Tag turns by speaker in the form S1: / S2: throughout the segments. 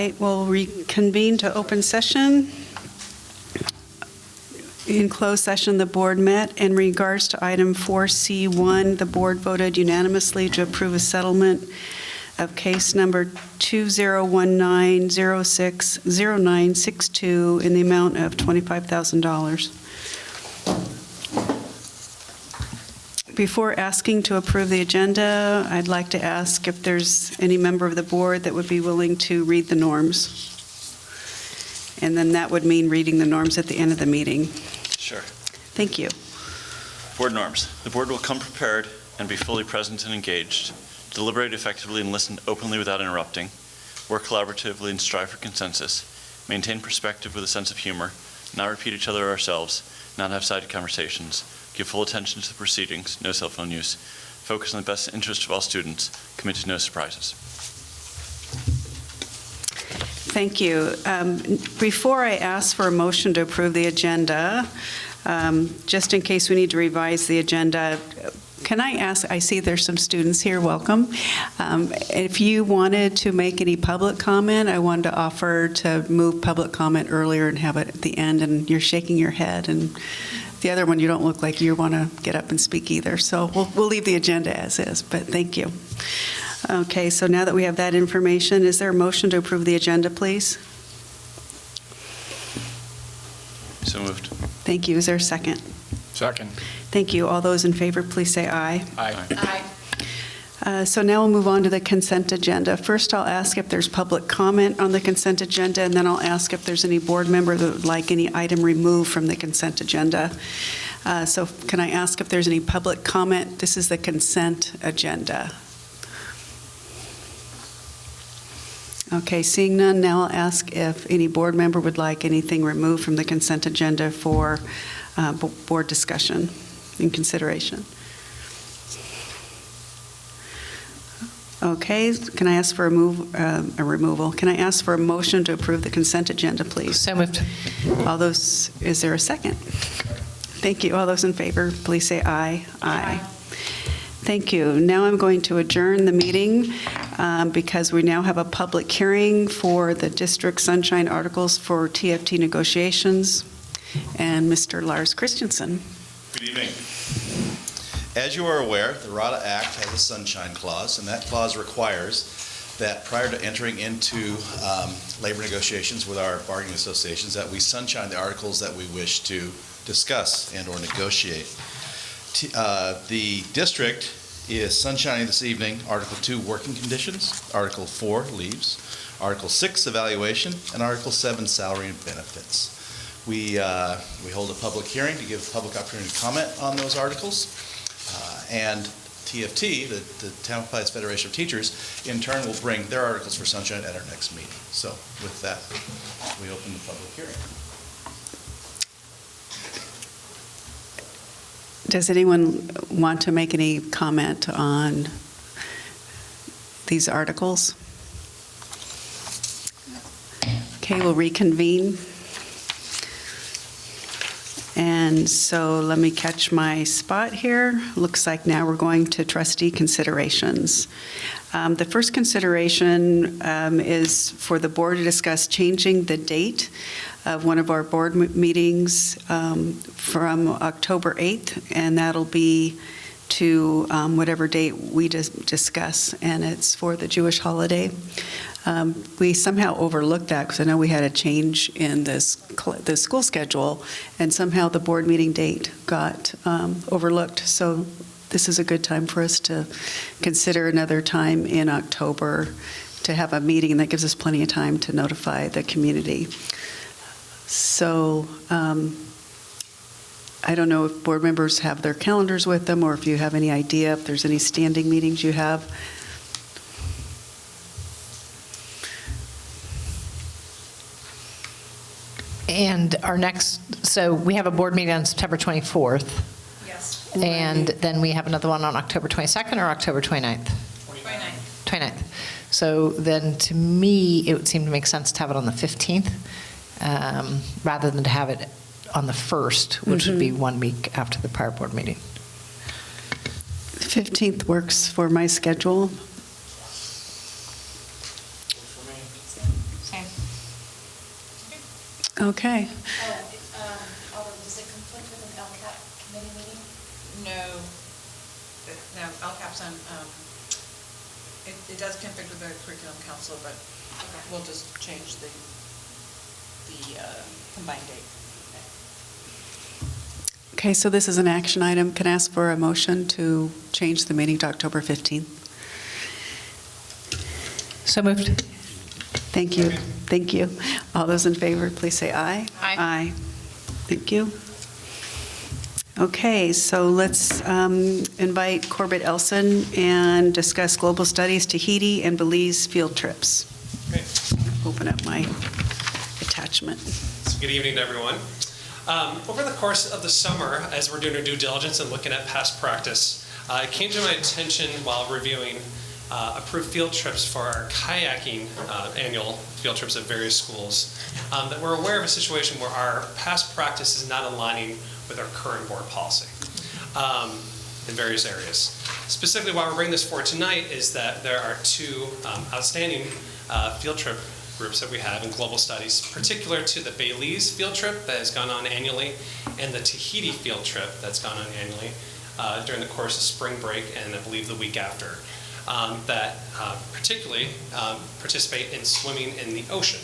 S1: right, we'll reconvene to open session. In closed session, the board met. In regards to item 4C1, the board voted unanimously to approve a settlement of case number 2019060962 in the amount of $25,000. Before asking to approve the agenda, I'd like to ask if there's any member of the board that would be willing to read the norms. And then that would mean reading the norms at the end of the meeting.
S2: Sure.
S1: Thank you.
S2: Board norms. The board will come prepared and be fully present and engaged, deliberate effectively and listen openly without interrupting, work collaboratively and strive for consensus, maintain perspective with a sense of humor, not repeat each other or ourselves, not have side conversations, give full attention to the proceedings, no cell phone use, focus on the best interest of all students, commit to no surprises.
S1: Thank you. Before I ask for a motion to approve the agenda, just in case we need to revise the agenda, can I ask, I see there's some students here, welcome. If you wanted to make any public comment, I wanted to offer to move public comment earlier and have it at the end, and you're shaking your head, and the other one, you don't look like you want to get up and speak either. So we'll leave the agenda as is, but thank you. Okay, so now that we have that information, is there a motion to approve the agenda, please?
S2: So moved.
S1: Thank you. Is there a second?
S3: Second.
S1: Thank you. All those in favor, please say aye.
S3: Aye.
S4: Aye.
S1: So now we'll move on to the consent agenda. First, I'll ask if there's public comment on the consent agenda, and then I'll ask if there's any board member that would like any item removed from the consent agenda. So can I ask if there's any public comment? This is the consent agenda. Okay, seeing none, now I'll ask if any board member would like anything removed from the consent agenda for board discussion and consideration. Okay, can I ask for a removal? Can I ask for a motion to approve the consent agenda, please?
S4: So moved.
S1: All those, is there a second? Thank you. All those in favor, please say aye. Aye. Thank you. Now I'm going to adjourn the meeting because we now have a public hearing for the District Sunshine articles for TFT negotiations. And Mr. Lars Christensen.
S5: Good evening. As you are aware, the RADA Act has a sunshine clause, and that clause requires that prior to entering into labor negotiations with our bargaining associations, that we sunshine the articles that we wish to discuss and or negotiate. The district is sunshining this evening Article 2, working conditions, Article 4, leaves, Article 6, evaluation, and Article 7, salary and benefits. We hold a public hearing to give public opportunity to comment on those articles. And TFT, the Tamalpais Federation of Teachers, in turn will bring their articles for sunshine at our next meeting. So with that, we open the public hearing.
S1: Does anyone want to make any comment on these articles? Okay, we'll reconvene. And so let me catch my spot here. Looks like now we're going to trustee considerations. The first consideration is for the board to discuss changing the date of one of our board meetings from October 8th, and that'll be to whatever date we discuss, and it's for the Jewish holiday. We somehow overlooked that because I know we had a change in the school schedule, and somehow the board meeting date got overlooked. So this is a good time for us to consider another time in October to have a meeting, and that gives us plenty of time to notify the community. So I don't know if board members have their calendars with them, or if you have any idea if there's any standing meetings you have.
S4: And our next, so we have a board meeting on September 24th.
S6: Yes.
S4: And then we have another one on October 22nd or October 29th?
S6: 29th.
S4: 29th. So then to me, it would seem to make sense to have it on the 15th rather than to have it on the 1st, which would be 1 week after the prior board meeting.
S1: 15th works for my schedule.
S4: Sam?
S1: Okay.
S3: Although, does it conflict with an LCAP committee meeting?
S6: No, no, LCAP's on, it does conflict with the curriculum council, but we'll just change the combined date.
S1: Okay, so this is an action item. Can I ask for a motion to change the meeting to October 15th?
S4: So moved.
S1: Thank you. Thank you. All those in favor, please say aye.
S6: Aye.
S1: Aye. Thank you. Okay, so let's invite Corbett Elson and discuss global studies, Tahiti, and Belize field trips.
S7: Great.
S1: Open up my attachment.
S7: So good evening to everyone. Over the course of the summer, as we're doing our due diligence and looking at past practice, it came to my attention while reviewing approved field trips for our kayaking annual field trips at various schools, that we're aware of a situation where our past practice is not aligning with our current board policy in various areas. Specifically, why we're bringing this forward tonight is that there are two outstanding field trip groups that we have in global studies, particular to the Belize field trip that has gone on annually and the Tahiti field trip that's gone on annually during the course of spring break and I believe the week after, that particularly participate in swimming in the ocean.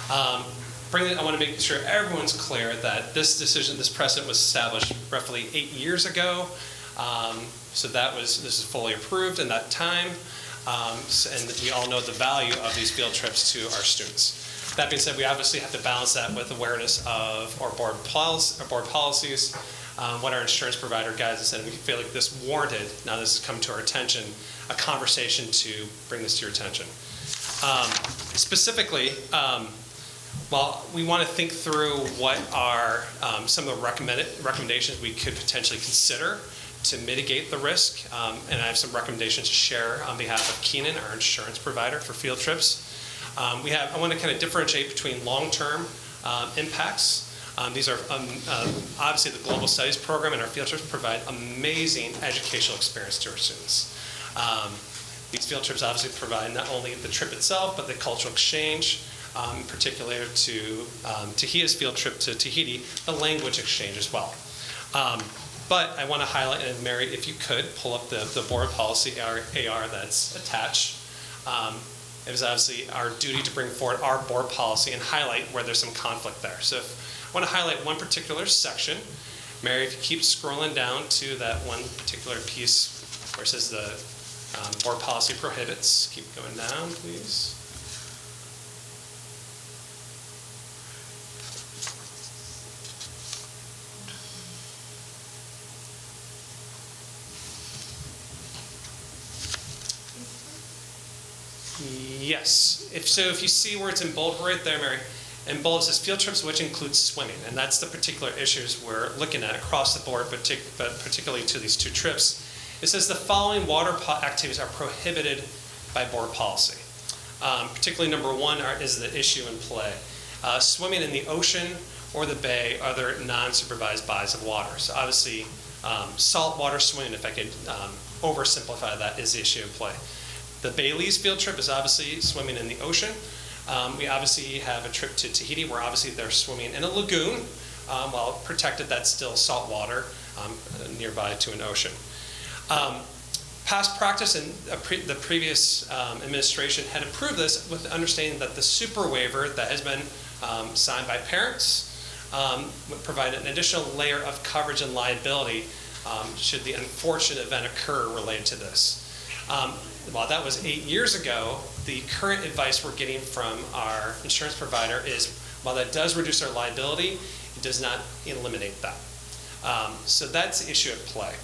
S7: I want to make sure everyone's clear that this decision, this precedent was established roughly 8 years ago. So this is fully approved in that time. And we all know the value of these field trips to our students. That being said, we obviously have to balance that with awareness of our board policies, what our insurance provider guides us, and we feel like this warranted, now this has come to our attention, a conversation to bring this to your attention. Specifically, well, we want to think through what are some of the recommendations we could potentially consider to mitigate the risk, and I have some recommendations to share on behalf of Keenan, our insurance provider for field trips. I want to kind of differentiate between long-term impacts. These are obviously the Global Studies program and our field trips provide amazing educational experience to our students. These field trips obviously provide not only the trip itself, but the cultural exchange, in particular to Tahiti's field trip to Tahiti, the language exchange as well. But I want to highlight, and Mary, if you could, pull up the board policy, our AR that's attached. It was obviously our duty to bring forward our board policy and highlight where there's some conflict there. So I want to highlight one particular section. Mary, if you keep scrolling down to that one particular piece where it says the board policy prohibits. Keep going down, please. Yes. If you see where it's in bold right there, Mary, in bold it says field trips which include swimming, and that's the particular issues we're looking at across the board, but particularly to these two trips. It says the following water activities are prohibited by board policy. Particularly number one is the issue in play. Swimming in the ocean or the bay, other non-supervised bodies of water. So obviously saltwater swimming, if I could oversimplify that, is the issue in play. The Belize field trip is obviously swimming in the ocean. We obviously have a trip to Tahiti where obviously they're swimming in a lagoon. While protected, that's still salt water nearby to an ocean. Past practice in the previous administration had approved this with the understanding that the super waiver that has been signed by parents would provide an additional layer of coverage and liability should the unfortunate event occur related to this. While that was 8 years ago, the current advice we're getting from our insurance provider is while that does reduce our liability, it does not eliminate that. So that's the issue at play.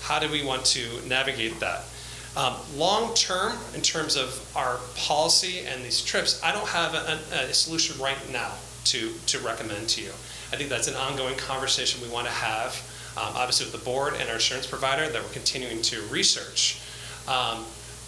S7: How do we want to navigate that? Long term, in terms of our policy and these trips, I don't have a solution right now to recommend to you. I think that's an ongoing conversation we want to have, obviously with the board and our insurance provider that we're continuing to research.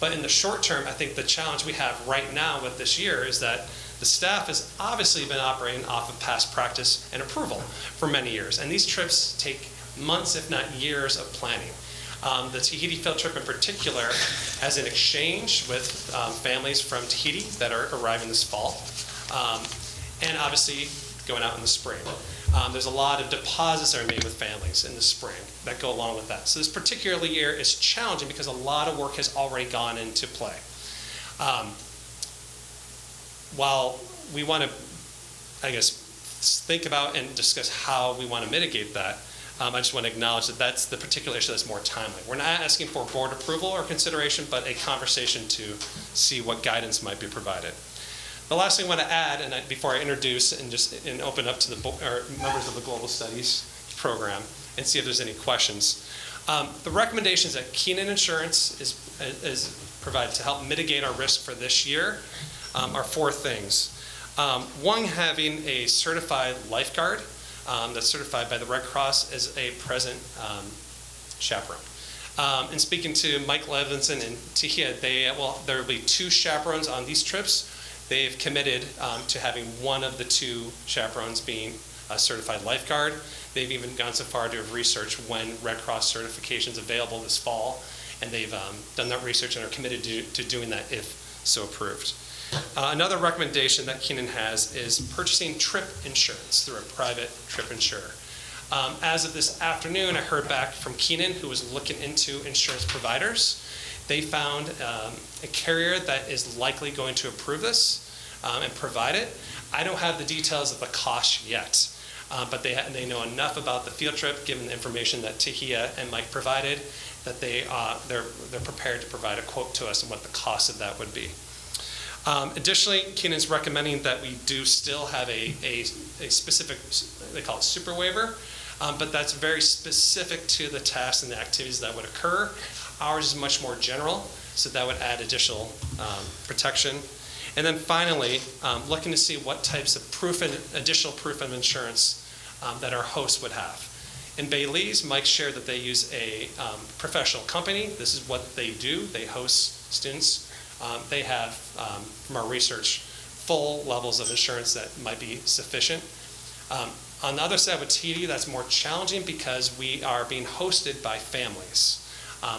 S7: But in the short term, I think the challenge we have right now with this year is that the staff has obviously been operating off of past practice and approval for many years. And these trips take months, if not years, of planning. The Tahiti field trip in particular has an exchange with families from Tahiti that are arriving this fall. And obviously, going out in the spring. There's a lot of deposits that are made with families in the spring that go along with that. So this particular year is challenging because a lot of work has already gone into play. While we want to, I guess, think about and discuss how we want to mitigate that, I just want to acknowledge that that's the particular issue that's more timely. We're not asking for board approval or consideration, but a conversation to see what guidance might be provided. The last thing I want to add, and before I introduce and open up to the members of the Global Studies program and see if there's any questions. The recommendations that Keenan Insurance is provided to help mitigate our risk for this year are 4 things. One, having a certified lifeguard that's certified by the Red Cross as a present chaperone. And speaking to Mike Levinson and Tahia, there will be 2 chaperones on these trips. They've committed to having one of the 2 chaperones being a certified lifeguard. They've even gone so far to have researched when Red Cross certification is available this fall, and they've done that research and are committed to doing that if so approved. Another recommendation that Keenan has is purchasing trip insurance through a private trip insurer. As of this afternoon, I heard back from Keenan, who was looking into insurance providers. They found a carrier that is likely going to approve this and provide it. I don't have the details of the cost yet, but they know enough about the field trip, given the information that Tahia and Mike provided, that they're prepared to provide a quote to us on what the cost of that would be. Additionally, Keenan's recommending that we do still have a specific, they call it super waiver, but that's very specific to the tasks and the activities that would occur. Ours is much more general, so that would add additional protection. And then finally, looking to see what types of additional proof of insurance that our hosts would have. In Belize, Mike shared that they use a professional company. This is what they do. They host students. They have, from our research, full levels of insurance that might be sufficient. On the other side with Tahiti, that's more challenging because we are being hosted by families.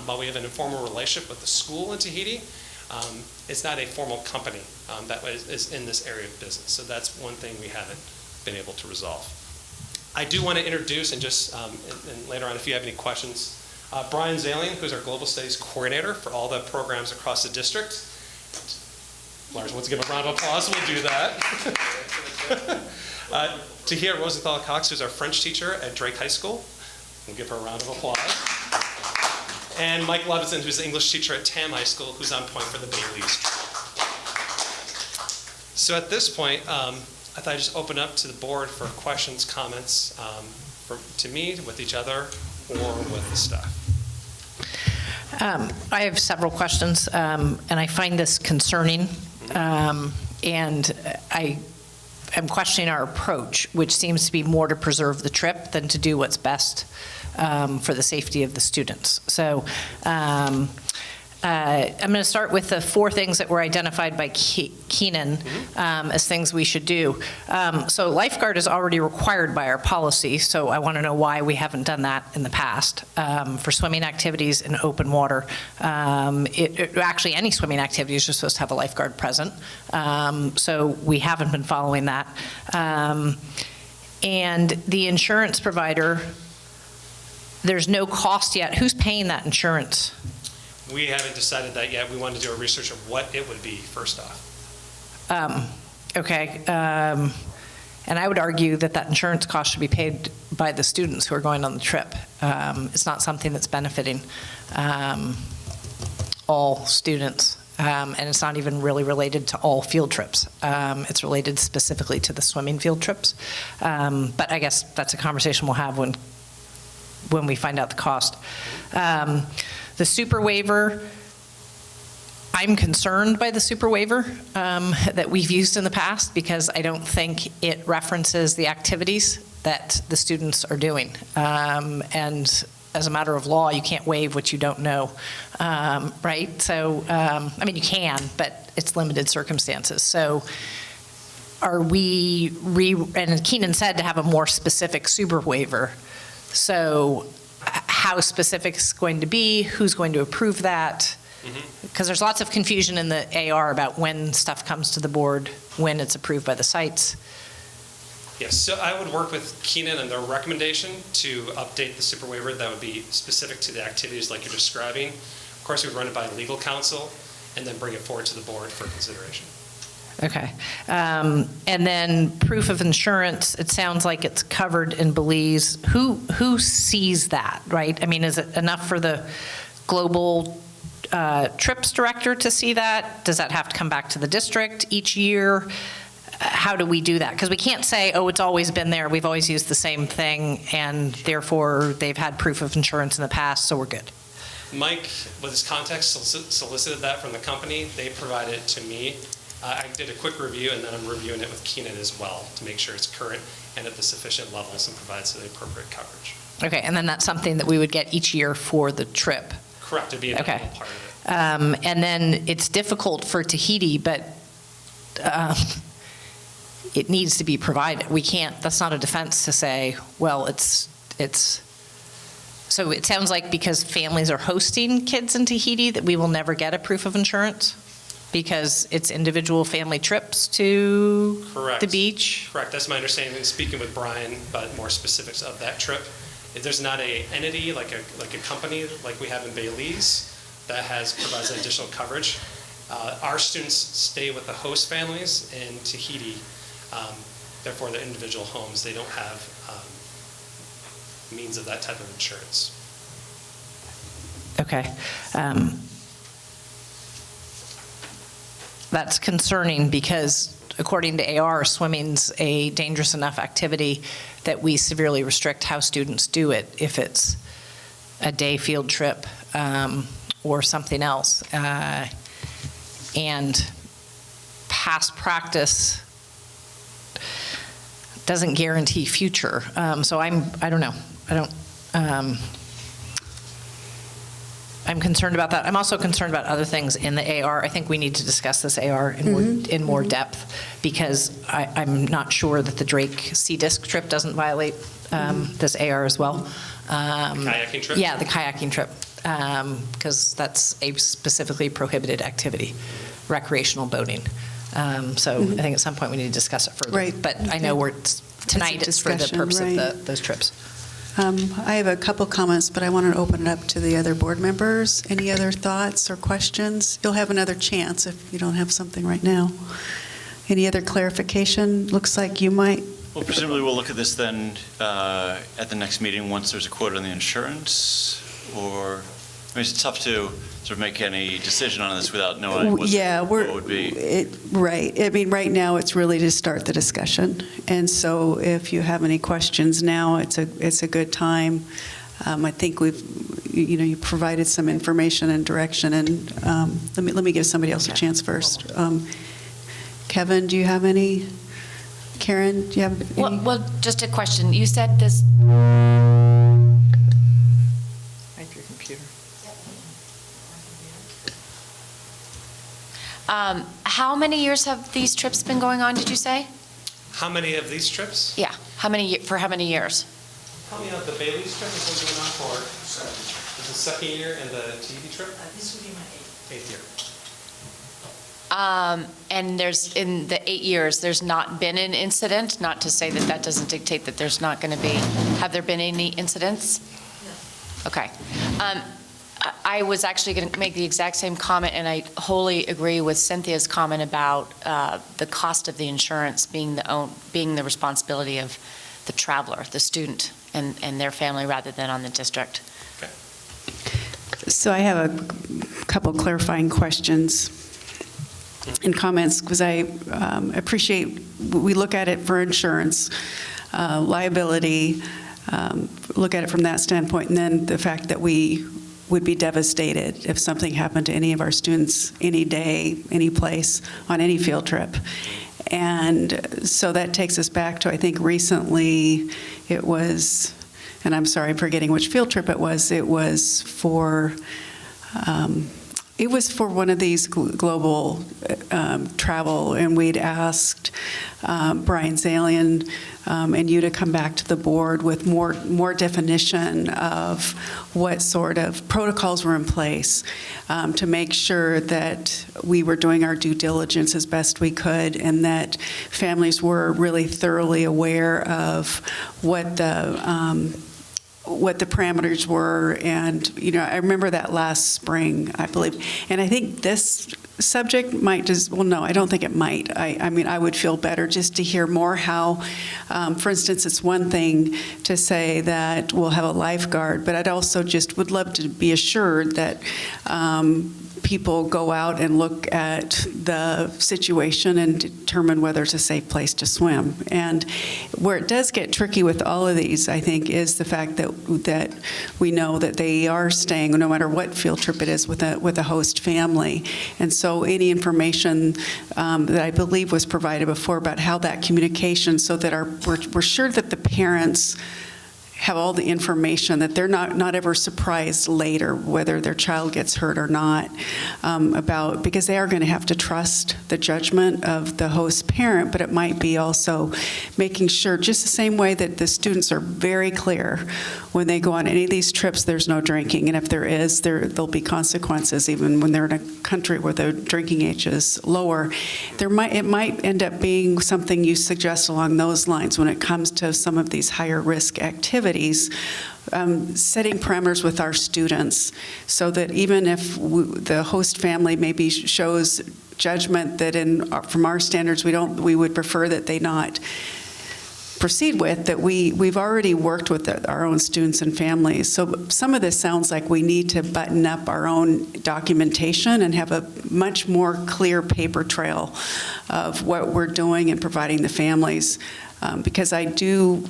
S7: While we have an informal relationship with the school in Tahiti, it's not a formal company that is in this area of business. So that's one thing we haven't been able to resolve. I do want to introduce, and just and later on if you have any questions, Brian Zalian, who's our Global Studies Coordinator for all the programs across the district. Lars wants to give a round of applause, so we'll do that. Tahia Rosenthal-Cox, who's our French teacher at Drake High School. We'll give her a round of applause. And Mike Levinson, who's the English teacher at Tam High School, who's on point for the Baileys. So at this point, I thought I'd just open up to the board for questions, comments to me, with each other, or with the staff.
S4: I have several questions, and I find this concerning, and I am questioning our approach, which seems to be more to preserve the trip than to do what's best for the safety of the students. So I'm going to start with the 4 things that were identified by Keenan as things we should do. So lifeguard is already required by our policy, so I want to know why we haven't done that in the past. For swimming activities in open water, actually any swimming activities you're supposed to have a lifeguard present, so we haven't been following that. And the insurance provider, there's no cost yet. Who's paying that insurance?
S7: We haven't decided that yet. We wanted to do a research of what it would be first off.
S4: Okay. And I would argue that that insurance cost should be paid by the students who are going on the trip. It's not something that's benefiting all students. And it's not even really related to all field trips. It's related specifically to the swimming field trips. But I guess that's a conversation we'll have when we find out the cost. The super waiver, I'm concerned by the super waiver that we've used in the past because I don't think it references the activities that the students are doing. And as a matter of law, you can't waive what you don't know, right? So, I mean, you can, but it's limited circumstances. So are we, and Keenan said to have a more specific super waiver. So how specific it's going to be, who's going to approve that? Because there's lots of confusion in the AR about when stuff comes to the board, when it's approved by the sites.
S7: Yes, so I would work with Keenan and their recommendation to update the super waiver that would be specific to the activities like you're describing. Of course, we'd run it by legal counsel and then bring it forward to the board for consideration.
S4: Okay. And then proof of insurance, it sounds like it's covered in Belize. Who sees that, right? I mean, is it enough for the global trips director to see that? Does that have to come back to the district each year? How do we do that? Because we can't say, oh, it's always been there, we've always used the same thing, and therefore they've had proof of insurance in the past, so we're good.
S7: Mike, with his contacts, solicited that from the company. They provided it to me. I did a quick review, and then I'm reviewing it with Keenan as well to make sure it's current and at the sufficient levels and provides the appropriate coverage.
S4: Okay, and then that's something that we would get each year for the trip.
S7: Correct, it'd be an
S4: Okay.
S7: annual part of it.
S4: And then it's difficult for Tahiti, but it needs to be provided. We can't, that's not a defense to say, well, it's, so it sounds like because families are hosting kids in Tahiti that we will never get a proof of insurance? Because it's individual family trips to
S7: Correct.
S4: the beach?
S7: Correct, that's my understanding, speaking with Brian, but more specifics of that trip. If there's not a entity, like a company, like we have in Belize, that provides additional coverage. Our students stay with the host families in Tahiti, therefore they're individual homes. They don't have means of that type of insurance.
S4: Okay. That's concerning because according to AR, swimming's a dangerous enough activity that we severely restrict how students do it if it's a day field trip or something else. And past practice doesn't guarantee future. So I don't know. I'm concerned about that. I'm also concerned about other things in the AR. I think we need to discuss this AR in more depth because I'm not sure that the Drake Sea Disc trip doesn't violate this AR as well.
S7: Kayaking trip?
S4: Yeah, the kayaking trip, because that's a specifically prohibited activity, recreational boating. So I think at some point we need to discuss it further.
S1: Right.
S4: But I know tonight it's for the
S1: discussion,
S4: purpose
S1: right.
S4: of those trips.
S1: I have a couple comments, but I want to open it up to the other board members. Any other thoughts or questions? You'll have another chance if you don't have something right now. Any other clarification? Looks like you might.
S2: Well, presumably we'll look at this then at the next meeting once there's a quote on the insurance, or, I mean, it's tough to sort of make any decision on this without knowing what it would be.
S1: Right. I mean, right now, it's really to start the discussion. And so if you have any questions now, it's a good time. I think you provided some information and direction, and let me give somebody else a chance first. Kevin, do you have any? Karen, do you have any?
S3: Well, just a question. You said this.
S4: Your computer.
S3: How many years have these trips been going on, did you say?
S7: How many of these trips?
S3: Yeah, for how many years?
S7: How many of the Bailey's trip has been going on for? This is the second year, and the Tahiti trip?
S8: This would be my eighth.
S7: 8th year.
S3: And in the 8 years, there's not been an incident? Not to say that doesn't dictate that there's not going to be. Have there been any incidents?
S8: No.
S3: Okay. I was actually going to make the exact same comment, and I wholly agree with Cynthia's comment about the cost of the insurance being the responsibility of the traveler, the student, and their family rather than on the district.
S7: Okay.
S1: So I have a couple clarifying questions and comments, because I appreciate, we look at it for insurance, liability, look at it from that standpoint, and then the fact that we would be devastated if something happened to any of our students any day, any place, on any field trip. And so that takes us back to, I think recently it was, and I'm sorry, I'm forgetting which field trip it was for It was for one of these global travel, and we'd asked Brian Zalian and you to come back to the board with more definition of what sort of protocols were in place to make sure that we were doing our due diligence as best we could, and that families were really thoroughly aware of what the parameters were. And, I remember that last spring, I believe. And I think this subject might no, I don't think it might. I mean, I would feel better just to hear more how, for instance, it's one thing to say that we'll have a lifeguard, but I'd also just would love to be assured that people go out and look at the situation and determine whether it's a safe place to swim. And where it does get tricky with all of these, I think, is the fact that we know that they are staying, no matter what field trip it is, with a host family. And so any information that I believe was provided before about how that communication, so that we're sure that the parents have all the information, that they're not ever surprised later whether their child gets hurt or not, because they are going to have to trust the judgment of the host parent, but it might be also making sure, just the same way that the students are very clear when they go on any of these trips, there's no drinking, and if there is, there'll be consequences, even when they're in a country where the drinking age is lower. It might end up being something you suggest along those lines when it comes to some of these higher risk activities. Setting parameters with our students, so that even if the host family maybe shows judgment that from our standards we would prefer that they not proceed with, that we've already worked with our own students and families. So some of this sounds like we need to button up our own documentation and have a much more clear paper trail of what we're doing and providing the families, because I do.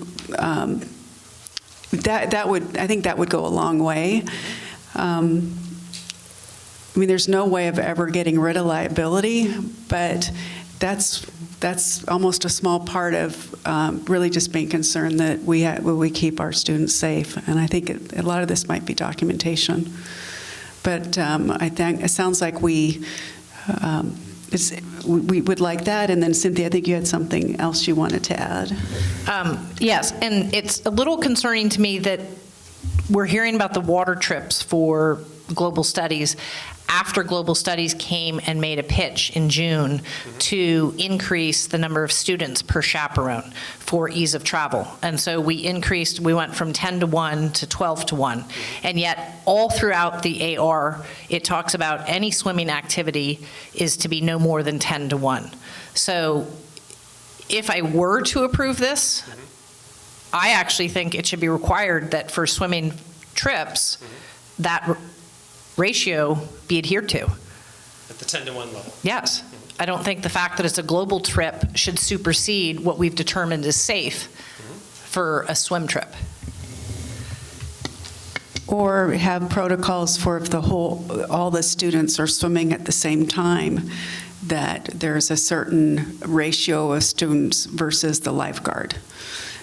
S1: I think that would go a long way. I mean, there's no way of ever getting rid of liability, but that's almost a small part of really just being concerned that we keep our students safe. And I think a lot of this might be documentation. But I think it sounds like we would like that. And then Cynthia, I think you had something else you wanted to add.
S4: Yes, and it's a little concerning to me that we're hearing about the water trips for global studies after global studies came and made a pitch in June to increase the number of students per chaperone for ease of travel. And so we went from 10 to 1 to 12 to 1. And yet all throughout the AR, it talks about any swimming activity is to be no more than 10 to 1. So if I were to approve this, I actually think it should be required that for swimming trips, that ratio be adhered to.
S7: At the 10 to 1 level.
S4: Yes. I don't think the fact that it's a global trip should supersede what we've determined is safe for a swim trip.
S1: Or have protocols for if all the students are swimming at the same time, that there's a certain ratio of students versus the lifeguard.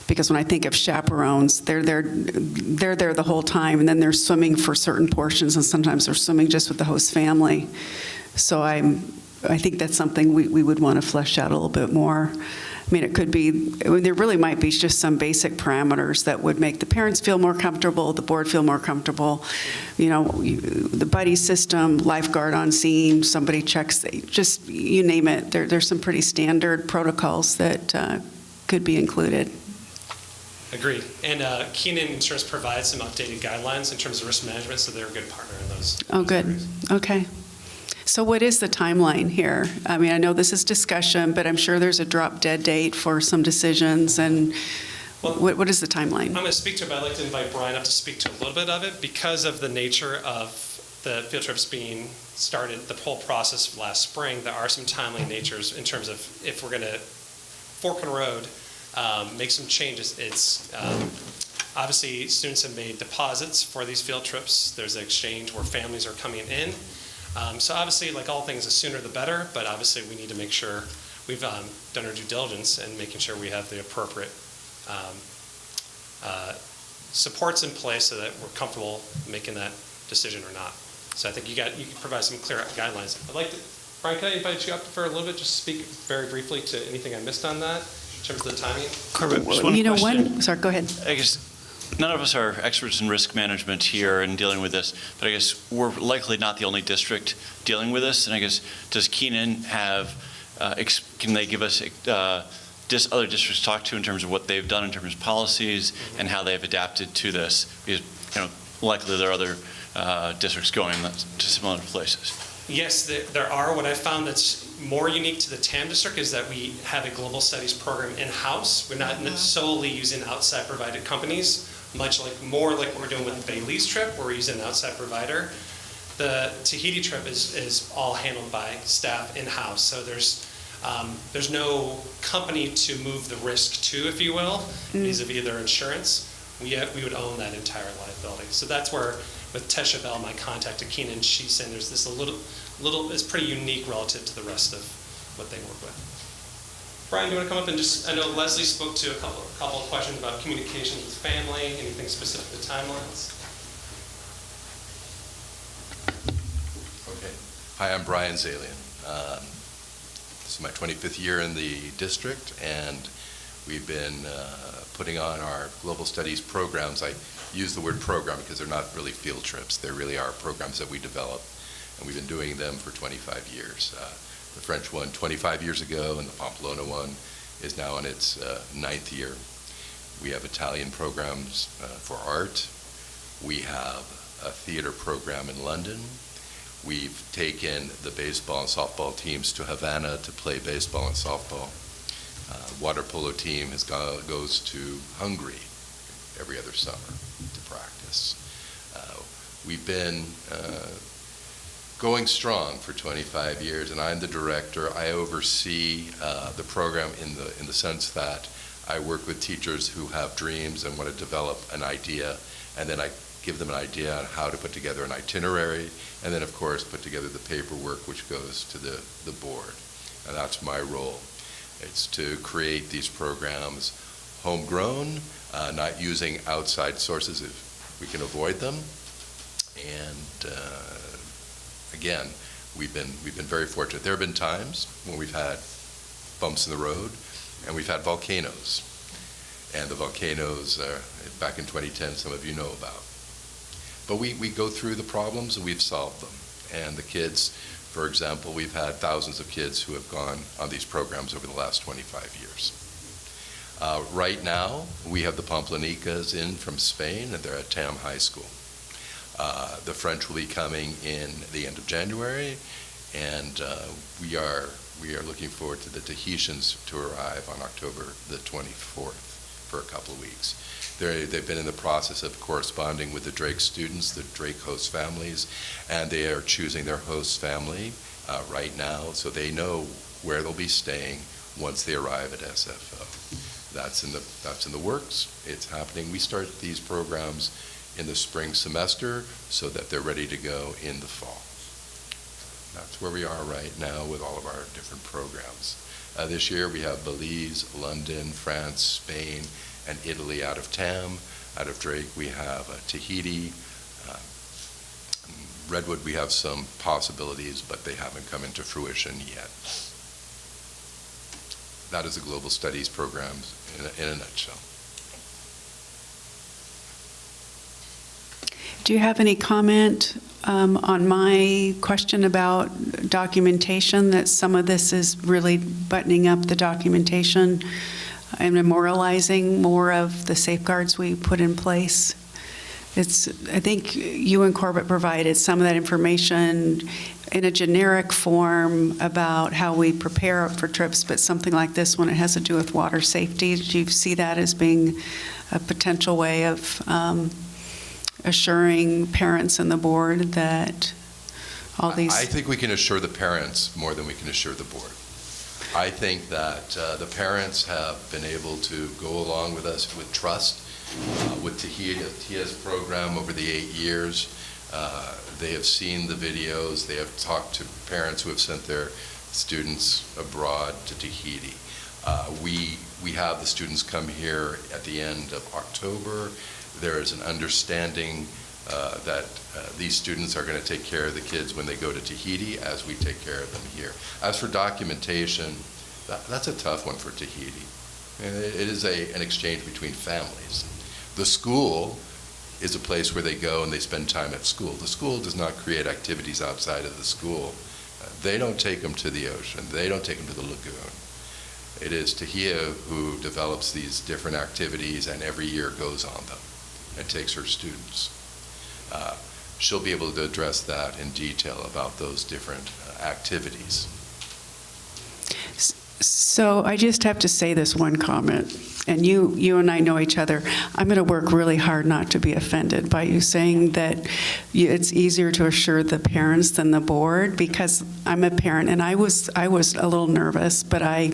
S1: Because when I think of chaperones, they're there the whole time, and then they're swimming for certain portions, and sometimes they're swimming just with the host family. So I think that's something we would want to flesh out a little bit more. I mean, it could be, there really might be just some basic parameters that would make the parents feel more comfortable, the board feel more comfortable. The buddy system, lifeguard on scene, somebody checks, just you name it. There's some pretty standard protocols that could be included.
S7: Agreed. And Keenan Insurance provides some updated guidelines in terms of risk management, so they're a good partner in those.
S1: Oh, good.
S7: Areas.
S1: Okay. So what is the timeline here? I mean, I know this is discussion, but I'm sure there's a drop-dead date for some decisions. And what is the timeline?
S7: I'm going to speak to it, but I'd like to invite Brian up to speak to a little bit of it. Because of the nature of the field trips being started, the whole process last spring, there are some timely natures in terms of if we're going to fork in the road, make some changes. It's obviously students have made deposits for these field trips. There's an exchange where families are coming in. So obviously, like all things, the sooner the better, but obviously we need to make sure we've done our due diligence and making sure we have the appropriate supports in place so that we're comfortable making that decision or not. So I think you can provide some clear guidelines. I'd like to, Brian, can I invite you up for a little bit, just speak very briefly to anything I missed on that, in terms of the timing?
S2: Corbett, just one
S1: You know,
S2: question.
S1: sorry, go ahead.
S2: I guess none of us are experts in risk management here and dealing with this, but I guess we're likely not the only district dealing with this. And I guess, does Keenan have, can they give us other districts to talk to in terms of what they've done in terms of policies and how they've adapted to this? Because, likely there are other districts going to similar places.
S7: Yes, there are. What I found that's more unique to the TAM district is that we have a global studies program in-house. We're not solely using outside provided companies, more like what we're doing with the Bailey's trip, where we're using an outside provider. The Tahiti trip is all handled by staff in-house. So there's no company to move the risk to, if you will, vis-a-vis their insurance. We would own that entire liability. So that's where, with Tesha Bell, my contact at Keenan, she's saying there's this it's pretty unique relative to the rest of what they work with. Brian, do you want to come up and I know Leslie spoke to a couple of questions about communications with family, anything specific to timelines?
S9: Okay. Hi, I'm Brian Zalian. This is my 25th year in the district, and we've been putting on our global studies programs. I use the word program because they're not really field trips. They really are programs that we develop, and we've been doing them for 25 years. The French one 25 years ago, and the Pamplona one is now in its 9th year. We have Italian programs for art. We have a theater program in London. We've taken the baseball and softball teams to Havana to play baseball and softball. Water polo team goes to Hungary every other summer to practice. We've been going strong for 25 years, and I'm the director. I oversee the program in the sense that I work with teachers who have dreams and want to develop an idea, and then I give them an idea on how to put together an itinerary, and then of course put together the paperwork which goes to the board. And that's my role. It's to create these programs homegrown, not using outside sources if we can avoid them. And again, we've been very fortunate. There have been times when we've had bumps in the road, and we've had volcanoes. And the volcanoes, back in 2010, some of you know about. But we go through the problems and we've solved them. And the kids, for example, we've had thousands of kids who have gone on these programs over the last 25 years. Right now, we have the Pamplanicas in from Spain, and they're at TAM High School. The French will be coming in the end of January, and we are looking forward to the Tahitians to arrive on October the 24th for a couple of weeks. They've been in the process of corresponding with the Drake students, the Drake host families, and they are choosing their host family right now, so they know where they'll be staying once they arrive at SFO. That's in the works. It's happening. We start these programs in the spring semester so that they're ready to go in the fall. That's where we are right now with all of our different programs. This year we have Belize, London, France, Spain, and Italy out of TAM. Out of Drake we have Tahiti. Redwood we have some possibilities, but they haven't come into fruition yet. That is a global studies program in a nutshell.
S1: Do you have any comment on my question about documentation, that some of this is really buttoning up the documentation and memorializing more of the safeguards we put in place? I think you and Corbett provided some of that information in a generic form about how we prepare for trips, but something like this, when it has to do with water safety, do you see that as being a potential way of assuring parents and the board that all these...
S9: I think we can assure the parents more than we can assure the board. I think that the parents have been able to go along with us with trust. With Tia's program over the 8 years, they have seen the videos, they have talked to parents who have sent their students abroad to Tahiti. We have the students come here at the end of October. There is an understanding these students are going to take care of the kids when they go to Tahiti as we take care of them here. As for documentation, that's a tough one for Tahiti. It is an exchange between families. The school is a place where they go and they spend time at school. The school does not create activities outside of the school. They don't take them to the ocean. They don't take them to the lagoon. It is Tahia who develops these different activities and every year goes on them and takes her students. She'll be able to address that in detail about those different activities.
S1: So I just have to say this one comment, and you and I know each other. I'm going to work really hard not to be offended by you saying that it's easier to assure the parents than the board, because I'm a parent, and I was a little nervous, but I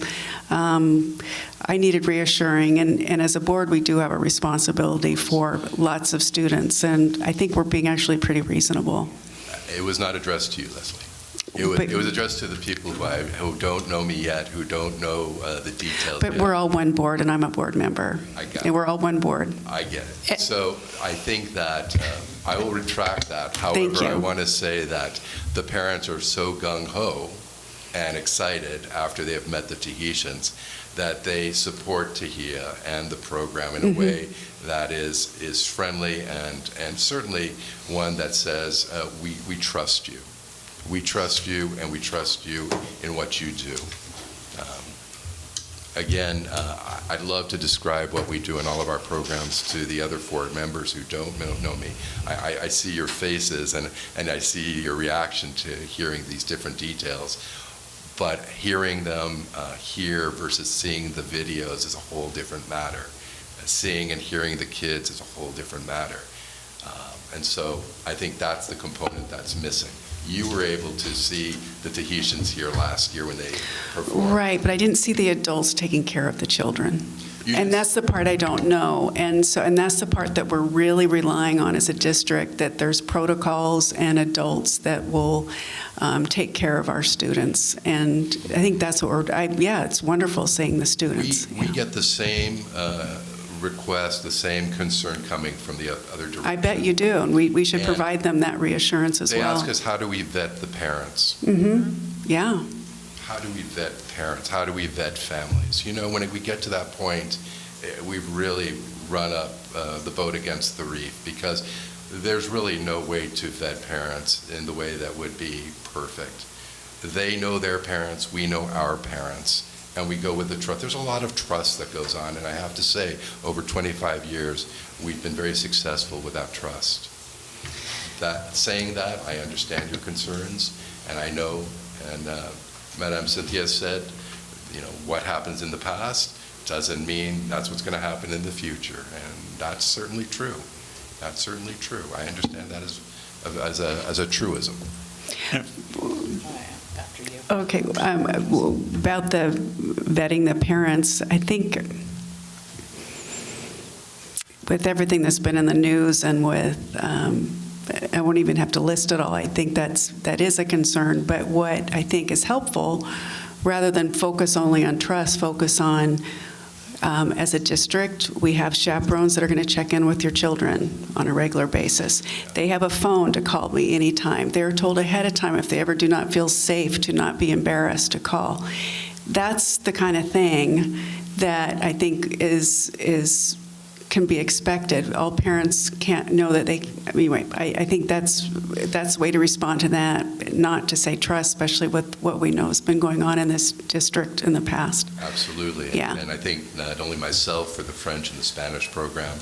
S1: needed reassuring, and as a board, we do have a responsibility for lots of students, and I think we're being actually pretty reasonable.
S9: It was not addressed to you, Leslie. It was addressed to the people who don't know me yet, who don't know the details.
S1: But
S9: yet.
S1: we're all one board, and I'm a board member.
S9: I get it.
S1: And we're all one board.
S9: I get it. So I think that I will retract that.
S1: Thank
S9: However,
S1: you.
S9: I want to say that the parents are so gung-ho and excited after they have met the Tahitians that they support Tahia and the program in a way that is friendly and certainly one that says, we trust you. We trust you, and we trust you in what you do. Again, I'd love to describe what we do in all of our programs to the other board members who don't know me. I see your faces, and I see your reaction to hearing these different details. But hearing them here versus seeing the videos is a whole different matter. Seeing and hearing the kids is a whole different matter. And so I think that's the component that's missing. You were able to see the Tahitians here last year when they performed.
S1: Right, but I didn't see the adults taking care of the children.
S9: You
S1: And
S9: just-
S1: that's the part I don't know. And that's the part that we're really relying on as a district, that there's protocols and adults that will take care of our students. And I think that's what it's wonderful seeing the students.
S9: We get the same request, the same concern coming from the other direction.
S1: I bet you do, and we should
S9: And
S1: provide them that reassurance as
S9: They
S1: well.
S9: ask us, how do we vet the parents?
S1: Yeah.
S9: How do we vet parents? How do we vet families? You know, when we get to that point, we've really run up the boat against the reef, because there's really no way to vet parents in the way that would be perfect. They know their parents, we know our parents, and we go with the trust. There's a lot of trust that goes on, and I have to say, over 25 years, we've been very successful with that trust. Saying that, I understand your concerns, and I know, and Madame Cynthia said, you know, what happens in the past doesn't mean that's what's going to happen in the future, and that's certainly true. That's certainly true. I understand that as a truism.
S8: After you.
S1: Okay, about the vetting the parents, I think with everything that's been in the news and with, I won't even have to list it all, I think that is a concern, but what I think is helpful, rather than focus only on trust, focus on, as a district, we have chaperones that are going to check in with your children on a regular basis. They have a phone to call me anytime. They're told ahead of time if they ever do not feel safe to not be embarrassed to call. That's the kind of thing that I think can be expected. All parents can't know that anyway, I think that's the way to respond to that, not to say trust, especially with what we know has been going on in this district in the past.
S9: Absolutely.
S1: Yeah.
S9: And I think not only myself for the French and the Spanish program,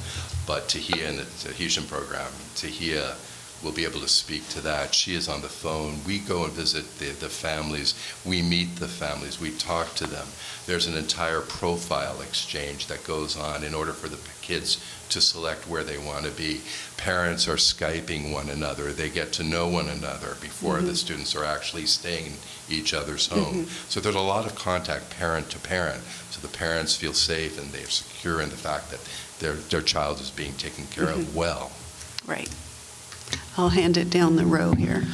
S9: but Tahia and the Tahitian program. Tahia will be able to speak to that. She is on the phone. We go and visit the families. We meet the families. We talk to them. There's an entire profile exchange that goes on in order for the kids to select where they want to be. Parents are Skyping one another. They get to know one another before the students are actually staying in each other's home. So there's a lot of contact parent to parent. So the parents feel safe and they're secure in the fact that their child is being taken care of well.
S1: Right. I'll hand it down the row here.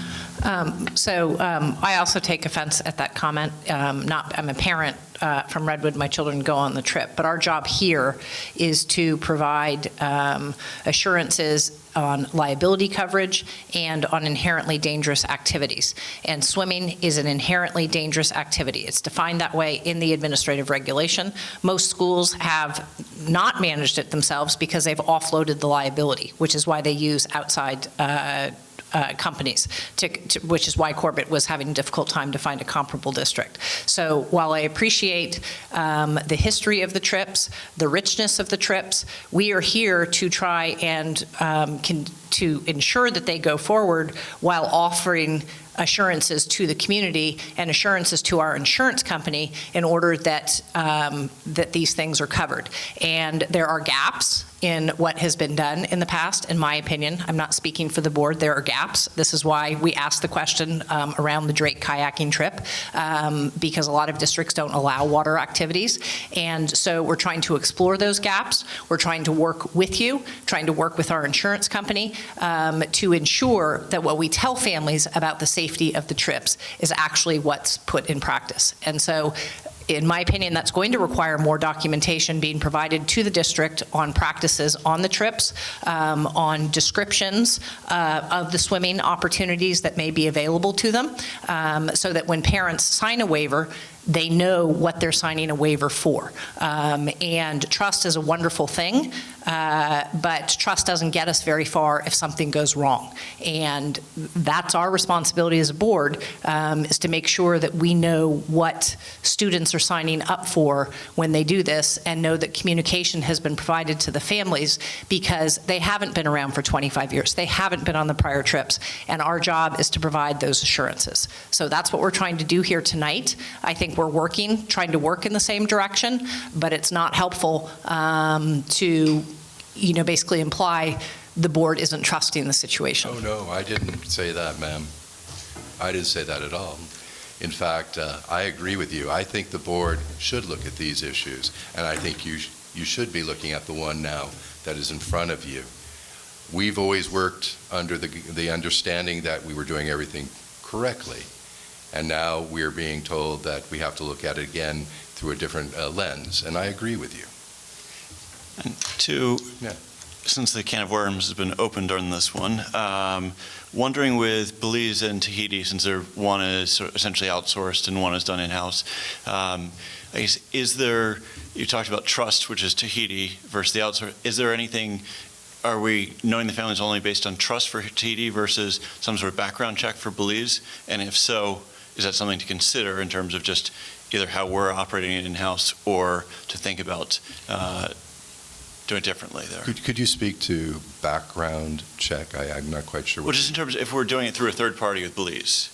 S4: I also take offense at that comment. I'm a parent from Redwood. My children go on the trip. But our job here is to provide assurances on liability coverage and on inherently dangerous activities. And swimming is an inherently dangerous activity. It's defined that way in the administrative regulation. Most schools have not managed it themselves because they've offloaded the liability, which is why they use outside companies, which is why Corbett was having a difficult time to find a comparable district. So while I appreciate the history of the trips, the richness of the trips, we are here to try and to ensure that they go forward while offering assurances to the community and assurances to our insurance company in order that that these things are covered. And there are gaps in what has been done in the past, in my opinion. I'm not speaking for the board. There are gaps. This is why we asked the question around the Drake kayaking trip, because a lot of districts don't allow water activities. And so we're trying to explore those gaps. We're trying to work with you, trying to work with our insurance company to ensure that what we tell families about the safety of the trips is actually what's put in practice. And so in my opinion, that's going to require more documentation being provided to the district on practices on the trips, on descriptions of the swimming opportunities that may be available to them, so that when parents sign a waiver, they know what they're signing a waiver for. And trust is a wonderful thing, but trust doesn't get us very far if something goes wrong. And that's our responsibility as a board, is to make sure that we know what students are signing up for when they do this, and know that communication has been provided to the families, because they haven't been around for 25 years. They haven't been on the prior trips, and our job is to provide those assurances. So that's what we're trying to do here tonight. I think we're trying to work in the same direction, but it's not helpful to, basically imply the board isn't trusting the situation.
S9: Oh, no, I didn't say that, ma'am. I didn't say that at all. In fact, I agree with you. I think the board should look at these issues, and I think you should be looking at the one now that is in front of you. We've always worked under the understanding that we were doing everything correctly. And now we're being told that we have to look at it again through a different lens, and I agree with you.
S2: And since the can of worms has been opened on this one, wondering with Belize and Tahiti, since one is essentially outsourced and one is done in-house, I guess, you talked about trust, which is Tahiti versus the outsource. Is there anything, are we knowing the families only based on trust for Tahiti versus some sort of background check for Belize? And if so, is that something to consider in terms of just either how we're operating it in-house or to think about doing it differently there?
S9: Could you speak to background check? I'm not quite sure.
S2: Well, just in terms of if we're doing it through a third party with Belize,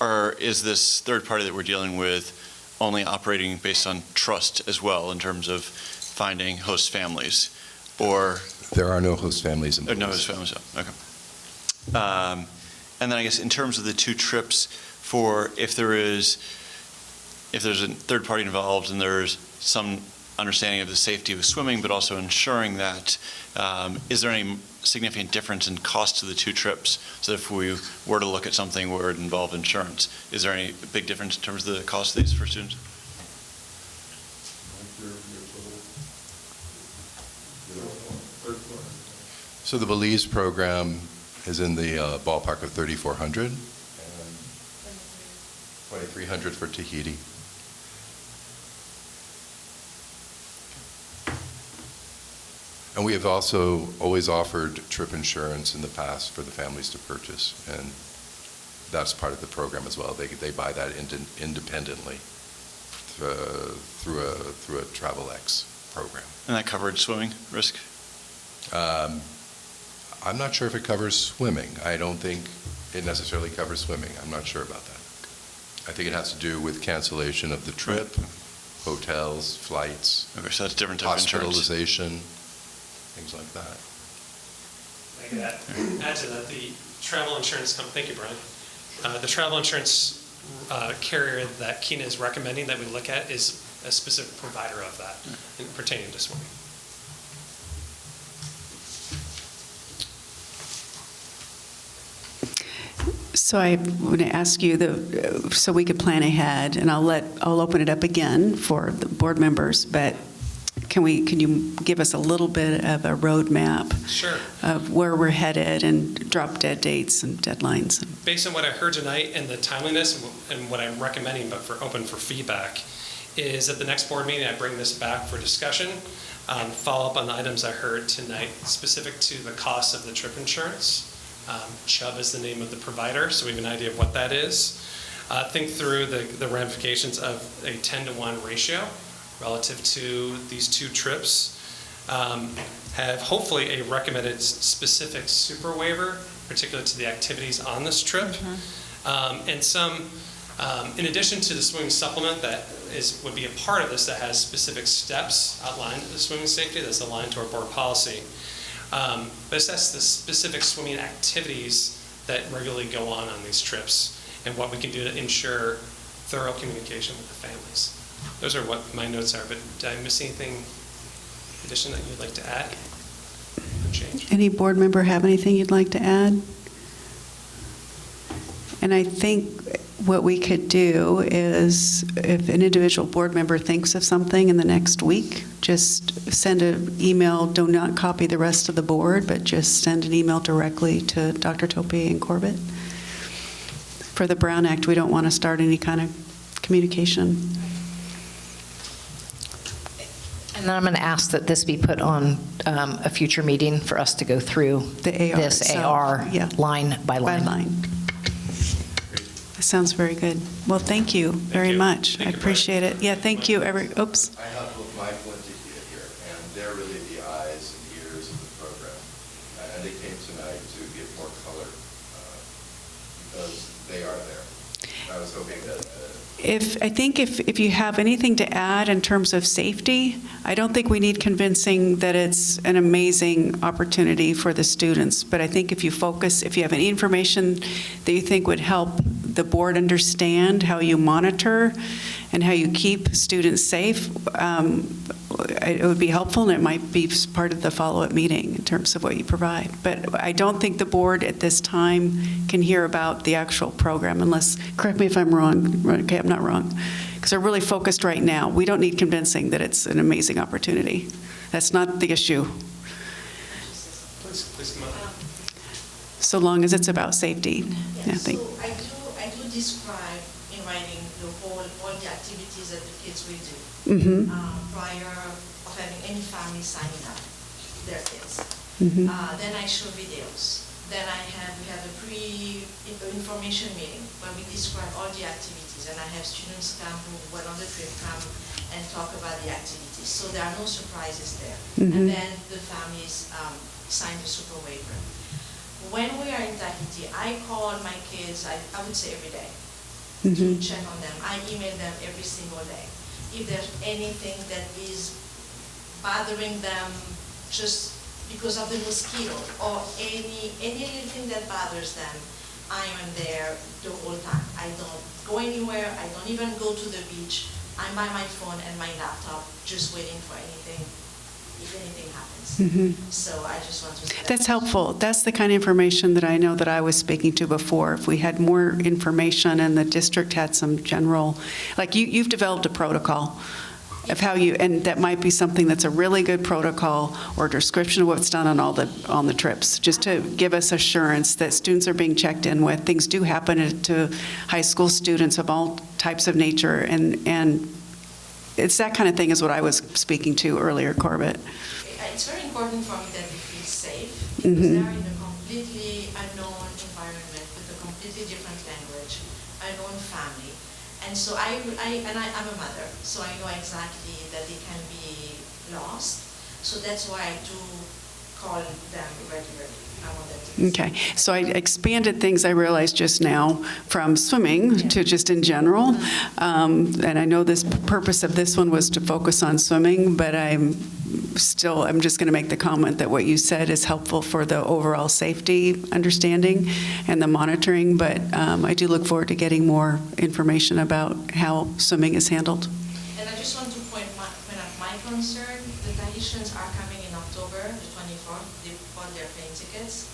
S2: or is this third party that we're dealing with only operating based on trust as well in terms of finding host families? Or
S9: there are no host families in Belize.
S2: No host families, okay. And then I guess in terms of the two trips, for if there's a third party involved and there's some understanding of the safety of swimming, but also ensuring that, is there any significant difference in cost to the two trips? So if we were to look at something where it involved insurance, is there any big difference in terms of the cost of these for students?
S9: So the Belize program is in the ballpark of $3,400 and $2,300 for Tahiti. And we have also always offered trip insurance in the past for the families to purchase, and that's part of the program as well. They buy that independently through a TravelX program.
S2: And that covered swimming risk?
S9: I'm not sure if it covers swimming. I don't think it necessarily covers swimming. I'm not sure about that. I think it has to do with cancellation of the trip, hotels, flights.
S2: Okay, so that's a different type of insurance.
S9: Hospitalization, things like that.
S7: I could add to that, the travel insurance company, thank you, Brian. The travel insurance carrier that Keena is recommending that we look at is a specific provider of that pertaining to swimming.
S1: So I want to ask you, so we could plan ahead, and I'll open it up again for the board members, but can you give us a little bit of a roadmap
S7: Sure.
S1: of where we're headed and drop dead dates and deadlines?
S7: Based on what I heard tonight and the timeliness and what I'm recommending, but open for feedback, is at the next board meeting, I bring this back for discussion, follow up on the items I heard tonight, specific to the cost of the trip insurance. Chubb is the name of the provider, so we have an idea of what that is. Think through the ramifications of a 10-to-1 ratio relative to these two trips. Have hopefully a recommended specific super waiver, particularly to the activities on this trip. And some, in addition to the swimming supplement that would be a part of this, that has specific steps outlined to the swimming safety that's aligned to our board policy. But that's the specific swimming activities that regularly go on these trips and what we can do to ensure thorough communication with the families. Those are what my notes are, but did I miss anything addition that you'd like to add or change?
S1: Any board member have anything you'd like to add? And I think what we could do is, if an individual board member thinks of something in the next week, just send an email. Do not copy the rest of the board, but just send an email directly to Dr. Topier and Corbett. For the Brown Act, we don't want to start any kind of communication.
S4: And then I'm going to ask that this be put on a future meeting for us to go through
S1: The AR
S4: this
S1: itself,
S4: AR
S1: yeah.
S4: line by line.
S1: That sounds very good. Well, thank you very much. I appreciate it. Yeah, thank you. Oops.
S9: I have with Michael and Tikia here, and they're really the eyes and ears of the program. And they came tonight to give more color because they are there. I was hoping that
S1: I think if you have anything to add in terms of safety, I don't think we need convincing that it's an amazing opportunity for the students. But I think if you have any information that you think would help the board understand how you monitor and how you keep students safe, it would be helpful, and it might be part of the follow-up meeting in terms of what you provide. But I don't think the board at this time can hear about the actual program unless, correct me if I'm wrong, okay, I'm not wrong, because they're really focused right now. We don't need convincing that it's an amazing opportunity. That's not the issue.
S7: Please come on.
S1: So long as it's about safety. Yeah,
S8: So I do describe in writing all the activities that the kids will do prior of having any family signing up their kids. Then I show videos. Then we have a pre-information meeting where we describe all the activities, and I have students come who went on the trip come and talk about the activities. So there are no surprises there. And then the families sign the super waiver. When we are in Tahiti, I call my kids, I would say every day, to check on them. I email them every single day. If there's anything that is bothering them just because of the mosquito or anything that bothers them, I am there the whole time. I don't go anywhere. I don't even go to the beach. I'm by my phone and my laptop just waiting for anything, if anything happens. So I just want to say
S1: That's helpful. That's the kind of information that I know that I was speaking to before. If we had more information and the district had some general, like you've developed a protocol of how and that might be something that's a really good protocol or description of what's done on the trips, just to give us assurance that students are being checked in with. Things do happen to high school students of all types of nature, and it's that kind of thing is what I was speaking to earlier, Corbett.
S8: It's very important for me that they feel safe, because they are in a completely unknown environment with a completely different language, unknown family. And so I'm a mother, so I know exactly that they can be lost. So that's why I do call them regularly. I want them to be
S1: Okay, so I expanded things I realized just now from swimming to just in general. And I know this purpose of this one was to focus on swimming, but I'm just going to make the comment that what you said is helpful for the overall safety understanding and the monitoring, but I do look forward to getting more information about how swimming is handled.
S8: And I just want to point out my concern. The Tahitians are coming in October, the 24th. They bought their plane tickets.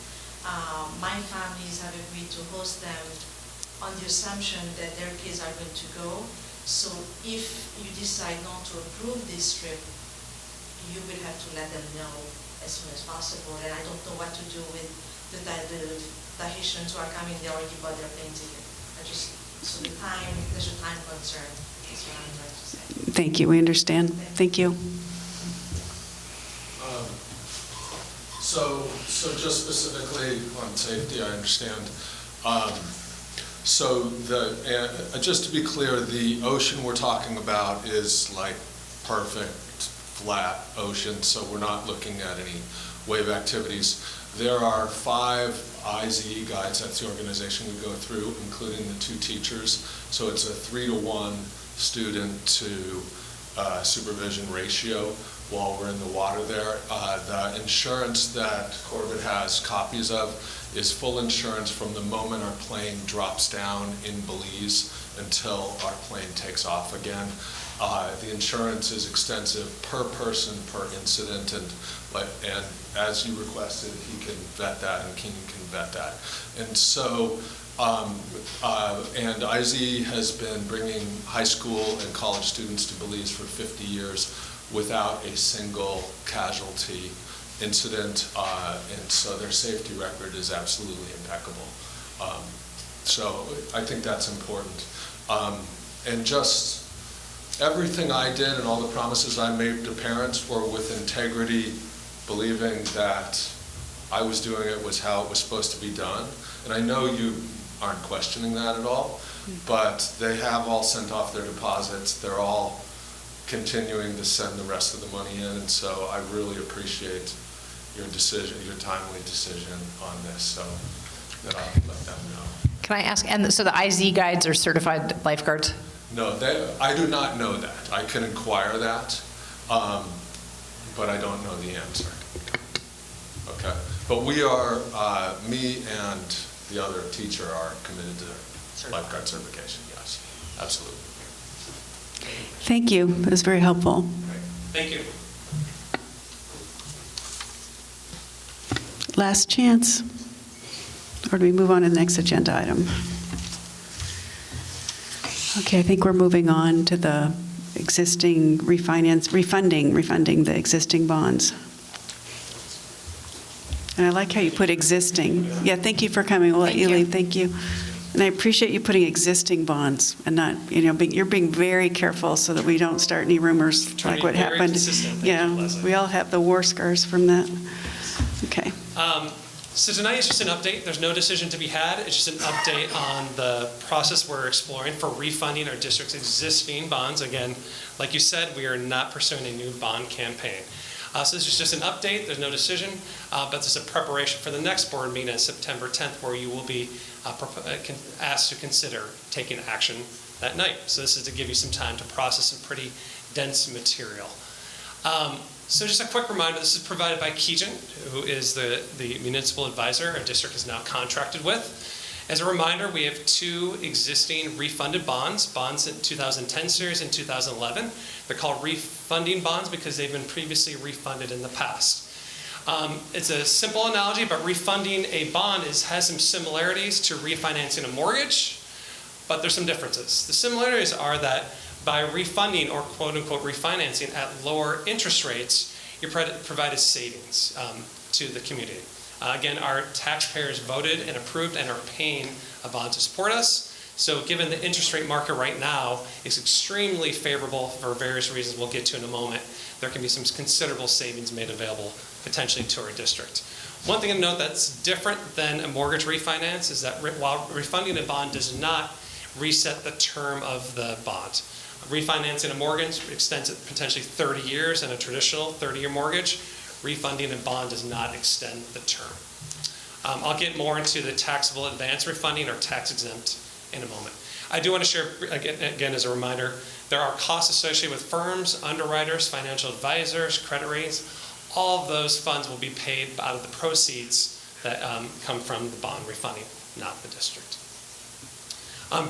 S8: My families have agreed to host them on the assumption that their kids are going to go. So if you decide not to approve this trip, you will have to let them know as soon as possible. And I don't know what to do with the Tahitians who are coming. They already bought their plane ticket. So there's a time concern. That's what I'm trying to say.
S1: Thank you, we understand. Thank you.
S10: So just specifically on safety, I understand. Just to be clear, the ocean we're talking about is like perfect, flat ocean, so we're not looking at any wave activities. There are 5 IZE guides, that's the organization we go through, including the 2 teachers. So it's a 3-to-1 student to supervision ratio while we're in the water there. The insurance that Corbett has copies of is full insurance from the moment our plane drops down in Belize until our plane takes off again. The insurance is extensive per person, per incident, and as you requested, he can vet that and Keenan can vet that. And so, and IZ has been bringing high school and college students to Belize for 50 years without a single casualty incident, and so their safety record is absolutely impeccable. So I think that's important. And just everything I did and all the promises I made to parents were with integrity, believing that I was doing it was how it was supposed to be done. And I know you aren't questioning that at all, but they have all sent off their deposits. They're all continuing to send the rest of the money in, and so I really appreciate your decision, your timely decision on this, so that I'll let them know.
S4: Can I ask, and so the IZ guides are certified lifeguards?
S10: No, I do not know that. I can inquire that, but I don't know the answer. Okay, but we are, me and the other teacher are committed to lifeguard certification, yes, absolutely.
S1: Thank you, that was very helpful.
S7: Thank you.
S1: Last chance. Or do we move on to the next agenda item? Okay, I think we're moving on to the existing refunding the existing bonds. And I like how you put existing. Yeah, thank you for coming. We'll let you leave. Thank you. And I appreciate you putting existing bonds and not, you're being very careful so that we don't start any rumors like what happened. Yeah, we all have the war scars from that. Okay.
S7: So tonight is just an update. There's no decision to be had. It's just an update on the process we're exploring for refunding our district's existing bonds. Again, like you said, we are not pursuing a new bond campaign. So this is just an update. There's no decision, but this is a preparation for the next board meeting on September 10th, where you will be asked to consider taking action that night. So this is to give you some time to process some pretty dense material. So just a quick reminder, this is provided by Keegan, who is the municipal advisor our district is now contracted with. As a reminder, we have 2 existing refunded bonds in 2010 series and 2011. They're called refunding bonds because they've been previously refunded in the past. It's a simple analogy, but refunding a bond has some similarities to refinancing a mortgage, but there's some differences. The similarities are that by refunding or quote-unquote refinancing at lower interest rates, you provide savings to the community. Again, our taxpayers voted and approved and are paying a bond to support us. So given the interest rate market right now is extremely favorable for various reasons we'll get to in a moment, there can be some considerable savings made available potentially to our district. One thing to note that's different than a mortgage refinance is that while refunding a bond does not reset the term of the bond. Refinancing a mortgage extends it potentially 30 years in a traditional 30-year mortgage. Refunding a bond does not extend the term. I'll get more into the taxable advance refunding or tax exempt in a moment. I do want to share, again as a reminder, there are costs associated with firms, underwriters, financial advisors, credit ratings. All of those funds will be paid out of the proceeds that come from the bond refunding, not the district.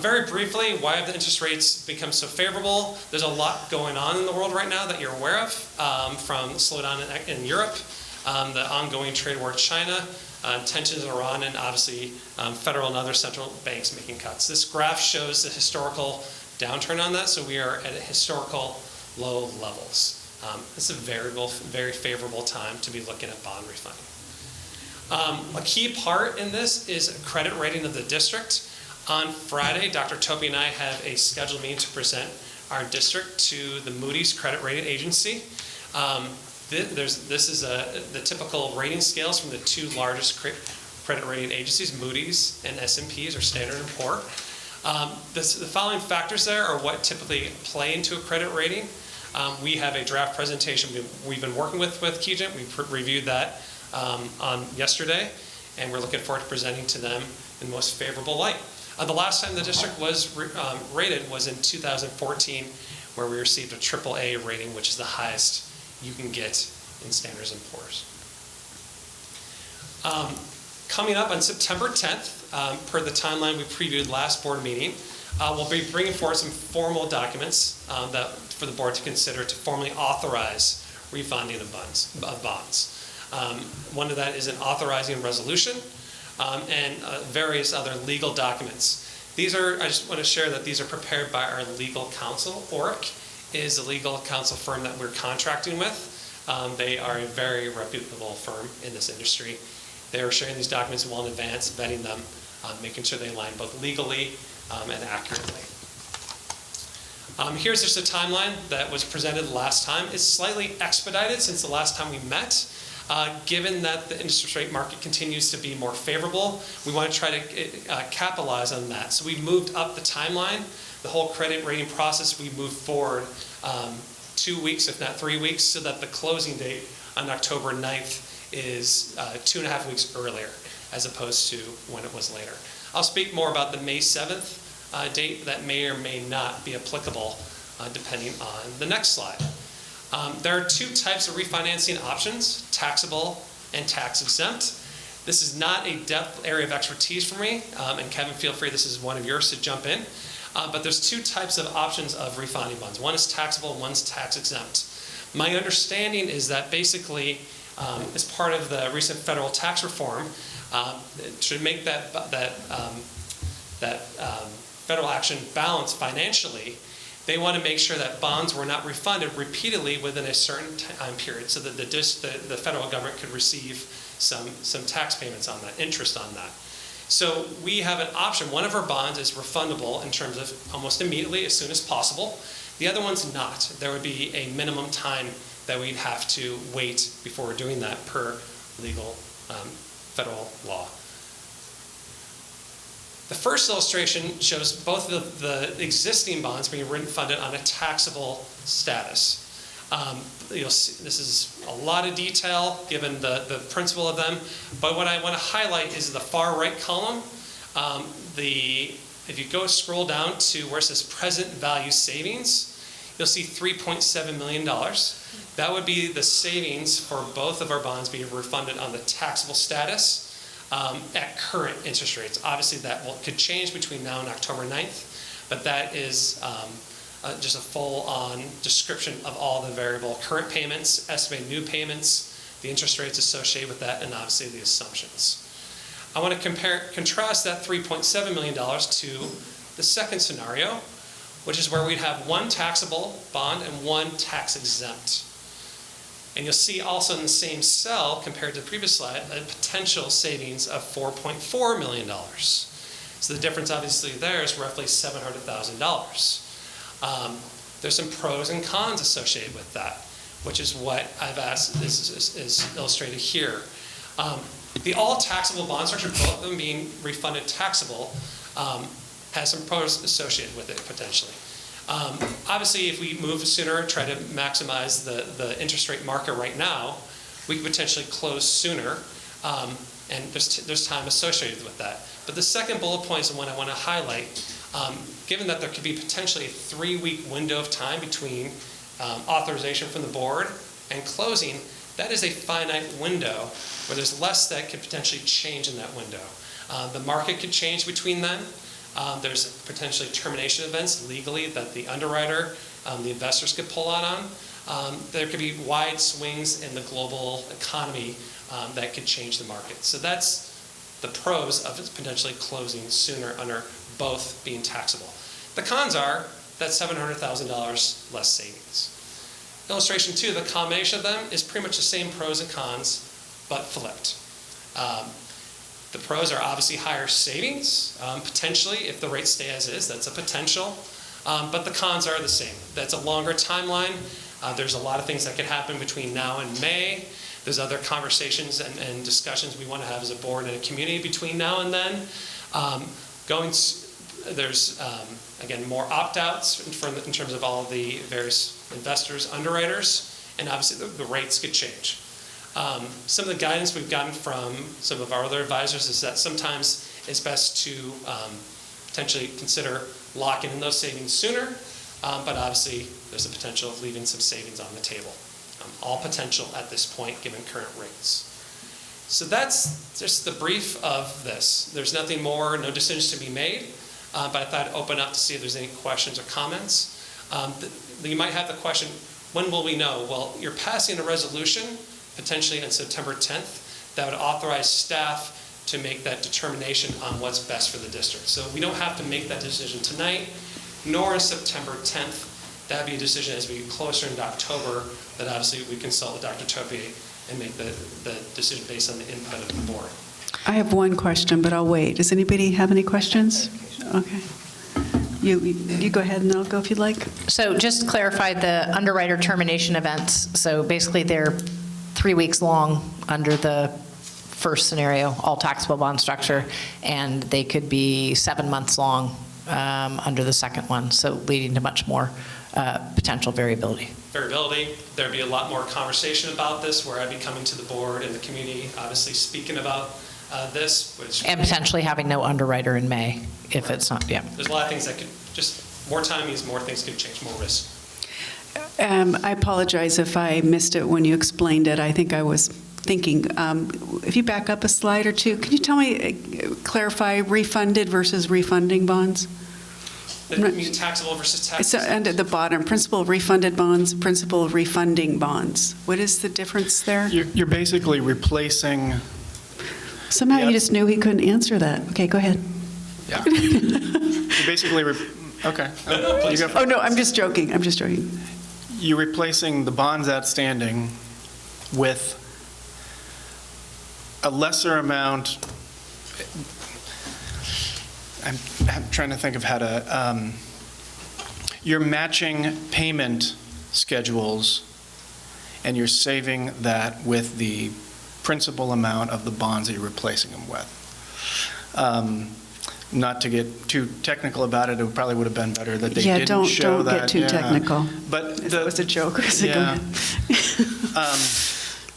S7: Very briefly, why have the interest rates become so favorable? There's a lot going on in the world right now that you're aware of, from the slowdown in Europe, the ongoing trade war with China, tensions in Iran, and obviously federal and other central banks making cuts. This graph shows the historical downturn on that, so we are at historical low levels. It's a very favorable time to be looking at bond refunding. A key part in this is credit rating of the district. On Friday, Dr. Topi and I have a scheduled meeting to present our district to the Moody's credit rating agency. This is the typical rating scales from the two largest credit rating agencies, Moody's and S&P's, or Standard & Poor. The following factors there are what typically play into a credit rating. We have a draft presentation we've been working with Keygen. We reviewed that on yesterday, and we're looking forward to presenting to them in the most favorable light. The last time the district was rated was in 2014, where we received a AAA rating, which is the highest you can get in Standards & Poor's. Coming up on September 10th, per the timeline we previewed last board meeting, we'll be bringing forward some formal documents for the board to consider to formally authorize refunding of bonds. One of that is an authorizing resolution and various other legal documents. These are, I just want to share that these are prepared by our legal counsel. ORIC is the legal counsel firm that we're contracting with. They are a very reputable firm in this industry. They are sharing these documents well in advance, vetting them, making sure they align both legally and accurately. Here's just a timeline that was presented last time. It's slightly expedited since the last time we met. Given that the interest rate market continues to be more favorable, we want to try to capitalize on that. So we moved up the timeline. The whole credit rating process, we moved forward 2 weeks, if not 3 weeks, so that the closing date on October 9th is 2.5 weeks earlier, as opposed to when it was later. I'll speak more about the May 7th date that may or may not be applicable depending on the next slide. There are two types of refinancing options, taxable and tax exempt. This is not a depth area of expertise for me, and Kevin, feel free, this is one of yours to jump in. But there's two types of options of refunding bonds. One is taxable, one's tax exempt. My understanding is that basically, as part of the recent federal tax reform, to make that federal action balance financially, they want to make sure that bonds were not refunded repeatedly within a certain time period, so that the federal government could receive some tax payments on that, interest on that. So we have an option. One of our bonds is refundable in terms of almost immediately, as soon as possible. The other one's not. There would be a minimum time that we'd have to wait before we're doing that per legal federal law. The first illustration shows both of the existing bonds being refunded on a taxable status. You'll see, this is a lot of detail given the principle of them, but what I want to highlight is the far right column. If you scroll down to where it says present value savings, you'll see $3.7 million. That would be the savings for both of our bonds being refunded on the taxable status at current interest rates. Obviously that could change between now and October 9th, but that is just a full-on description of all the variable current payments, estimated new payments, the interest rates associated with that, and obviously the assumptions. I want to contrast that $3.7 million to the second scenario, which is where we'd have one taxable bond and one tax exempt. And you'll see also in the same cell, compared to the previous slide, a potential savings of $4.4 million. So the difference obviously there is roughly $700,000. There's some pros and cons associated with that, which is what I've asked is illustrated here. The all taxable bond structure, both of them being refunded taxable, has some pros associated with it potentially. Obviously, if we move sooner, try to maximize the interest rate market right now, we could potentially close sooner, and there's time associated with that. But the second bullet point is the one I want to highlight. Given that there could be potentially a 3-week window of time between authorization from the board and closing, that is a finite window where there's less that could potentially change in that window. The market could change between then. There's potentially termination events legally that the underwriter, the investors could pull out on. There could be wide swings in the global economy that could change the market. So that's the pros of it potentially closing sooner under both being taxable. The cons are that $700,000 less savings. Illustration 2, the combination of them is pretty much the same pros and cons, but flipped. The pros are obviously higher savings, potentially, if the rates stay as is, that's a potential. But the cons are the same. That's a longer timeline. There's a lot of things that could happen between now and May. There's other conversations and discussions we want to have as a board and a community between now and then. There's, again, more opt-outs in terms of all the various investors, underwriters, and obviously the rates could change. Some of the guidance we've gotten from some of our other advisors is that sometimes it's best to potentially consider locking in those savings sooner, but obviously there's a potential of leaving some savings on the table. All potential at this point given current rates. So that's just the brief of this. There's nothing more, no decisions to be made, but I thought I'd open up to see if there's any questions or comments. You might have the question, when will we know? Well, you're passing a resolution potentially on September 10th that would authorize staff to make that determination on what's best for the district. So we don't have to make that decision tonight, nor on September 10th. That'd be a decision as we get closer into October that obviously we consult with Dr. Topier and make the decision based on the input of the board.
S1: I have one question, but I'll wait. Does anybody have any questions? Okay. You go ahead and I'll go if you'd like.
S4: So just to clarify the underwriter termination events. So basically they're 3 weeks long under the first scenario, all taxable bond structure, and they could be 7 months long under the second one, so leading to much more potential variability.
S7: There'd be a lot more conversation about this where I'd be coming to the board and the community, obviously speaking about this.
S4: And potentially having no underwriter in May if
S7: right.
S4: It's not, yeah.
S7: There's a lot of things that could, just more time means more things could change, more risk.
S1: I apologize if I missed it when you explained it. I think I was thinking, if you back up a slide or two, can you tell me, clarify refunded versus refunding bonds?
S7: You mean taxable versus taxable?
S1: So, and at the bottom, principal refunded bonds, principal refunding bonds. What is the difference there?
S11: You're basically replacing.
S1: Somehow
S11: Yep.
S1: you just knew he couldn't answer that. Okay, go ahead.
S11: Yeah. You're basically, okay. You go
S1: Oh, no, I'm just joking. I'm just joking.
S11: You're replacing the bonds outstanding with a lesser amount. I'm trying to think of how to, you're matching payment schedules and you're saving that with the principal amount of the bonds that you're replacing them with. Not to get too technical about it, it probably would have been better that they didn't show that.
S1: Don't get too technical.
S11: But
S1: It was a joke. Go
S11: yeah.
S1: ahead.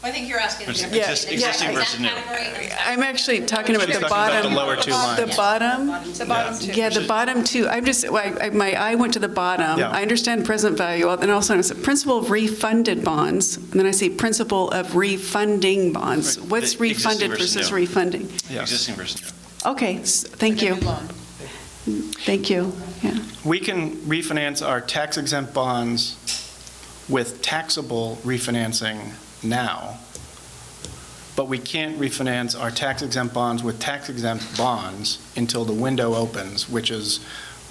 S6: I think you're asking.
S2: Existing versus new.
S1: I'm actually talking about
S11: She's
S1: the
S11: talking about
S1: bottom.
S11: the lower two lines.
S1: The bottom?
S6: The bottom two.
S1: Yeah, the bottom two. I'm just, my eye went to the bottom.
S11: Yeah.
S1: I understand present value, and also it's principal of refunded bonds, and then I see principal of refunding bonds.
S2: Right.
S1: What's
S2: The existing
S1: refunded
S2: versus
S1: versus
S2: new.
S1: refunding?
S11: Yes.
S2: Existing versus new.
S1: Okay, thank you. Thank you, yeah.
S11: We can refinance our tax-exempt bonds with taxable refinancing now, but we can't refinance our tax-exempt bonds with tax-exempt bonds until the window opens, which is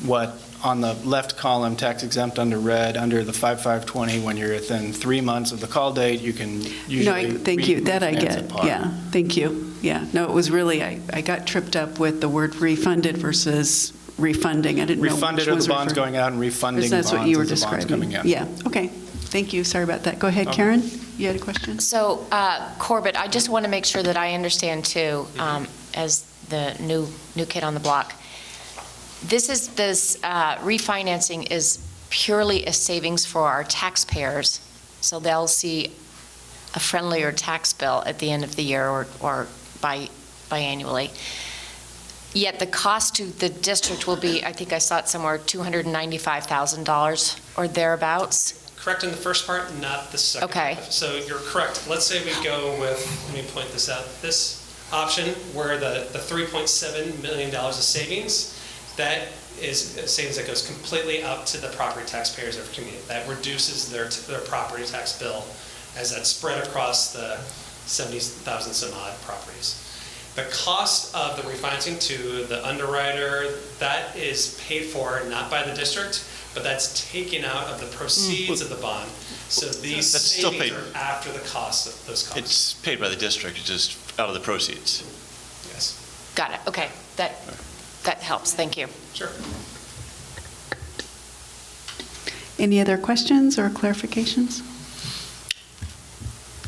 S11: what, on the left column, tax-exempt under red, under the 5520, when you're within 3 months of the call date, you can usually
S1: No, thank you, that I
S11: refinance
S1: get,
S11: at par.
S1: yeah, thank you, yeah. No, it was really, I got tripped up with the word refunded versus refunding. I didn't know which
S11: Refunded are
S1: ones
S11: the bonds
S1: referred-
S11: going out and refunding bonds
S1: That's what you were
S11: is the bonds
S1: describing.
S11: coming in.
S1: Yeah, okay, thank you, sorry about that. Go ahead,
S11: Okay.
S1: Karen, you had a question?
S3: So, Corbett, I just want to make sure that I understand too, as the new kid on the block. This refinancing is purely a savings for our taxpayers, so they'll see a friendlier tax bill at the end of the year or biannually. Yet the cost to the district will be, I think I saw it somewhere, $295,000 or thereabouts.
S7: Correct in the first part, not the second.
S3: Okay.
S7: half. So you're correct. Let's say we go with, let me point this out, this option where the $3.7 million of savings, that is a savings that goes completely out to the property taxpayers of our community. That reduces their property tax bill as that's spread across the 70,000 some odd properties. The cost of the refinancing to the underwriter, that is paid for not by the district, but that's taken out of the proceeds of the bond. So these
S2: That's still
S7: savings
S2: paid.
S7: are after the cost of those costs.
S2: It's paid by the district, it's just out of the proceeds.
S7: Yes,
S3: Got it, okay, that helps, thank you.
S7: sure.
S1: Any other questions or clarifications?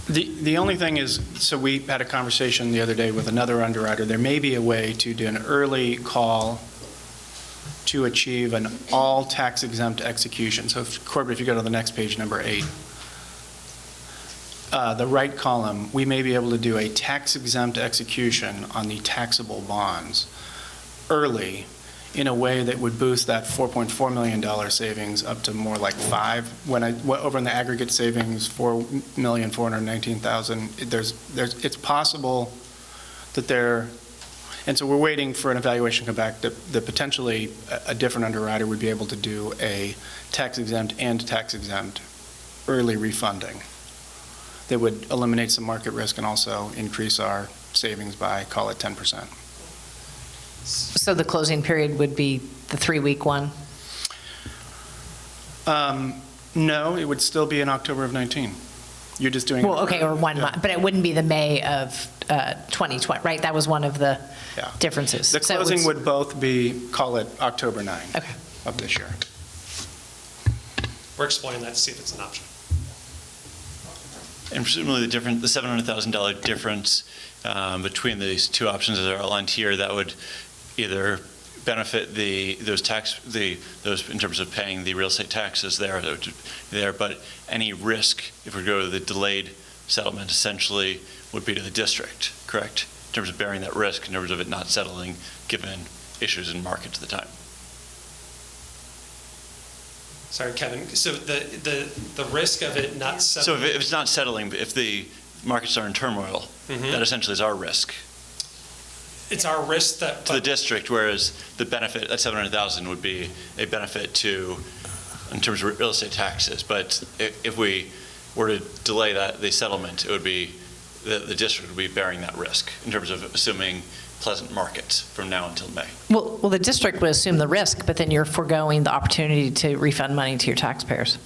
S11: The only thing is, so we had a conversation the other day with another underwriter. There may be a way to do an early call to achieve an all tax exempt execution. So Corbett, if you go to the next page, number 8, the right column, we may be able to do a tax exempt execution on the taxable bonds early in a way that would boost that $4.4 million savings up to more like 5. Over in the aggregate savings, $4,419,000, it's possible that and so we're waiting for an evaluation to come back that potentially a different underwriter would be able to do a tax exempt and tax exempt early refunding that would eliminate some market risk and also increase our savings by, call it 10%.
S4: So the closing period would be the 3-week one?
S11: No, it would still be in October of 19. You're just doing.
S4: Well, okay, or 1 month, but it wouldn't be the May of 2020, right? That was one of the
S11: Yeah.
S4: differences.
S11: The
S4: So it
S11: closing
S4: was-
S11: would both be, call it October 9
S4: Okay.
S11: of this year.
S7: We're exploring that to see if it's an option.
S2: And presumably the $700,000 difference between these two options that are outlined here, that would either benefit those in terms of paying the real estate taxes there, but any risk, if we go to the delayed settlement, essentially would be to the district, correct? In terms of bearing that risk, in terms of it not settling, given issues in markets at the time.
S7: Sorry, Kevin, so the risk of it not
S2: So
S7: settling.
S2: if it's not settling, if the markets are in turmoil, that essentially is our risk
S7: It's our risk that.
S2: to the district, whereas the benefit, that $700,000 would be a benefit in terms of real estate taxes. But if we were to delay the settlement, it would be, the district would be bearing that risk in terms of assuming pleasant markets from now until May.
S4: Well, the district would assume the risk, but then you're foregoing the opportunity to refund money to your taxpayers,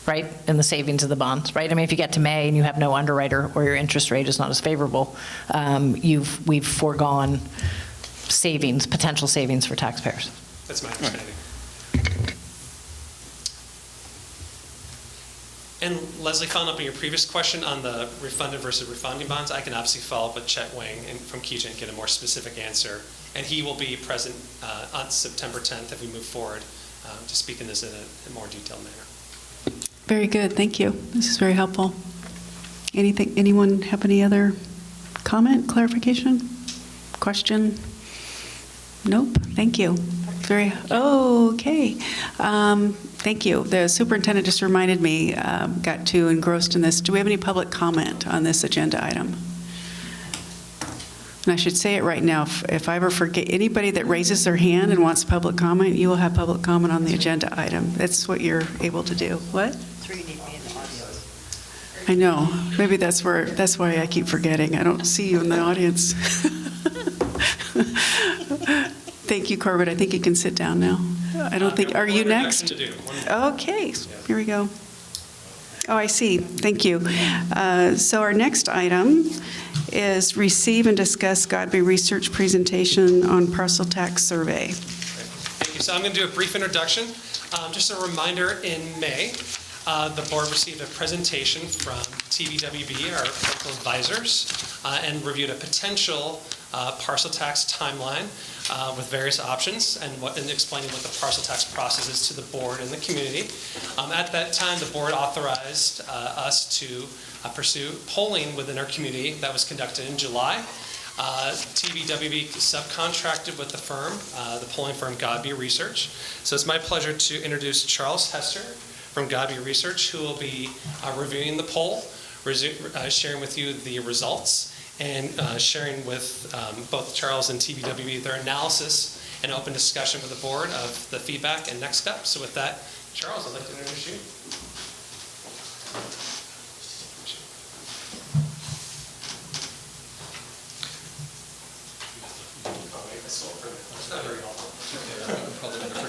S4: right? In the savings of the bonds, right? I mean, if you get to May and you have no underwriter or your interest rate is not as favorable, we've foregone potential savings for taxpayers.
S7: That's my understanding. And Leslie, following up on your previous question on the refunded versus refunding bonds, I can obviously follow up with Chet Wang from Keygen and get a more specific answer. And he will be present on September 10th if we move forward to speak in this in a more detailed manner.
S1: Very good, thank you. This is very helpful. Anyone have any other comment, clarification, question? Nope, thank you. Okay. Thank you. The superintendent just reminded me, got too engrossed in this. Do we have any public comment on this agenda item? And I should say it right now, if I ever forget, anybody that raises their hand and wants public comment, you will have public comment on the agenda item. That's what you're able to do. What?
S6: 3 need to be in the audience.
S1: I know. Maybe that's why I keep forgetting. I don't see you in the audience. Thank you, Corbett. I think you can sit down now. I don't think, are you next? Okay, here we go. Oh, I see. Thank you. So our next item is receive and discuss Godby Research presentation on parcel tax survey.
S7: Thank you. So I'm going to do a brief introduction. Just a reminder, in May, the board received a presentation from TBWB, our local advisors, and reviewed a potential parcel tax timeline with various options and explaining what the parcel tax process is to the board and the community. At that time, the board authorized us to pursue polling within our community that was conducted in July. TBWB subcontracted with the firm, the polling firm Godby Research. So it's my pleasure to introduce Charles Hester from Godby Research, who will be reviewing the poll, sharing with you the results, and sharing with both Charles and TBWB their analysis and open discussion with the board of the feedback and next steps. So with that, Charles, I'd like to introduce you.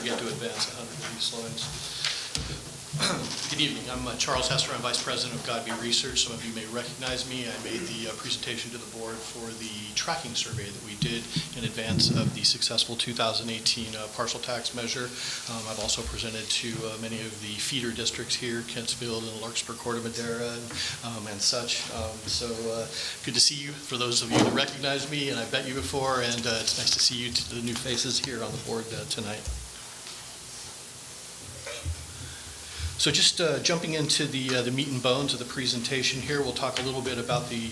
S12: forget to advance 100 of these slides. Good evening. I'm Charles Hester. I'm Vice President of Godby Research. Some of you may recognize me. I made the presentation to the board for the tracking survey that we did in advance of the successful 2018 parcel tax measure. I've also presented to many of the feeder districts here, Kentsfield and Larkspur, Corte Madera, and such. So good to see you. For those of you that recognize me, and I've met you before, and it's nice to see you, the new faces here on the board tonight. So just jumping into the meat and bones of the presentation here, we'll talk a little bit about the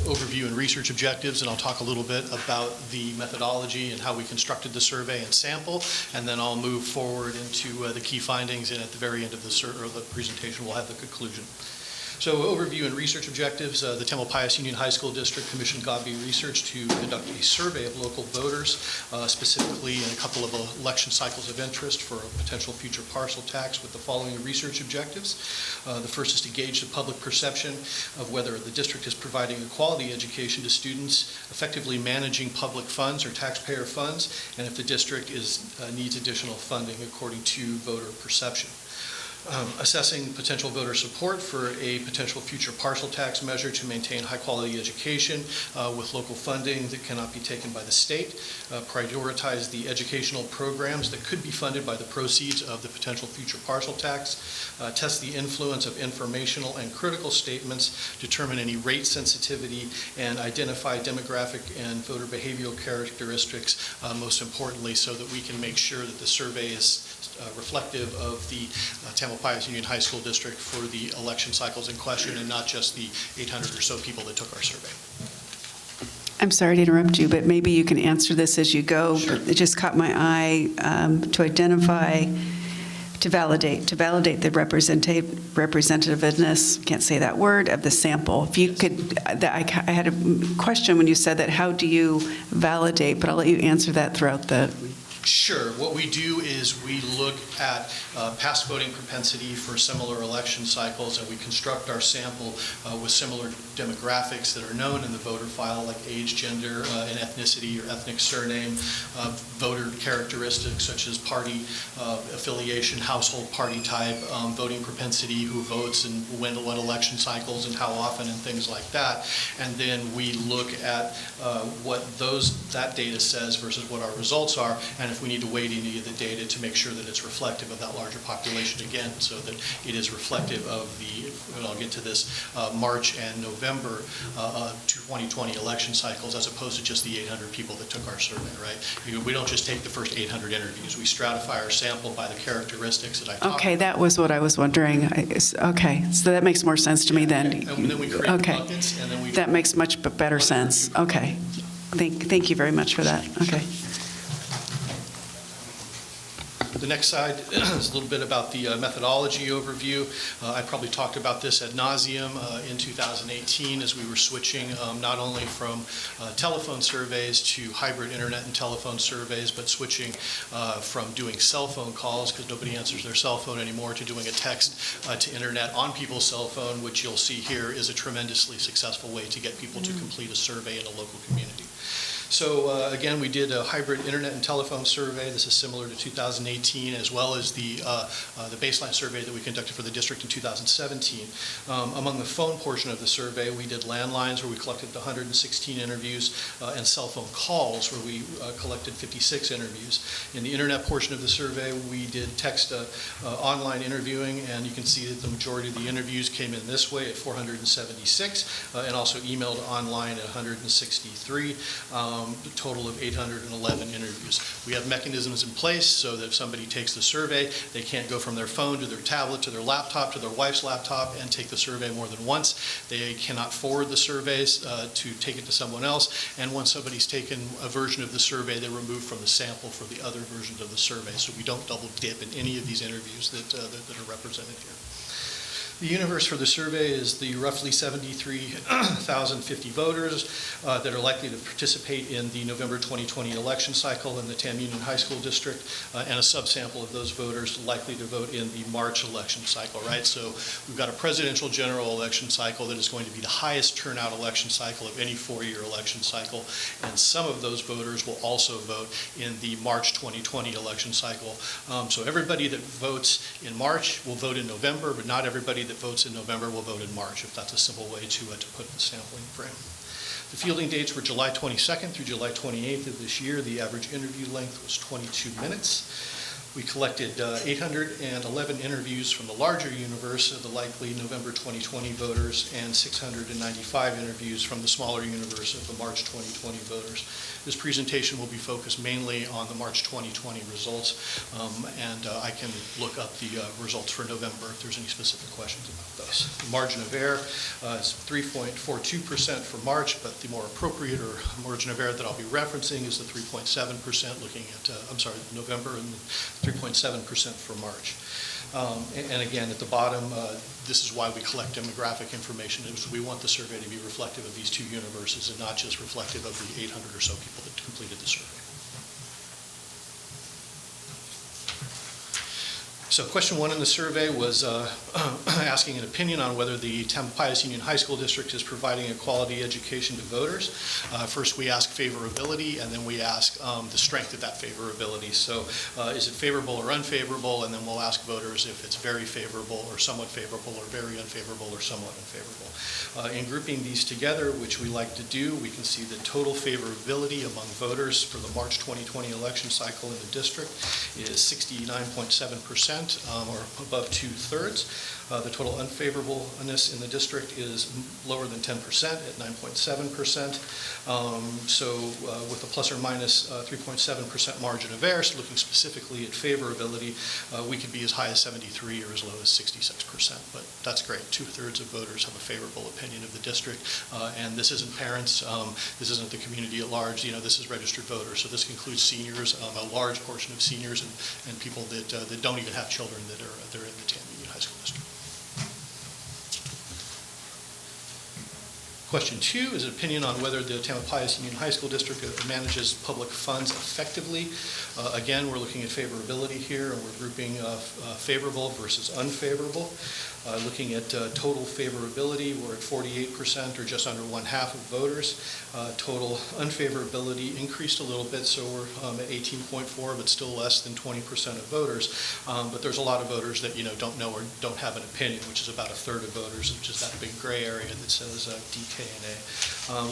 S12: overview and research objectives, and I'll talk a little bit about the methodology and how we constructed the survey and sample, and then I'll move forward into the key findings, and at the very end of the presentation, we'll have the conclusion. So overview and research objectives, the Tamalpais Union High School District commissioned Godby Research to conduct a survey of local voters, specifically in a couple of election cycles of interest for a potential future parcel tax with the following research objectives. The first is to gauge the public perception of whether the district is providing a quality education to students, effectively managing public funds or taxpayer funds, and if the district needs additional funding according to voter perception. Assessing potential voter support for a potential future parcel tax measure to maintain high-quality education with local funding that cannot be taken by the state. Prioritize the educational programs that could be funded by the proceeds of the potential future parcel tax. Test the influence of informational and critical statements, determine any rate sensitivity, and identify demographic and voter behavioral characteristics, most importantly, so that we can make sure that the survey is reflective of the Tamalpais Union High School District for the election cycles in question, and not just the 800 or so people that took our survey.
S1: I'm sorry to interrupt you, but maybe you can answer this as you go.
S12: Sure.
S1: It just caught my eye to identify, to validate the representativeness, can't say that word, of the sample. If you could, I had a question when you said that, how do you validate, but I'll let you answer that throughout the...
S12: Sure. What we do is we look at past voting propensity for similar election cycles, and we construct our sample with similar demographics that are known in the voter file, like age, gender, and ethnicity or ethnic surname, voter characteristics such as party affiliation, household party type, voting propensity, who votes and when, what election cycles and how often, and things like that. And then we look at what that data says versus what our results are, and if we need to weight any of the data to make sure that it's reflective of that larger population again, so that it is reflective of the, and I'll get to this, March and November 2020 election cycles, as opposed to just the 800 people that took our survey, right? We don't just take the first 800 interviews. We stratify our sample by the characteristics that I talked about.
S1: Okay, that was what I was wondering. Okay, so that makes more sense to me then.
S12: And then we create buckets, and then we...
S1: That makes much better sense. Okay. Thank you very much for that. Okay.
S12: The next slide is a little bit about the methodology overview. I probably talked about this ad nauseum in 2018 as we were switching not only from telephone surveys to hybrid internet and telephone surveys, but switching from doing cell phone calls, because nobody answers their cell phone anymore, to doing a text to internet on people's cell phone, which you'll see here is a tremendously successful way to get people to complete a survey in a local community. So again, we did a hybrid internet and telephone survey. This is similar to 2018, as well as the baseline survey that we conducted for the district in 2017. Among the phone portion of the survey, we did landlines, where we collected 116 interviews, and cell phone calls, where we collected 56 interviews. In the internet portion of the survey, we did text online interviewing, and you can see that the majority of the interviews came in this way at 476, and also emailed online at 163. A total of 811 interviews. We have mechanisms in place so that if somebody takes the survey, they can't go from their phone to their tablet to their laptop to their wife's laptop and take the survey more than once. They cannot forward the surveys to take it to someone else, and once somebody's taken a version of the survey, they're removed from the sample for the other versions of the survey, so we don't double dip in any of these interviews that are represented here. The universe for the survey is the roughly 73,050 voters that are likely to participate in the November 2020 election cycle in the Tam Union High School District, and a subsample of those voters likely to vote in the March election cycle, right? So we've got a presidential general election cycle that is going to be the highest turnout election cycle of any four-year election cycle, and some of those voters will also vote in the March 2020 election cycle. So everybody that votes in March will vote in November, but not everybody that votes in November will vote in March, if that's a simple way to put the sampling frame. The fielding dates were July 22nd through July 28th of this year. The average interview length was 22 minutes. We collected 811 interviews from the larger universe of the likely November 2020 voters and 695 interviews from the smaller universe of the March 2020 voters. This presentation will be focused mainly on the March 2020 results, and I can look up the results for November if there's any specific questions about those. The margin of error is 3.42% for March, but the more appropriate or margin of error that I'll be referencing is the 3.7% looking at, November, and 3.7% for March. And again, at the bottom, this is why we collect demographic information, is we want the survey to be reflective of these two universes and not just reflective of the 800 or so people that completed the survey. So question one in the survey was asking an opinion on whether the Tamalpais Union High School District is providing a quality education to voters. First we ask favorability, and then we ask the strength of that favorability. So is it favorable or unfavorable? And then we'll ask voters if it's very favorable or somewhat favorable or very unfavorable or somewhat unfavorable. In grouping these together, which we like to do, we can see the total favorability among voters for the March 2020 election cycle in the district is 69.7%. Or above 2/3. The total unfavorableness in the district is lower than 10% at 9.7%. So with a plus or minus 3.7% margin of error, so looking specifically at favorability, we could be as high as 73 or as low as 66%, but that's great. 2/3 of voters have a favorable opinion of the district, and this isn't parents, this isn't the community at large, this is registered voters, so this includes seniors, a large portion of seniors and people that don't even have children that are in the Tam Union High School District. Question two is an opinion on whether the Tamalpais Union High School District manages public funds effectively. Again, we're looking at favorability here, and we're grouping favorable versus unfavorable. Looking at total favorability, we're at 48%, or just under 1/2 of voters. Total unfavorability increased a little bit, so we're at 18.4, but still less than 20% of voters. But there's a lot of voters that don't know or don't have an opinion, which is about 1/3 of voters, which is that big gray area that says DKNA.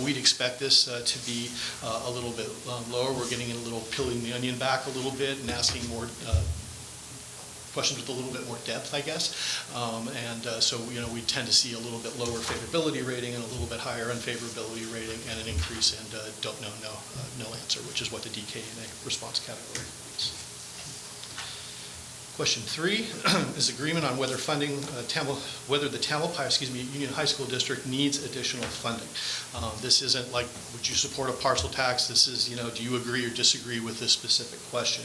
S12: We'd expect this to be a little bit lower. We're getting in a little, peeling the onion back a little bit and asking more questions with a little bit more depth, I guess. So we tend to see a little bit lower favorability rating and a little bit higher unfavorability rating, and an increase in don't know, no answer, which is what the DKNA response category means. Question three is agreement on whether whether the Tamalpais, Union High School District needs additional funding. This isn't like, would you support a parcel tax? This is, do you agree or disagree with this specific question?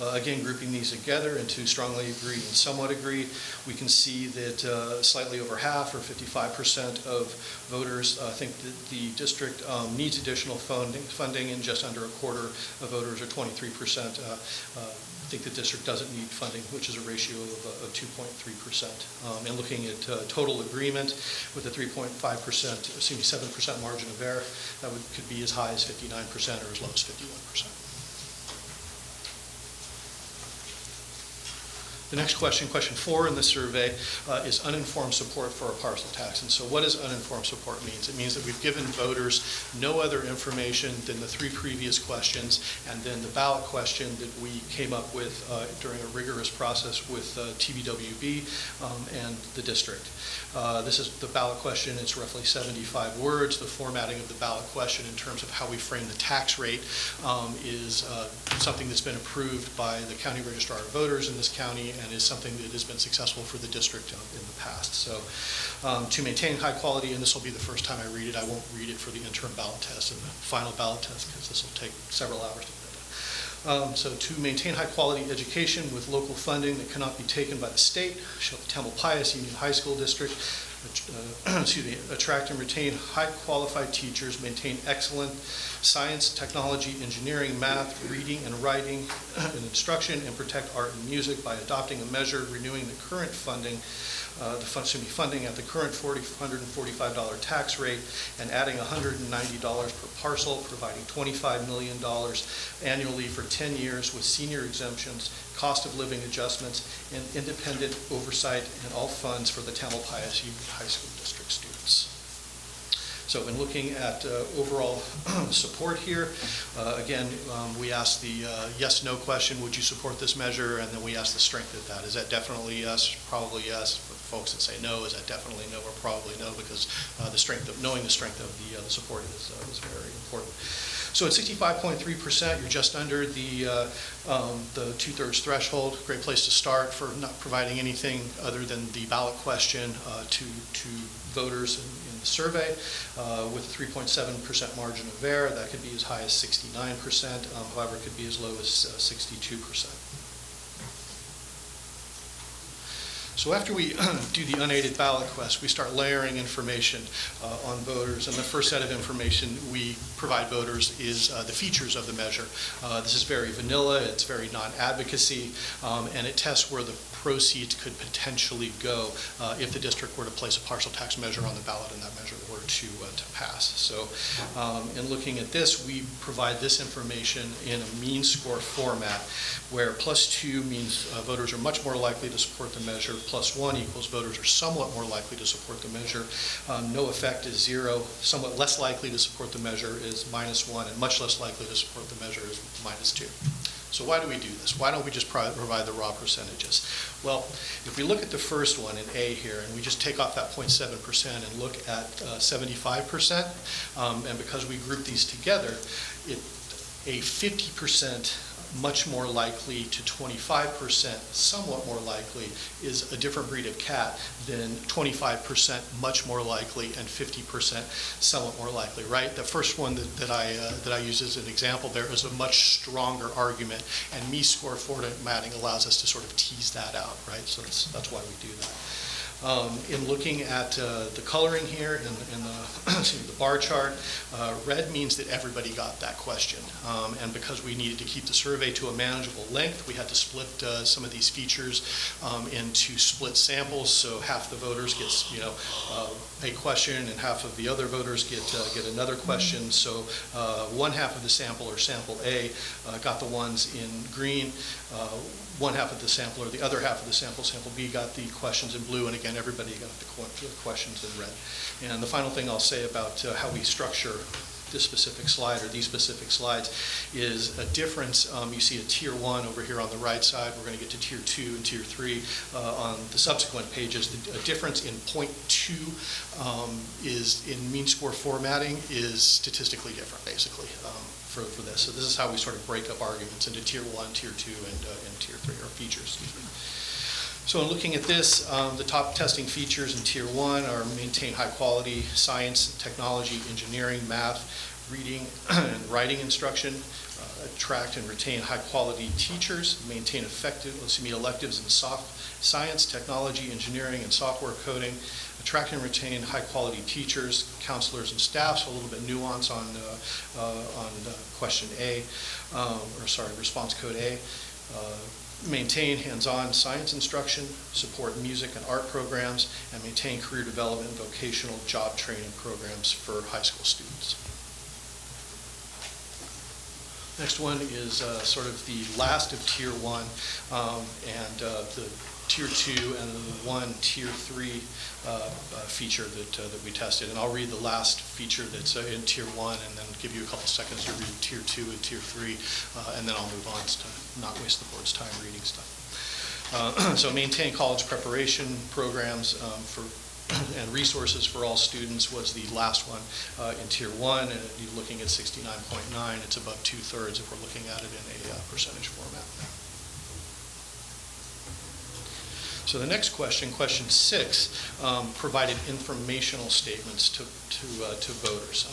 S12: Again, grouping these together into strongly agreed and somewhat agreed, we can see that slightly over half, or 55% of voters think that the district needs additional funding, and just under 1/4 of voters, or 23%, think the district doesn't need funding, which is a ratio of 2.3%. And looking at total agreement with a 7% margin of error, that could be as high as 59% or as low as 51%. The next question, question 4 in the survey, is uninformed support for a parcel tax. And so what does uninformed support mean? It means that we've given voters no other information than the 3 previous questions, and then the ballot question that we came up with during a rigorous process with TBWB and the district. This is the ballot question. It's roughly 75 words. The formatting of the ballot question in terms of how we frame the tax rate is something that's been approved by the county registrar of voters in this county, and is something that has been successful for the district in the past. So to maintain high quality, and this will be the first time I read it, I won't read it for the interim ballot test and the final ballot test, because this will take several hours to get that done. So to maintain high-quality education with local funding that cannot be taken by the state, shall the Tamalpais Union High School District attract and retain high-qualified teachers, maintain excellent science, technology, engineering, math, reading and writing and instruction, and protect art and music by adopting a measure renewing the current funding, funding at the current $145 tax rate and adding $190 per parcel, providing $25 million annually for 10 years with senior exemptions, cost of living adjustments, and independent oversight in all funds for the Tamalpais Union High School District students. So in looking at overall support here, again, we asked the yes/no question, would you support this measure? And then we asked the strength of that. Is that definitely yes? Probably yes. For folks that say no, is that definitely no or probably no? Because knowing the strength of the support is very important. So at 65.3%, you're just under the two-thirds threshold. Great place to start for not providing anything other than the ballot question to voters in the survey. With a 3.7% margin of error, that could be as high as 69%. However, it could be as low as 62%. So after we do the unaided ballot quest, we start layering information on voters. And the first set of information we provide voters is the features of the measure. This is very vanilla, it's very non-advocacy, and it tests where the proceeds could potentially go if the district were to place a partial tax measure on the ballot and that measure were to pass. So in looking at this, we provide this information in a mean score format where +2 means voters are much more likely to support the measure, +1 equals voters are somewhat more likely to support the measure, no effect is 0, somewhat less likely to support the measure is -1, and much less likely to support the measure is -2. So why do we do this? Why don't we just provide the raw percentages? Well, if we look at the first one in A here, and we just take off that 0.7% and look at 75%, and because we group these together, a 50% much more likely to 25% somewhat more likely is a different breed of cat than 25% much more likely and 50% somewhat more likely, right? The first one that I use as an example there is a much stronger argument, and me-score formatting allows us to sort of tease that out, right? So that's why we do that. In looking at the coloring here in the bar chart, red means that everybody got that question. And because we needed to keep the survey to a manageable length, we had to split some of these features into split samples. So half the voters gets a question and half of the other voters get another question. So one half of the sample, or sample A, got the ones in green. One half of the sample, or the other half of the sample, sample B, got the questions in blue, and again, everybody got the questions in red. And the final thing I'll say about how we structure this specific slide, or these specific slides, is a difference. You see a tier 1 over here on the right side. We're going to get to tier 2 and tier 3 on the subsequent pages. A difference in 0.2 is in mean score formatting is statistically different, basically. For this. So this is how we sort of break up arguments into tier 1, tier 2, and tier 3, or features, excuse me. So in looking at this, the top testing features in tier 1 are maintain high quality science, technology, engineering, math, reading and writing instruction, attract and retain high quality teachers, maintain electives in science, technology, engineering, and software coding, attract and retain high-quality teachers, counselors, and staff. So a little bit nuance on question A, response code A. Maintain hands-on science instruction, support music and art programs, and maintain career development and vocational job training programs for high school students. Next one is sort of the last of tier 1, and the tier 2 and the one tier 3 feature that we tested. And I'll read the last feature that's in tier 1 and then give you a couple seconds to read tier 2 and tier 3, and then I'll move on to not waste the board's time reading stuff. So maintain college preparation programs and resources for all students was the last one in tier 1, and you're looking at 69.9. It's above 2/3 if we're looking at it in a percentage format. So the next question, question 6, provided informational statements to voters.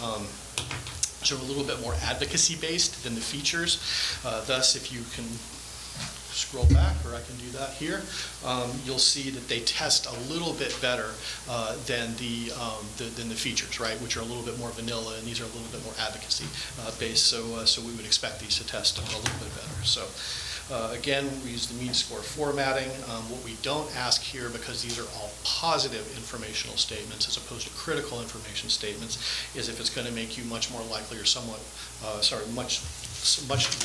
S12: So a little bit more advocacy-based than the features. Thus, if you can scroll back, or I can do that here, you'll see that they test a little bit better than the features, right, which are a little bit more vanilla, and these are a little bit more advocacy based. So we would expect these to test a little bit better. So again, we use the mean score formatting. What we don't ask here, because these are all positive informational statements as opposed to critical information statements, is if it's going to make you much more likely or somewhat, much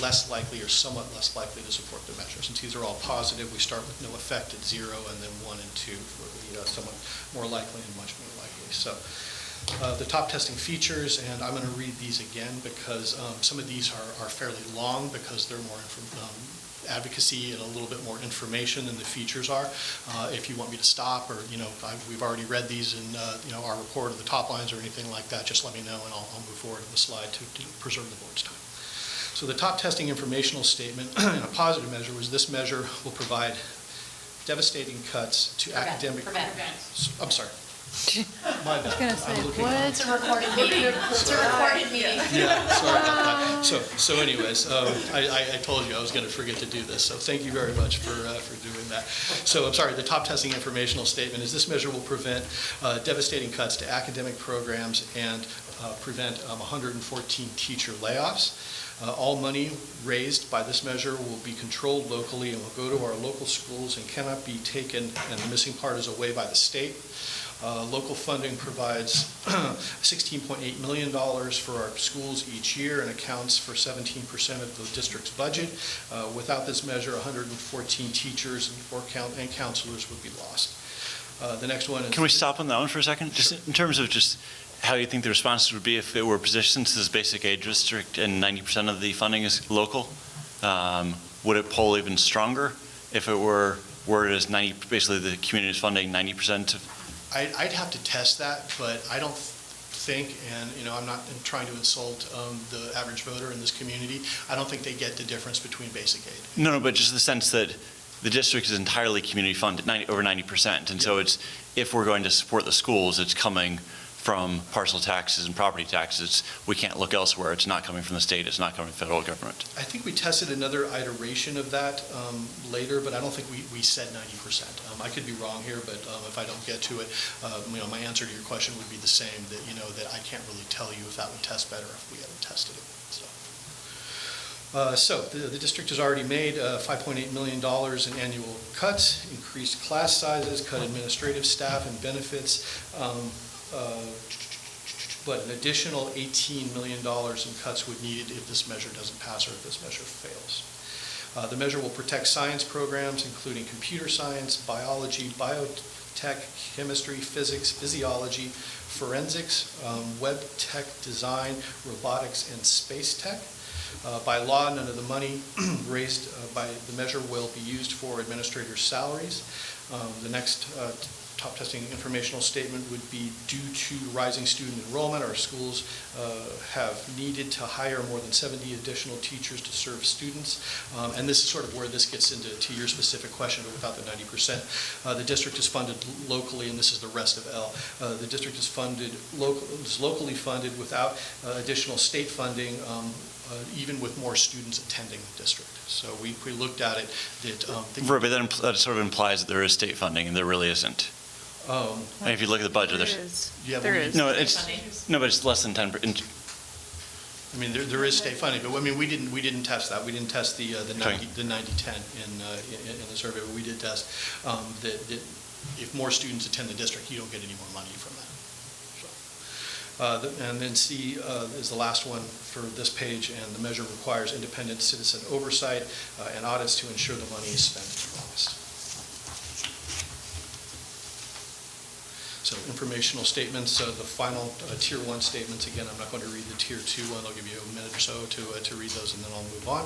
S12: less likely or somewhat less likely to support the measure. Since these are all positive, we start with no effect at 0, and then 1 and 2 for the somewhat more likely and much more likely. So the top testing features, and I'm going to read these again because some of these are fairly long because they're more advocacy and a little bit more information than the features are. If you want me to stop, or we've already read these in our report of the top lines or anything like that, just let me know and I'll move forward to the slide to preserve the board's time. So the top testing informational statement in a positive measure was this measure will provide devastating cuts to academic. I'm sorry. My bad.
S3: It's a recorded meeting. It's a recorded meeting.
S12: Yeah, sorry about that. So anyways, I told you I was going to forget to do this, so thank you very much for doing that. So I'm sorry, the top testing informational statement is this measure will prevent devastating cuts to academic programs and prevent 114 teacher layoffs. All money raised by this measure will be controlled locally and will go to our local schools and cannot be taken, and the missing part is away by the state. Local funding provides $16.8 million for our schools each year and accounts for 17% of the district's budget. Without this measure, 114 teachers and counselors would be lost. The next one is...
S2: Can we stop on that one for a second? Just in terms of just how you think the responses would be if it were positioned to this basic age district and 90% of the funding is local? Would it poll even stronger if it were worded as basically the community is funding 90% of?
S12: I'd have to test that, but I don't think, and I'm not trying to insult the average voter in this community, I don't think they get the difference between basic aid.
S2: No, but just the sense that the district is entirely community funded, over 90%, and so it's, if we're going to support the schools, it's coming from parcel taxes and property taxes. We can't look elsewhere. It's not coming from the state. It's not coming from the federal government.
S12: I think we tested another iteration of that later, but I don't think we said 90%. I could be wrong here, but if I don't get to it, my answer to your question would be the same, that that I can't really tell you if that would test better if we haven't tested it. So the district has already made $5.8 million in annual cuts, increased class sizes, cut administrative staff and benefits, but an additional $18 million in cuts would be needed if this measure doesn't pass or if this measure fails. The measure will protect science programs, including computer science, biology, biotech, chemistry, physics, physiology, forensics, web tech design, robotics, and space tech. By law, none of the money raised by the measure will be used for administrators' salaries. The next top testing informational statement would be due to rising student enrollment, our schools have needed to hire more than 70 additional teachers to serve students. And this is sort of where this gets into your specific question, but without the 90%. The district is funded locally, and this is the rest of L. The district is locally funded without additional state funding, even with more students attending the district. So we looked at it that...
S2: Right, but that sort of implies that there is state funding, and there really isn't. If you look at the budget,
S1: There is.
S12: Yeah,
S1: There is.
S2: No, but it's less than 10%.
S12: I mean, there is state funding, but I mean, we didn't test that. We didn't test the 90-10 in the survey, but we did test that if more students attend the district, you don't get any more money from that. And then C is the last one for this page, and the measure requires independent citizen oversight and audits to ensure the money is spent as promised. So informational statements, the final Tier 1 statements, again, I'm not going to read the Tier 2 one. I'll give you a minute or so to read those, and then I'll move on.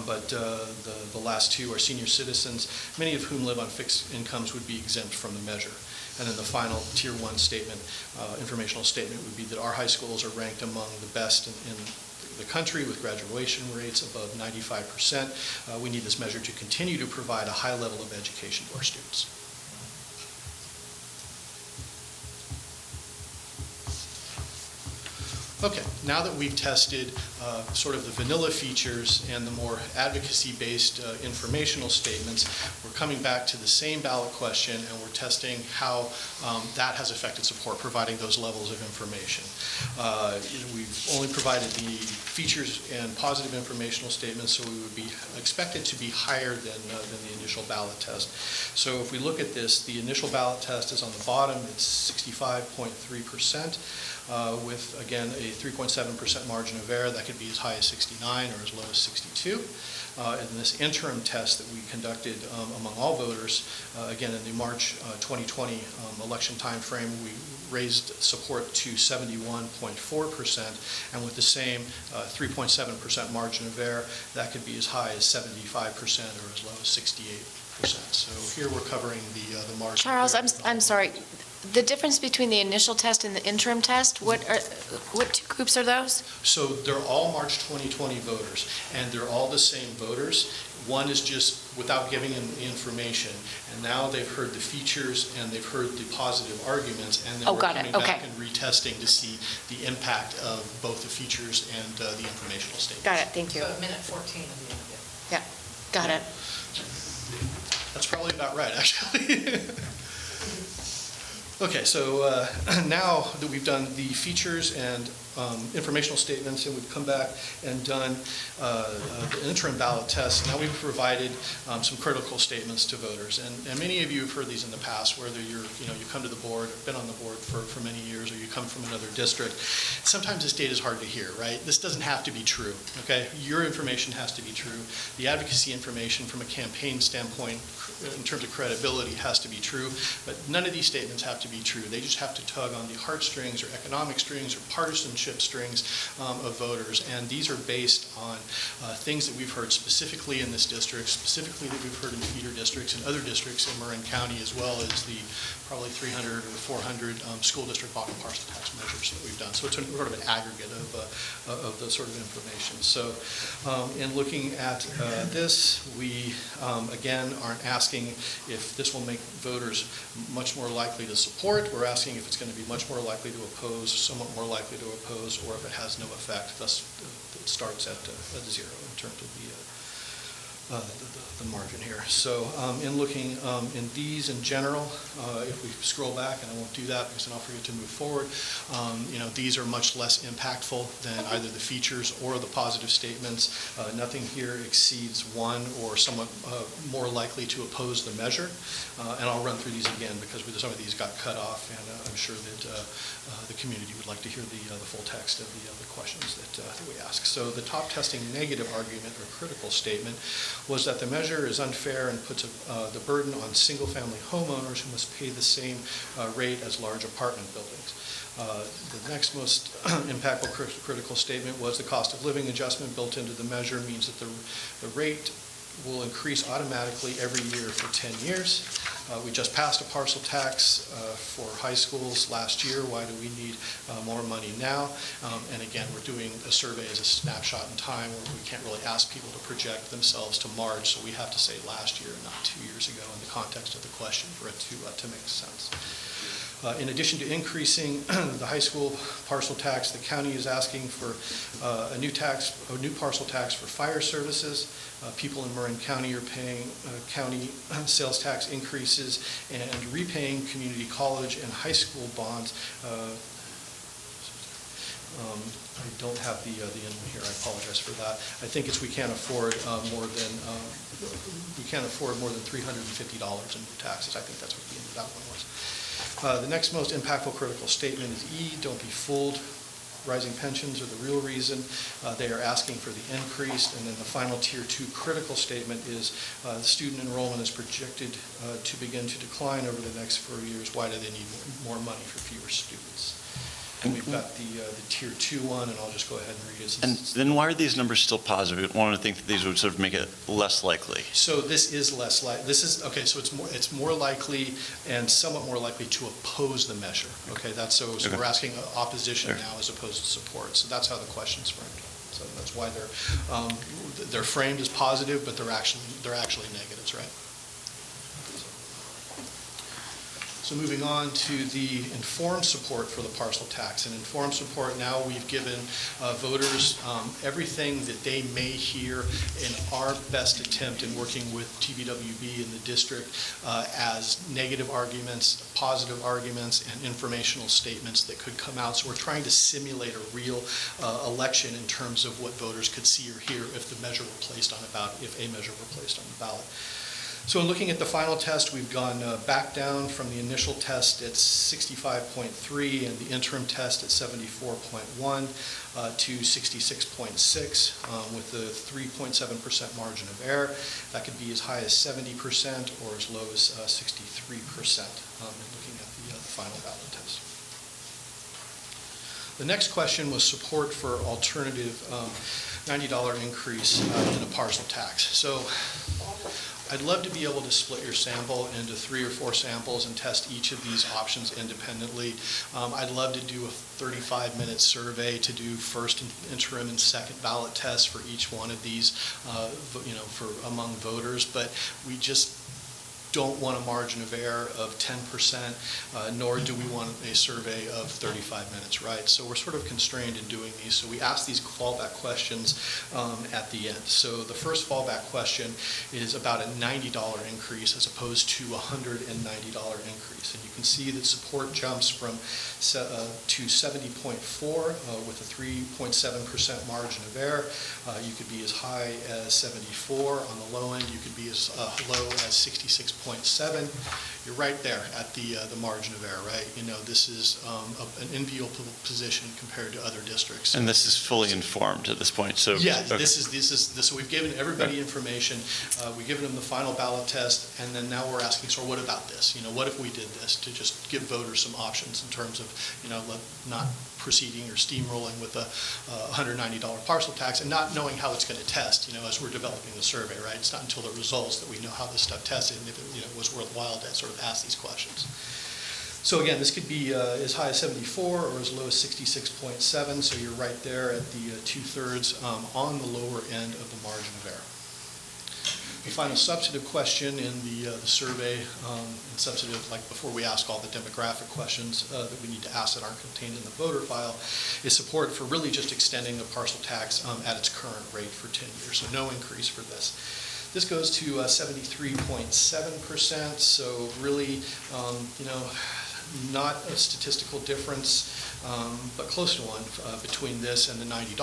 S12: But the last two are senior citizens, many of whom live on fixed incomes, would be exempt from the measure. And then the final Tier 1 statement, informational statement, would be that our high schools are ranked among the best in the country with graduation rates above 95%. We need this measure to continue to provide a high level of education to our students. Okay, now that we've tested sort of the vanilla features and the more advocacy-based informational statements, we're coming back to the same ballot question, and we're testing how that has affected support, providing those levels of information. We've only provided the features and positive informational statements, so we would be expected to be higher than the initial ballot test. So if we look at this, the initial ballot test is on the bottom. It's 65.3%. With, again, a 3.7% margin of error. That could be as high as 69 or as low as 62. In this interim test that we conducted among all voters, again, in the March 2020 election timeframe, we raised support to 71.4%, and with the same 3.7% margin of error, that could be as high as 75% or as low as 68%. So here we're covering the margin.
S3: Charles, I'm sorry. The difference between the initial test and the interim test, what two groups are those?
S12: So they're all March 2020 voters, and they're all the same voters. One is just without giving them the information, and now they've heard the features and they've heard the positive arguments, and then we're coming back and retesting to see the impact of both the features and the informational statements.
S3: Got it, thank you.
S6: So minute 14 of the interview.
S3: Yeah, got it.
S12: That's probably about right, actually. Okay, so now that we've done the features and informational statements, and we've come back and done the interim ballot test, now we've provided some critical statements to voters. And many of you have heard these in the past, whether you come to the board, or been on the board for many years, or you come from another district. Sometimes this data is hard to hear, right? This doesn't have to be true, okay? Your information has to be true. The advocacy information from a campaign standpoint, in terms of credibility, has to be true, but none of these statements have to be true. They just have to tug on the heartstrings or economic strings or partisanship strings of voters, and these are based on things that we've heard specifically in this district, specifically that we've heard in feeder districts and other districts in Marin County, as well as the probably 300 or 400 school district bottom parcel tax measures that we've done. So it's sort of an aggregate of the sort of information. So in looking at this, we again aren't asking if this will make voters much more likely to support. We're asking if it's going to be much more likely to oppose, somewhat more likely to oppose, or if it has no effect. Thus, it starts at zero in terms of the margin here. So in looking in these in general, if we scroll back, and I won't do that because then I'll forget to move forward, these are much less impactful than either the features or the positive statements. Nothing here exceeds one or somewhat more likely to oppose the measure. And I'll run through these again because some of these got cut off, and I'm sure that the community would like to hear the full text of the questions that we ask. So the top testing negative argument or critical statement was that the measure is unfair and puts the burden on single-family homeowners who must pay the same rate as large apartment buildings. The next most impactful critical statement was the cost of living adjustment built into the measure means that the rate will increase automatically every year for 10 years. We just passed a parcel tax for high schools last year. Why do we need more money now? And again, we're doing a survey as a snapshot in time where we can't really ask people to project themselves to March, so we have to say last year, not 2 years ago in the context of the question for it to make sense. In addition to increasing the high school parcel tax, the county is asking for a new parcel tax for fire services. People in Marin County are paying county sales tax increases and repaying community college and high school bonds. I don't have the end one here. I apologize for that. I think it's we can't afford more than $350 in new taxes. I think that's what the end of that one was. The next most impactful critical statement is E, don't be fooled. Rising pensions are the real reason. They are asking for the increase. And then the final tier 2 critical statement is the student enrollment is projected to begin to decline over the next 4 years. Why do they need more money for fewer students? And we've got the tier 2 one, and I'll just go ahead and read it.
S2: And then why are these numbers still positive? I want to think that these would sort of make it less likely.
S12: So this is less likely. Okay. So it's more likely and somewhat more likely to oppose the measure. Okay. So we're asking opposition now as opposed to support. So that's how the question's framed. So that's why they're framed as positive, but they're actually negatives, right? So moving on to the informed support for the parcel tax. And informed support, now we've given voters everything that they may hear in our best attempt in working with TBWB in the district as negative arguments, positive arguments, and informational statements that could come out. So we're trying to simulate a real election in terms of what voters could see or hear if the measure were placed on a ballot, if a measure were placed on the ballot. So in looking at the final test, we've gone back down from the initial test at 65.3 and the interim test at 74.1 to 66.6 with a 3.7% margin of error. That could be as high as 70% or as low as 63% in looking at the final ballot test. The next question was support for alternative $90 increase in a parcel tax. So I'd love to be able to split your sample into 3 or 4 samples and test each of these options independently. I'd love to do a 35-minute survey to do first interim and second ballot tests for each one of these, for among voters, but we just don't want a margin of error of 10%, nor do we want a survey of 35 minutes, right? So we're sort of constrained in doing these. So we ask these fallback questions at the end. So the first fallback question is about a $90 increase as opposed to a $190 increase. And you can see that support jumps from to 70.4 with a 3.7% margin of error. You could be as high as 74. On the low end, you could be as low as 66.7. You're right there at the margin of error, right? You know, this is an enviable position compared to other districts.
S2: And this is fully informed at this point, so.
S12: Yeah,
S2: okay.
S12: So we've given everybody information, we've given them the final ballot test, and then now we're asking, so what about this? You know, what if we did this to just give voters some options in terms of, you know, not proceeding or steamrolling with a $190 parcel tax and not knowing how it's going to test, you know, as we're developing the survey, right? It's not until the results that we know how this stuff tested and if it, you know, was worthwhile to sort of ask these questions. So again, this could be as high as 74 or as low as 66.7, so you're right there at the 2/3 on the lower end of the margin of error. The final substantive question in the survey, and substantive, like before we ask all the demographic questions that we need to ask that aren't contained in the voter file, is support for really just extending the parcel tax at its current rate for 10 years, so no increase for this. This goes to 73.7%, so really, you know, not a statistical difference, but close to one between this and the $90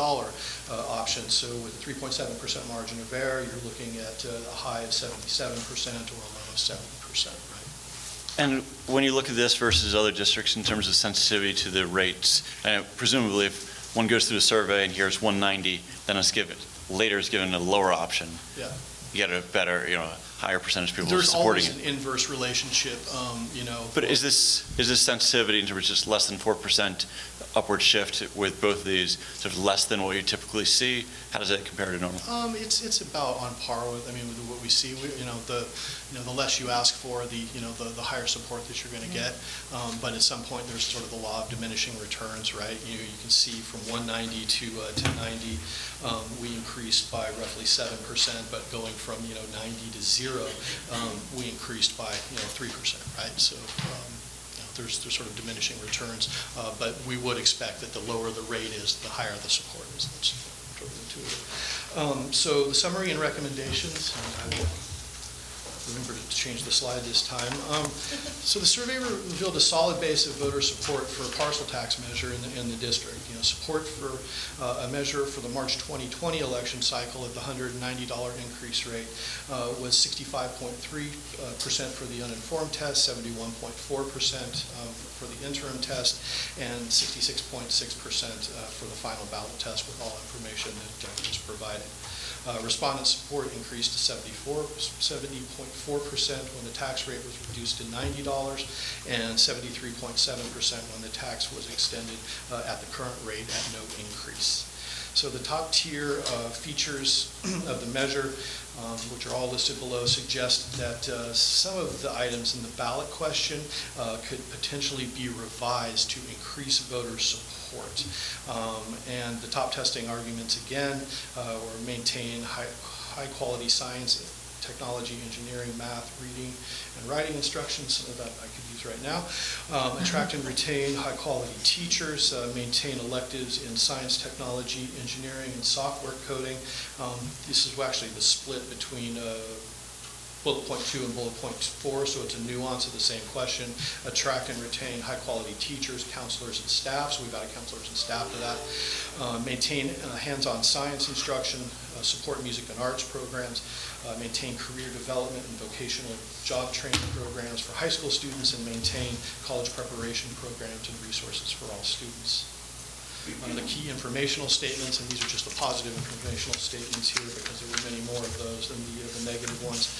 S12: option. So with a 3.7% margin of error, you're looking at a high of 77% or a low of 70%, right?
S2: And when you look at this versus other districts in terms of sensitivity to the rates, presumably if one goes through the survey and here's 190, then later is given a lower option.
S12: Yeah.
S2: You get a better, you know, higher percentage of people
S12: There's
S2: supporting
S12: always
S2: it.
S12: an inverse relationship, you know.
S2: But is this sensitivity in terms of just less than 4% upward shift with both of these sort of less than what you typically see? How does that compare to normal?
S12: It's about on par with, I mean, with what we see. The less you ask for, the higher support that you're going to get. But at some point, there's sort of the law of diminishing returns, right? You can see from 190 to 1090, we increased by roughly 7%, but going from 90 to 0, we increased by 3%, right? So. There's sort of diminishing returns, but we would expect that the lower the rate is, the higher the support is. That's sort of intuitive. So the summary and recommendations, and I will remember to change the slide this time. So the survey revealed a solid base of voter support for a parcel tax measure in the district. Support for a measure for the March 2020 election cycle at the $190 increase rate was 65.3% for the uninformed test, 71.4% for the interim test, and 66.6% for the final ballot test with all information that was provided. Respondent support increased to 70.4% when the tax rate was reduced to $90 and 73.7% when the tax was extended at the current rate at no increase. So the top tier features of the measure, which are all listed below, suggest that some of the items in the ballot question could potentially be revised to increase voter support. And the top testing arguments, again, were maintain high-quality science, technology, engineering, math, reading, and writing instructions. So that I could use students right now. Attract and retain high-quality teachers, maintain electives in science, technology, engineering, and software coding. This is actually the split between bullet point 2 and bullet point 4, so it's a nuance of the same question. Attract and retain high-quality teachers, counselors, and staff, so we've got counselors and staff to that. Maintain hands-on science instruction, support music and arts programs, maintain career development and vocational job training programs for high school students, and maintain college preparation programs and resources for all students. The key informational statements, and these are just the positive informational statements here because there were many more of those than the negative ones.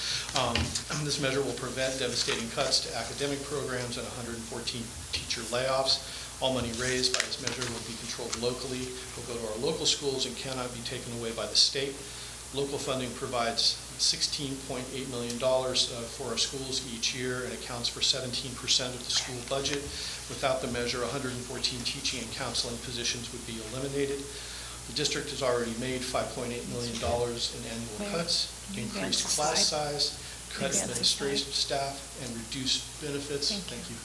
S12: This measure will prevent devastating cuts to academic programs and 114 teacher layoffs. All money raised by this measure will be controlled locally, will go to our local schools, and cannot be taken away by the state. Local funding provides $16.8 million for our schools each year and accounts for 17% of the school budget. Without the measure, 114 teaching and counseling positions would be eliminated. The district has already made $5.8 million in annual cuts, increased class size, cut administrative staff, and reduced benefits. Thank you.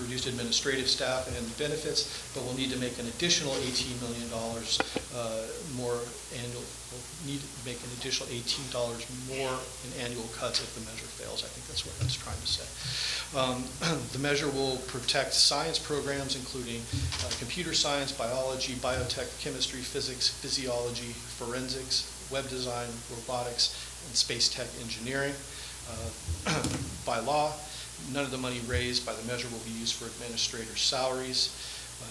S12: Reduced administrative staff and benefits, but we'll need to make an additional $18 million more annual. We'll need to make an additional $18 more in annual cuts if the measure fails. I think that's what that's trying to say. The measure will protect science programs, including computer science, biology, biotech, chemistry, physics, physiology, forensics, web design, robotics, and space tech engineering. By law, none of the money raised by the measure will be used for administrator salaries.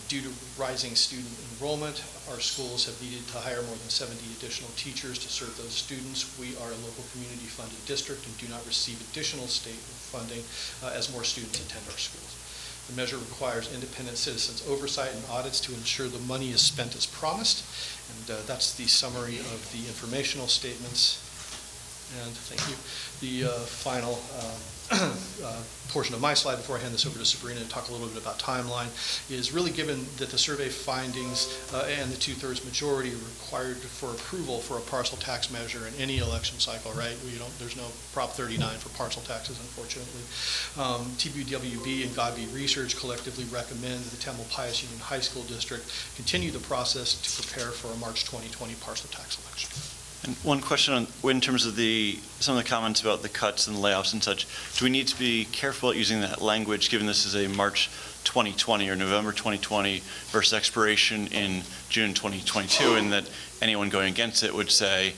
S12: Due to rising student enrollment, our schools have needed to hire more than 70 additional teachers to serve those students. We are a local community funded district and do not receive additional state funding as more students attend our schools. The measure requires independent citizens' oversight and audits to ensure the money is spent as promised. And that's the summary of the informational statements. And thank you. The final portion of my slide before I hand this over to Sabrina and talk a little bit about timeline is really given that the survey findings and the 2/3 majority required for approval for a parcel tax measure in any election cycle, right? There's no Prop 39 for parcel taxes, unfortunately. TBWB and Godby Research collectively recommend that the Tamalpais Union High School District continue the process to prepare for a March 2020 parcel tax election.
S2: And one question in terms of some of the comments about the cuts and layoffs and such, do we need to be careful about using that language, given this is a March 2020 or November 2020 versus expiration in June 2022, and that anyone going against it would say,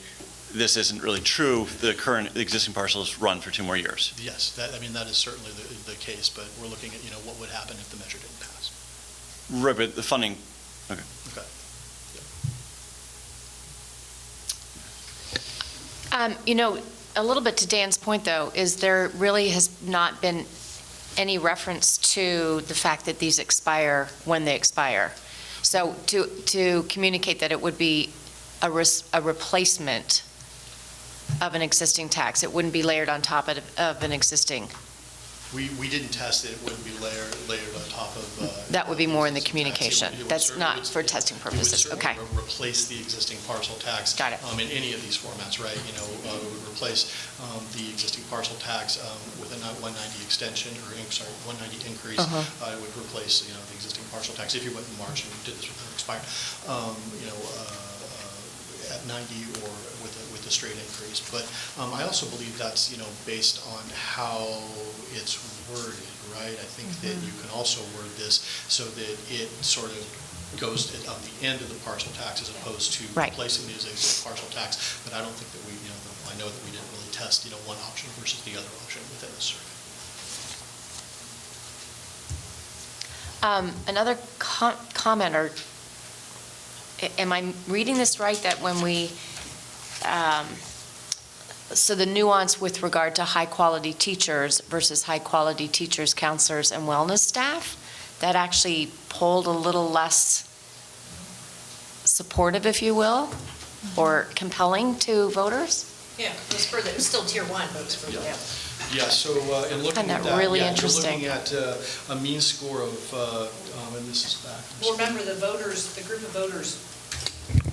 S2: this isn't really true, the existing parcels run for 2 more years?
S12: Yes, that is certainly the case, but we're looking at, what would happen if the measure didn't pass.
S2: Right, but the funding, okay.
S12: Okay.
S3: A little bit to Dan's point, though, is there really has not been any reference to the fact that these expire when they expire. So to communicate that it would be a replacement of an existing tax, it wouldn't be layered on top of an existing.
S12: We didn't test it. It wouldn't be layered on top of.
S3: That would be more in the communication. That's not for testing purposes.
S12: It would
S3: Okay.
S12: replace the existing parcel tax.
S3: Got it.
S12: In any of these formats, right? It would replace the existing parcel tax with a 190 extension, or 190 increase. It would replace, the existing parcel tax. If you went in March and did this with an expired, at 90 or with a straight increase. But I also believe that's, based on how it's worded, right? I think that you can also word this so that it sort of goes on the end of the parcel tax as opposed to replacing the existing parcel tax. But I don't think that I know that we didn't really test, one option versus the other option within the survey.
S3: Another comment, or am I reading this right, that when we, so the nuance with regard to high-quality teachers versus high-quality teachers, counselors, and wellness staff, that actually polled a little less supportive, if you will, or compelling to voters?
S6: Yeah, it was still tier 1 votes for them.
S12: Yeah, so in looking at that,
S3: really
S12: you're
S3: interesting.
S12: looking at a mean score of, and this is back.
S6: Well, remember, the group of voters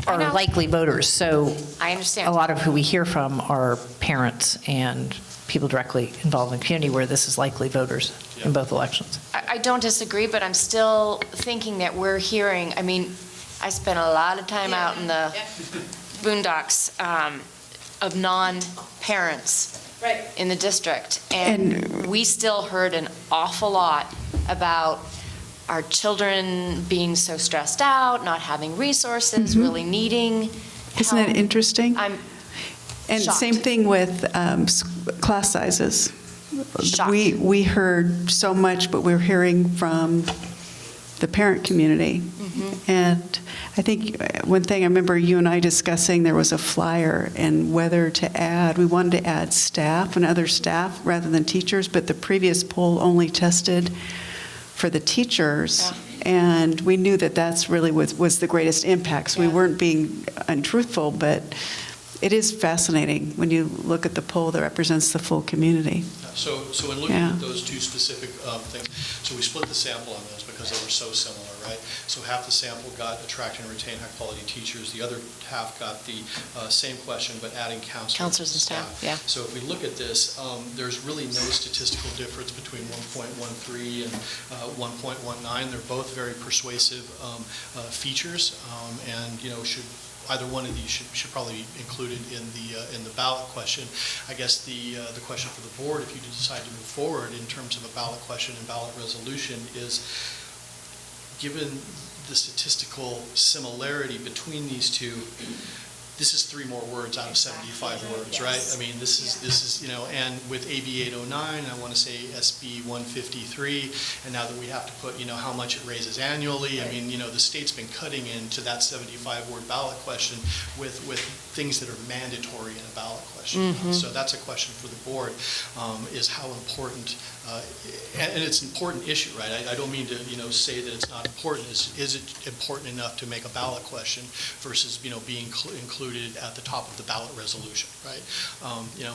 S3: I
S4: are
S3: know.
S4: likely voters. So
S3: I understand.
S4: a lot of who we hear from are parents and people directly involved in the community where this is likely voters in both elections.
S3: I don't disagree, but I'm still thinking that we're hearing, I mean, I spent a lot of time out in the boondocks of non-parents in the district. And we still heard an awful lot about our children being so stressed out, not having resources, really needing
S1: Isn't
S3: help.
S1: it interesting?
S3: I'm
S1: And
S3: shocked.
S1: same thing with class sizes.
S3: Shocked.
S1: We heard so much, but we're hearing from the parent community. And I think one thing I remember you and I discussing, there was a flyer and whether to add, we wanted to add staff and other staff rather than teachers, but the previous poll only tested for the teachers. And we knew that that's really was the greatest impact. So we weren't being untruthful, but it is fascinating when you look at the poll that represents the full community.
S12: So in looking at those two specific things, so we split the sample on those because they were so similar, right? So half the sample got attract and retain high-quality teachers. The other half got the same question, but adding counselors
S3: and staff, yeah.
S12: So if we look at this, there's really no statistical difference between 1.13 and 1.19. They're both very persuasive features, and either one of these should probably be included in the ballot question. I guess the question for the board, if you decide to move forward in terms of a ballot question and ballot resolution, is given the statistical similarity between these two, this is 3 more words out of 75 words, right? I mean, this is and with AB 809, I want to say SB 153, and now that we have to put, how much it raises annually, I mean, the state's been cutting into that 75-word ballot question with things that are mandatory in a ballot question. So that's a question for the board, is how important, and it's an important issue, right? I don't mean to, say that it's not important. Is it important enough to make a ballot question versus, being included at the top of the ballot resolution, right?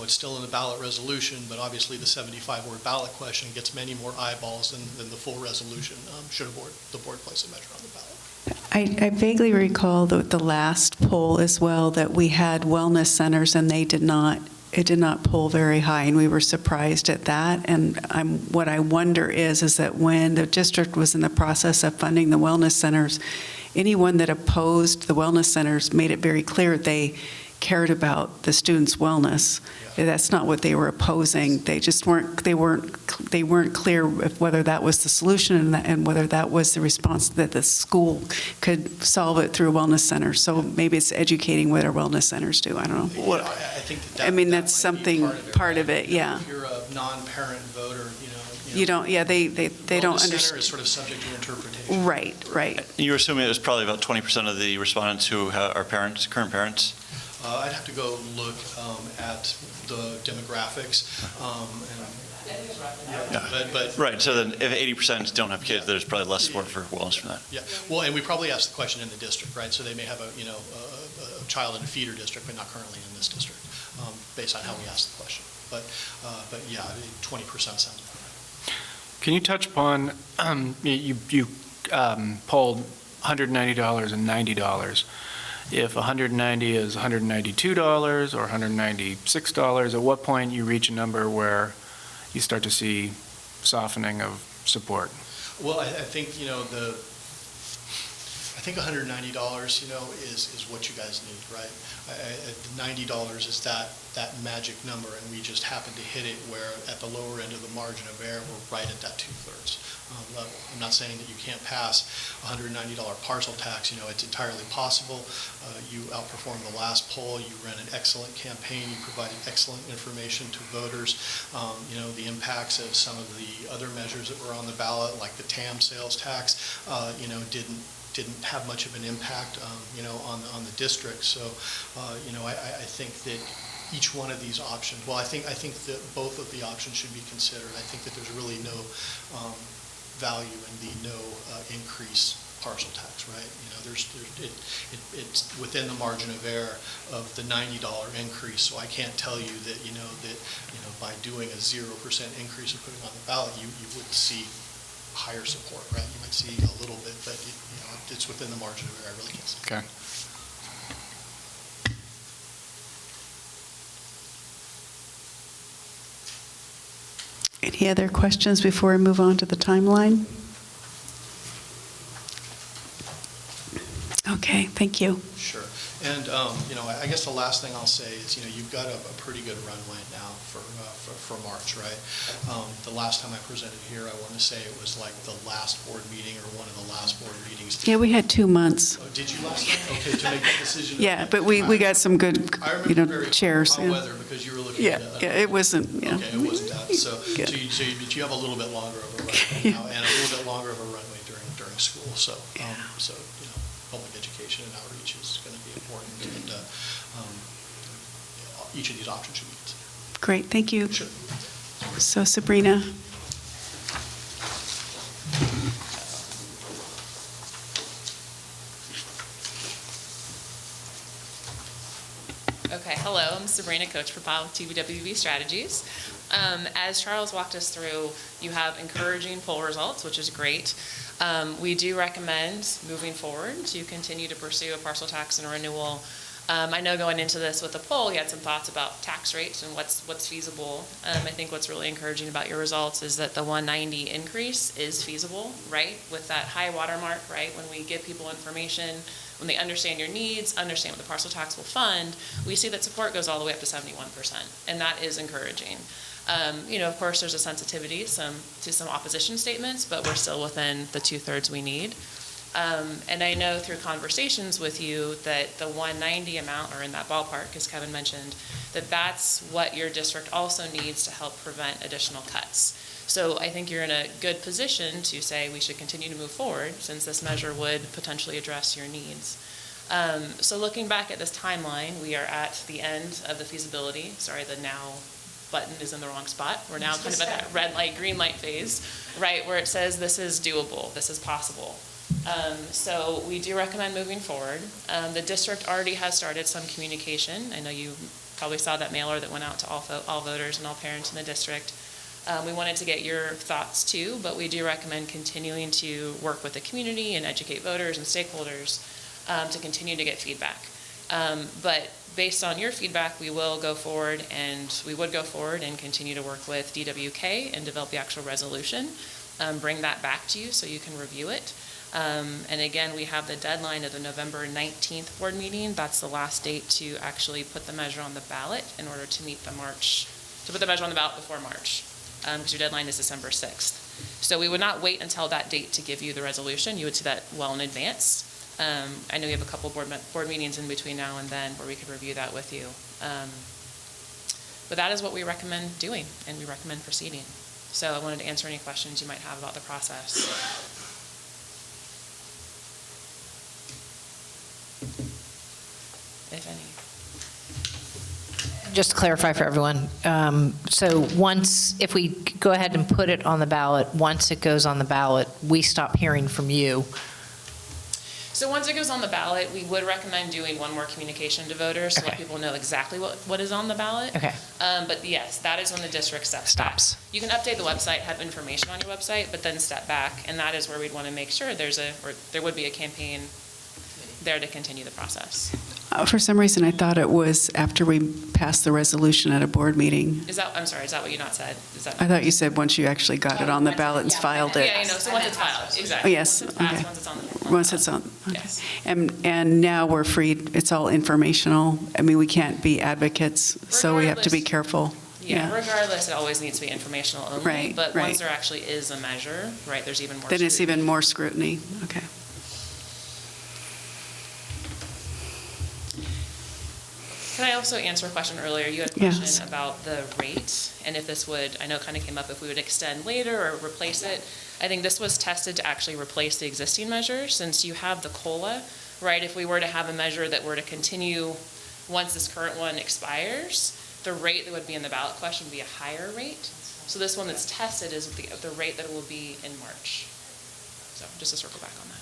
S12: It's still in the ballot resolution, but obviously the 75-word ballot question gets many more eyeballs than the full resolution should the board place a measure on the ballot.
S1: I vaguely recall the last poll as well, that we had wellness centers and it did not poll very high, and we were surprised at that. And what I wonder is that when the district was in the process of funding the wellness centers, anyone that opposed the wellness centers made it very clear they cared about the students' wellness. That's not what they were opposing. They just weren't clear whether that was the solution and whether that was the response that the school could solve it through a wellness center. So maybe it's educating what our wellness centers do. I don't know.
S12: I think that
S1: I mean,
S12: that
S1: that's
S12: might be
S1: something part of it. Yeah.
S12: If you're a non-parent voter,
S1: You don't. Yeah, they don't
S12: wellness center
S1: understand.
S12: is sort of subject to interpretation.
S1: Right.
S2: You're assuming it was probably about 20% of the respondents who are parents, current parents?
S12: I'd have to go look at the demographics. But
S2: Right, so then if 80% don't have kids, there's probably less support for wellness from that.
S12: yeah, well, and we probably asked the question in the district, right? So they may have a child in a feeder district, but not currently in this district, based on how we asked the question. But yeah, 20% sounds about right.
S13: Can you touch upon, you polled $190 and $90. If $190 is $192 or $196, at what point you reach a number where you start to see softening of support?
S12: Well, I think, I think $190, is what you guys need, right? $90 is that magic number, and we just happen to hit it where at the lower end of the margin of error, we're right at that 2/3 level. I'm not saying that you can't pass $190 parcel tax. It's entirely possible. You outperformed the last poll. You ran an excellent campaign. You provided excellent information to voters. The impacts of some of the other measures that were on the ballot, like the TAM sales tax, didn't have much of an impact, on the district. So, I think that each one of these options, well, I think that both of the options should be considered. I think that there's really no value in the no increase parcel tax, right? It's within the margin of error of the $90 increase. So I can't tell you that, by doing a 0% increase and putting it on the ballot, you would see higher support, right? You might see a little bit, but it's within the margin of error. I really can't say.
S13: Okay.
S1: Any other questions before we move on to the timeline? Okay, thank you.
S12: Sure. And, I guess the last thing I'll say is, you've got a pretty good runway now for March, right? The last time I presented here, I want to say it was like the last board meeting or one of the last board meetings.
S1: Yeah, we had 2 months.
S12: Oh, did you last time? Okay, to make that decision.
S1: Yeah, but we got some good,
S12: I remember very
S1: chairs.
S12: hot weather because you were looking
S1: Yeah,
S12: at.
S1: yeah, it wasn't, yeah.
S12: Okay, it wasn't that. So
S1: Yeah.
S12: you have a little bit longer of a runway now and a little bit longer of a runway during school. So, public education and outreach is going to be important, and each of these options should be considered.
S1: Great, thank you.
S12: Sure.
S1: So Sabrina.
S14: Okay, hello, I'm Sabrina, coach for Bob with TBWB Strategies. As Charles walked us through, you have encouraging poll results, which is great. We do recommend moving forward to continue to pursue a parcel tax and a renewal. I know going into this with the poll, you had some thoughts about tax rates and what's feasible. I think what's really encouraging about your results is that the 190 increase is feasible, right? With that high watermark, right? When we give people information, when they understand your needs, understand what the parcel tax will fund, we see that support goes all the way up to 71%, and that is encouraging. Of course, there's a sensitivity to some opposition statements, but we're still within the 2/3 we need. And I know through conversations with you that the 190 amount, or in that ballpark, as Kevin mentioned, that's what your district also needs to help prevent additional cuts. So I think you're in a good position to say we should continue to move forward, since this measure would potentially address your needs. So looking back at this timeline, we are at the end of the feasibility. Sorry, the now button is in the wrong spot. We're now kind of at that red light, green light phase, right, where it says this is doable, this is possible. So we do recommend moving forward. The district already has started some communication. I know you probably saw that mailer that went out to all voters and all parents in the district. We wanted to get your thoughts too, but we do recommend continuing to work with the community and educate voters and stakeholders to continue to get feedback. But based on your feedback, we would go forward and continue to work with DWK and develop the actual resolution, bring that back to you so you can review it. And again, we have the deadline of the November 19th board meeting. That's the last date to actually put the measure on the ballot in order to put the measure on the ballot before March, because your deadline is December 6th. So we would not wait until that date to give you the resolution. You would see that well in advance. I know you have a couple board meetings in between now and then where we could review that with you. But that is what we recommend doing, and we recommend proceeding. So I wanted to answer any questions you might have about the process. If any.
S4: Just to clarify for everyone, so if we go ahead and put it on the ballot, once it goes on the ballot, we stop hearing from you.
S14: So once it goes on the ballot, we would recommend doing one more communication to voters to let
S4: Okay.
S14: people know exactly what is on the ballot.
S4: Okay.
S14: But yes, that is when the district steps back. You can update the website, have information on your website, but then step back, and that is where we'd want to make sure there would be a campaign there to continue the process.
S1: For some reason, I thought it was after we passed the resolution at a board meeting.
S14: I'm sorry, is that what you not said?
S1: I thought you said once you actually got it on the ballot and filed it.
S14: Yeah, so once it's filed, exactly.
S1: Oh, yes,
S14: Once it's passed,
S1: okay.
S14: once it's on the
S1: Once it's on, okay.
S14: Yes.
S1: And now we're free, it's all informational. I mean, we can't be advocates, so we have to be careful.
S14: Yeah, regardless, it always needs to be informational only.
S1: Right,
S14: But
S1: right.
S14: once there actually is a measure, right, there's even more
S1: Then it's
S14: scrutiny.
S1: even more scrutiny, okay.
S14: Can I also answer a question earlier? You had a
S1: Yes.
S14: question about the rate, and if this would, I know it kind of came up, if we would extend later or replace it. I think this was tested to actually replace the existing measure, since you have the COLA, right? If we were to have a measure that were to continue once this current one expires, the rate that would be in the ballot question would be a higher rate. So this one that's tested is the rate that it will be in March. So just to circle back on that.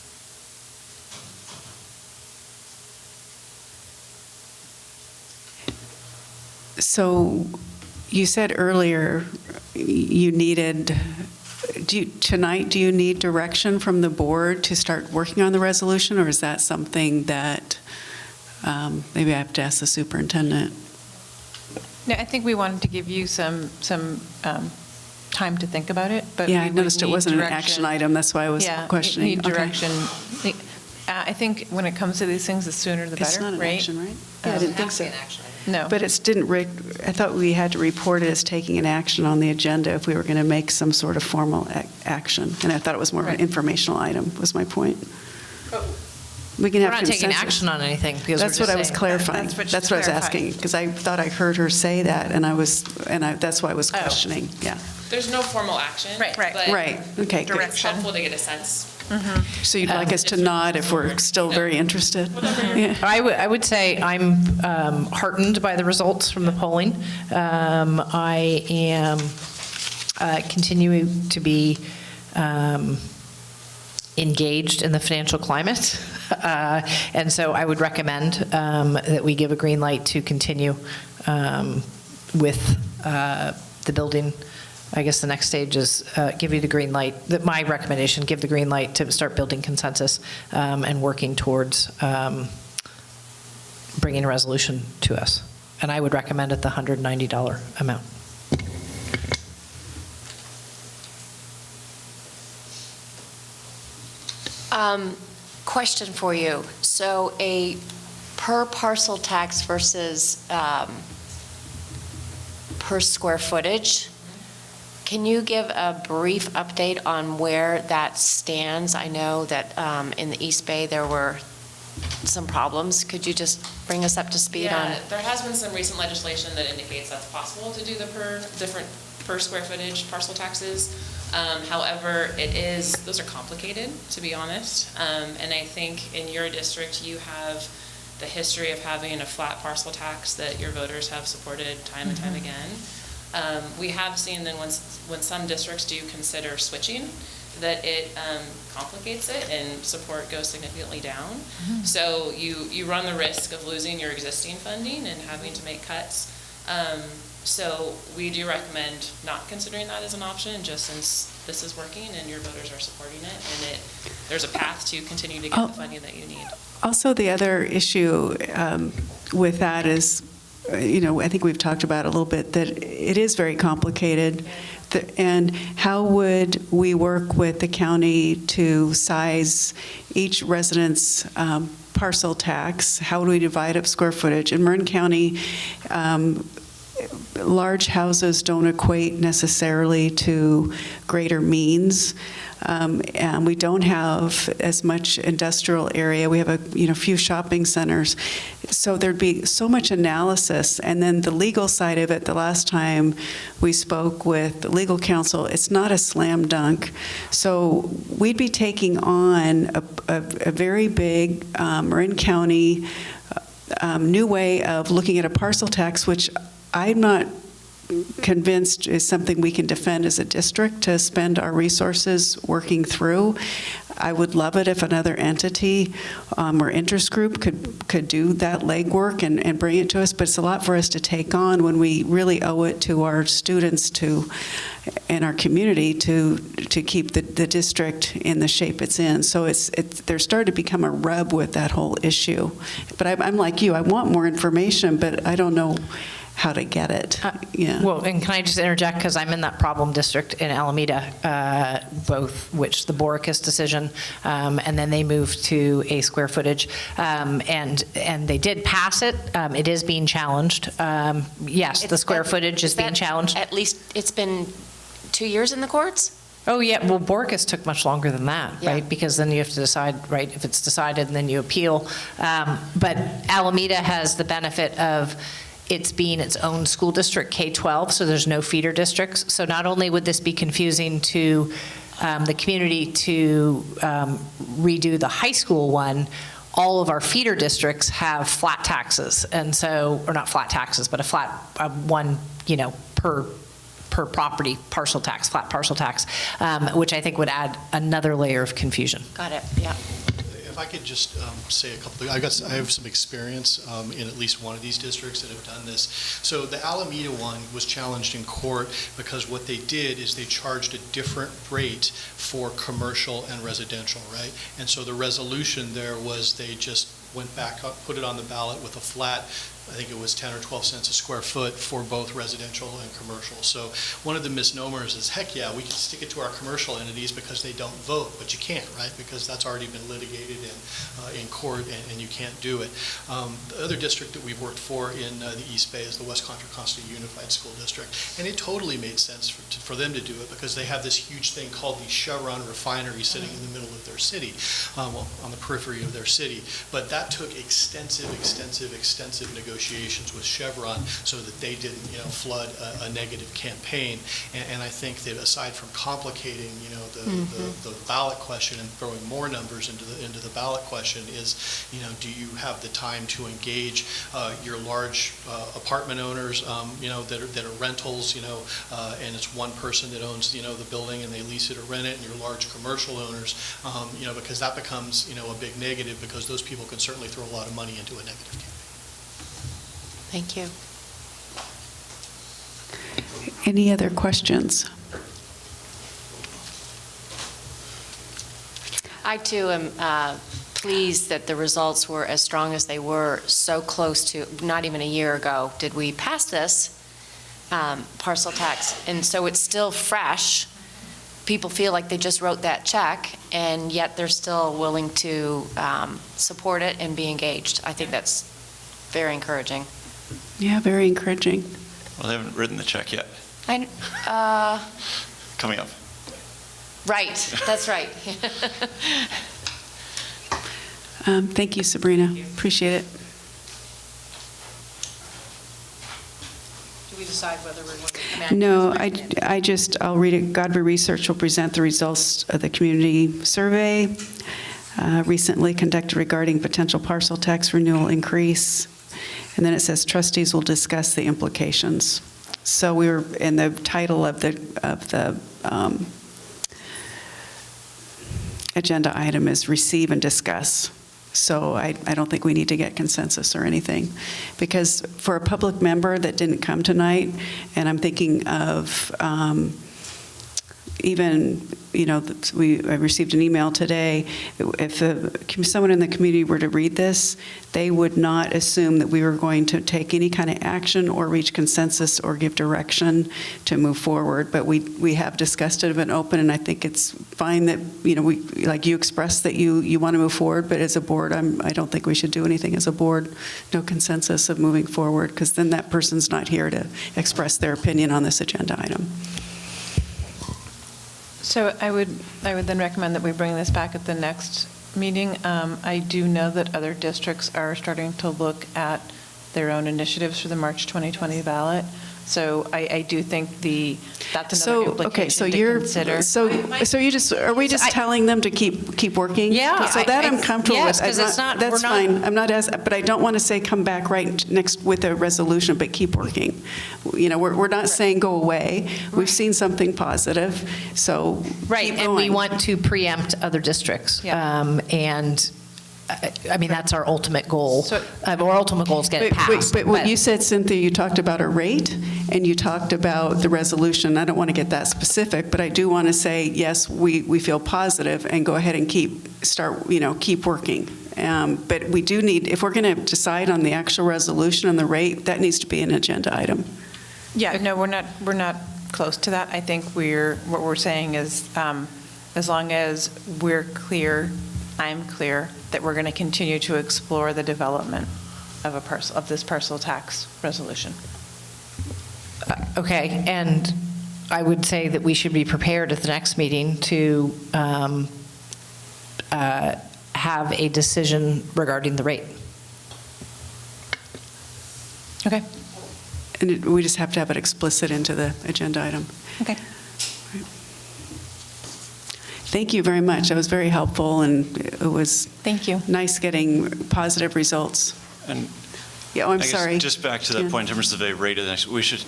S1: So you said earlier you needed, tonight, do you need direction from the board to start working on the resolution, or is that something that maybe I have to ask the superintendent?
S6: No, I think we wanted to give you some
S15: time to think about it, but
S1: Yeah, I
S15: we would
S1: noticed it
S15: need
S1: wasn't an
S15: direction.
S1: action item, that's why I was
S15: Yeah,
S1: questioning.
S15: need
S1: Okay.
S15: direction. I think when it comes to these things, the sooner the better,
S1: It's not an
S15: right?
S1: action, right? Yeah, I didn't think so.
S15: No.
S1: But it didn't, I thought we had to report it as taking an action on the agenda if we were going to make some sort of formal action. And I thought it was more of an informational item, was my point. We can
S4: We're
S1: have
S4: not taking
S1: consensus.
S4: action on anything because
S1: That's
S4: we're
S1: what
S4: just
S1: I was
S4: saying-
S1: clarifying.
S15: That's what she's
S1: That's what I was
S15: clarifying.
S1: asking, because I thought I heard her say that, and that's why I was questioning, yeah.
S14: There's no formal action.
S15: Right.
S14: but
S1: Right, okay, good.
S14: It's helpful to get a sense.
S1: So you'd like us to nod if we're still very interested? Yeah.
S4: I would say I'm heartened by the results from the polling. I am continuing to be engaged in the financial climate. And so I would recommend that we give a green light to continue with the building. I guess the next stage is give you the green light, my recommendation, give the green light to start building consensus and working towards bringing a resolution to us. And I would recommend at the $190 amount.
S3: Question for you. So a per parcel tax versus per square footage, can you give a brief update on where that stands? I know that in the East Bay there were some problems. Could you just bring us up to speed on?
S14: Yeah, there has been some recent legislation that indicates that's possible to do the per square footage parcel taxes. However, those are complicated, to be honest. And I think in your district, you have the history of having a flat parcel tax that your voters have supported time and time again. We have seen then when some districts do consider switching, that it complicates it and support goes significantly down. So you run the risk of losing your existing funding and having to make cuts. So we do recommend not considering that as an option, just since this is working and your voters are supporting it, and there's a path to continue to get the funding that you need.
S1: Also, the other issue with that is, I think we've talked about a little bit, that it is very complicated. And how would we work with the county to size each resident's parcel tax? How would we divide up square footage? In Marin County, large houses don't equate necessarily to greater means. And we don't have as much industrial area. We have a few shopping centers. So there'd be so much analysis. And then the legal side of it, the last time we spoke with the legal counsel, it's not a slam dunk. So we'd be taking on a very big Marin County new way of looking at a parcel tax, which I'm not convinced is something we can defend as a district to spend our resources working through. I would love it if another entity or interest group could do that legwork and bring it to us, but it's a lot for us to take on when we really owe it to our students and our community to keep the district in the shape it's in. So there's started to become a rub with that whole issue. But I'm like you, I want more information, but I don't know how to get it. Yeah.
S4: Well, and can I just interject, because I'm in that problem district in Alameda, both which the Boricus decision, and then they moved to a square footage, and they did pass it. It is being challenged. Yes, the square footage is being challenged.
S3: At least it's been 2 years in the courts?
S4: Oh, yeah. Well, Boricus took much longer than that,
S3: Yeah.
S4: right? Because then you have to decide, right, if it's decided, and then you appeal. But Alameda has the benefit of it's being its own school district, K-12, so there's no feeder districts. So not only would this be confusing to the community to redo the high school one, all of our feeder districts have flat taxes. And so, or not flat taxes, but a flat one, per property parcel tax, flat parcel tax, which I think would add another layer of confusion.
S3: Got it, yeah.
S12: If I could just say a couple of, I have some experience in at least one of these districts that have done this. So the Alameda one was challenged in court because what they did is they charged a different rate for commercial and residential, right? And so the resolution there was they just went back up, put it on the ballot with a flat I think it was 10 or 12 cents a square foot for both residential and commercial. So one of the misnomers is, heck yeah, we can stick it to our commercial entities because they don't vote, but you can't, right? Because that's already been litigated in court, and you can't do it. The other district that we've worked for in the East Bay is the West Contra Costa Unified School District, and it totally made sense for them to do it because they have this huge thing called the Chevron refinery sitting in the middle of their city, well, on the periphery of their city. But that took extensive negotiations with Chevron so that they didn't, flood a negative campaign. And I think that aside from complicating, the ballot question and throwing more numbers into the ballot question is, do you have the time to engage your large apartment owners, that are rentals, and it's one person that owns, the building and they lease it or rent it, and your large commercial owners, because that becomes, a big negative because those people can certainly throw a lot of money into a negative campaign.
S3: Thank you.
S1: Any other questions?
S3: I too am pleased that the results were as strong as they were, so close to, not even a year ago, did we pass this parcel tax. And so it's still fresh. People feel like they just wrote that check, and yet they're still willing to support it and be engaged. I think that's very encouraging.
S1: Yeah, very encouraging.
S2: Well, they haven't written the check yet. Coming up.
S3: Right, that's right.
S1: Thank you, Sabrina. Appreciate it.
S15: Do we decide whether we're going to come back?
S1: No, I'll read it. Godby Research will present the results of the community survey recently conducted regarding potential parcel tax renewal increase. And then it says trustees will discuss the implications. So we were in the title of the agenda item is receive and discuss. So I don't think we need to get consensus or anything. Because for a public member that didn't come tonight, and I'm thinking of even, I received an email today, if someone in the community were to read this, they would not assume that we were going to take any kind of action or reach consensus or give direction to move forward. But we have discussed it and open, and I think it's fine that, like you expressed that you want to move forward, but as a board, I don't think we should do anything as a board, no consensus of moving forward, because then that person's not here to express their opinion on this agenda item.
S15: So I would then recommend that we bring this back at the next meeting. I do know that other districts are starting to look at their own initiatives for the March 2020 ballot. So I do think that's another implication to consider.
S1: So you just, are we just telling them to keep working?
S15: Yeah.
S1: So that I'm comfortable with.
S15: Yes, because it's not,
S1: that's fine. I'm not but I don't want to say come back right next with a resolution, but keep working. We're not saying go away. We've seen something positive, so
S4: right,
S1: keep
S4: and
S1: going.
S4: we want to preempt other districts.
S15: Yeah.
S4: And I mean, that's our ultimate goal. Our ultimate goal is get it passed.
S1: But what you said, Cynthia, you talked about a rate, and you talked about the resolution. I don't want to get that specific, but I do want to say, yes, we feel positive, and go ahead and keep working. But we do need, if we're going to decide on the actual resolution and the rate, that needs to be an agenda item.
S15: Yeah, no, we're not close to that. I think what we're saying is, as long as we're clear, I'm clear, that we're going to continue to explore the development of this parcel tax resolution.
S4: Okay, and I would say that we should be prepared at the next meeting to have a decision regarding the rate.
S15: Okay.
S1: And we just have to have it explicit into the agenda item.
S15: Okay.
S1: Thank you very much. That was very helpful, and it was
S15: Thank you.
S1: Nice getting positive results.
S2: And
S1: I'm
S2: I guess
S1: sorry.
S2: Just back to that point in terms of the rate of the next, we should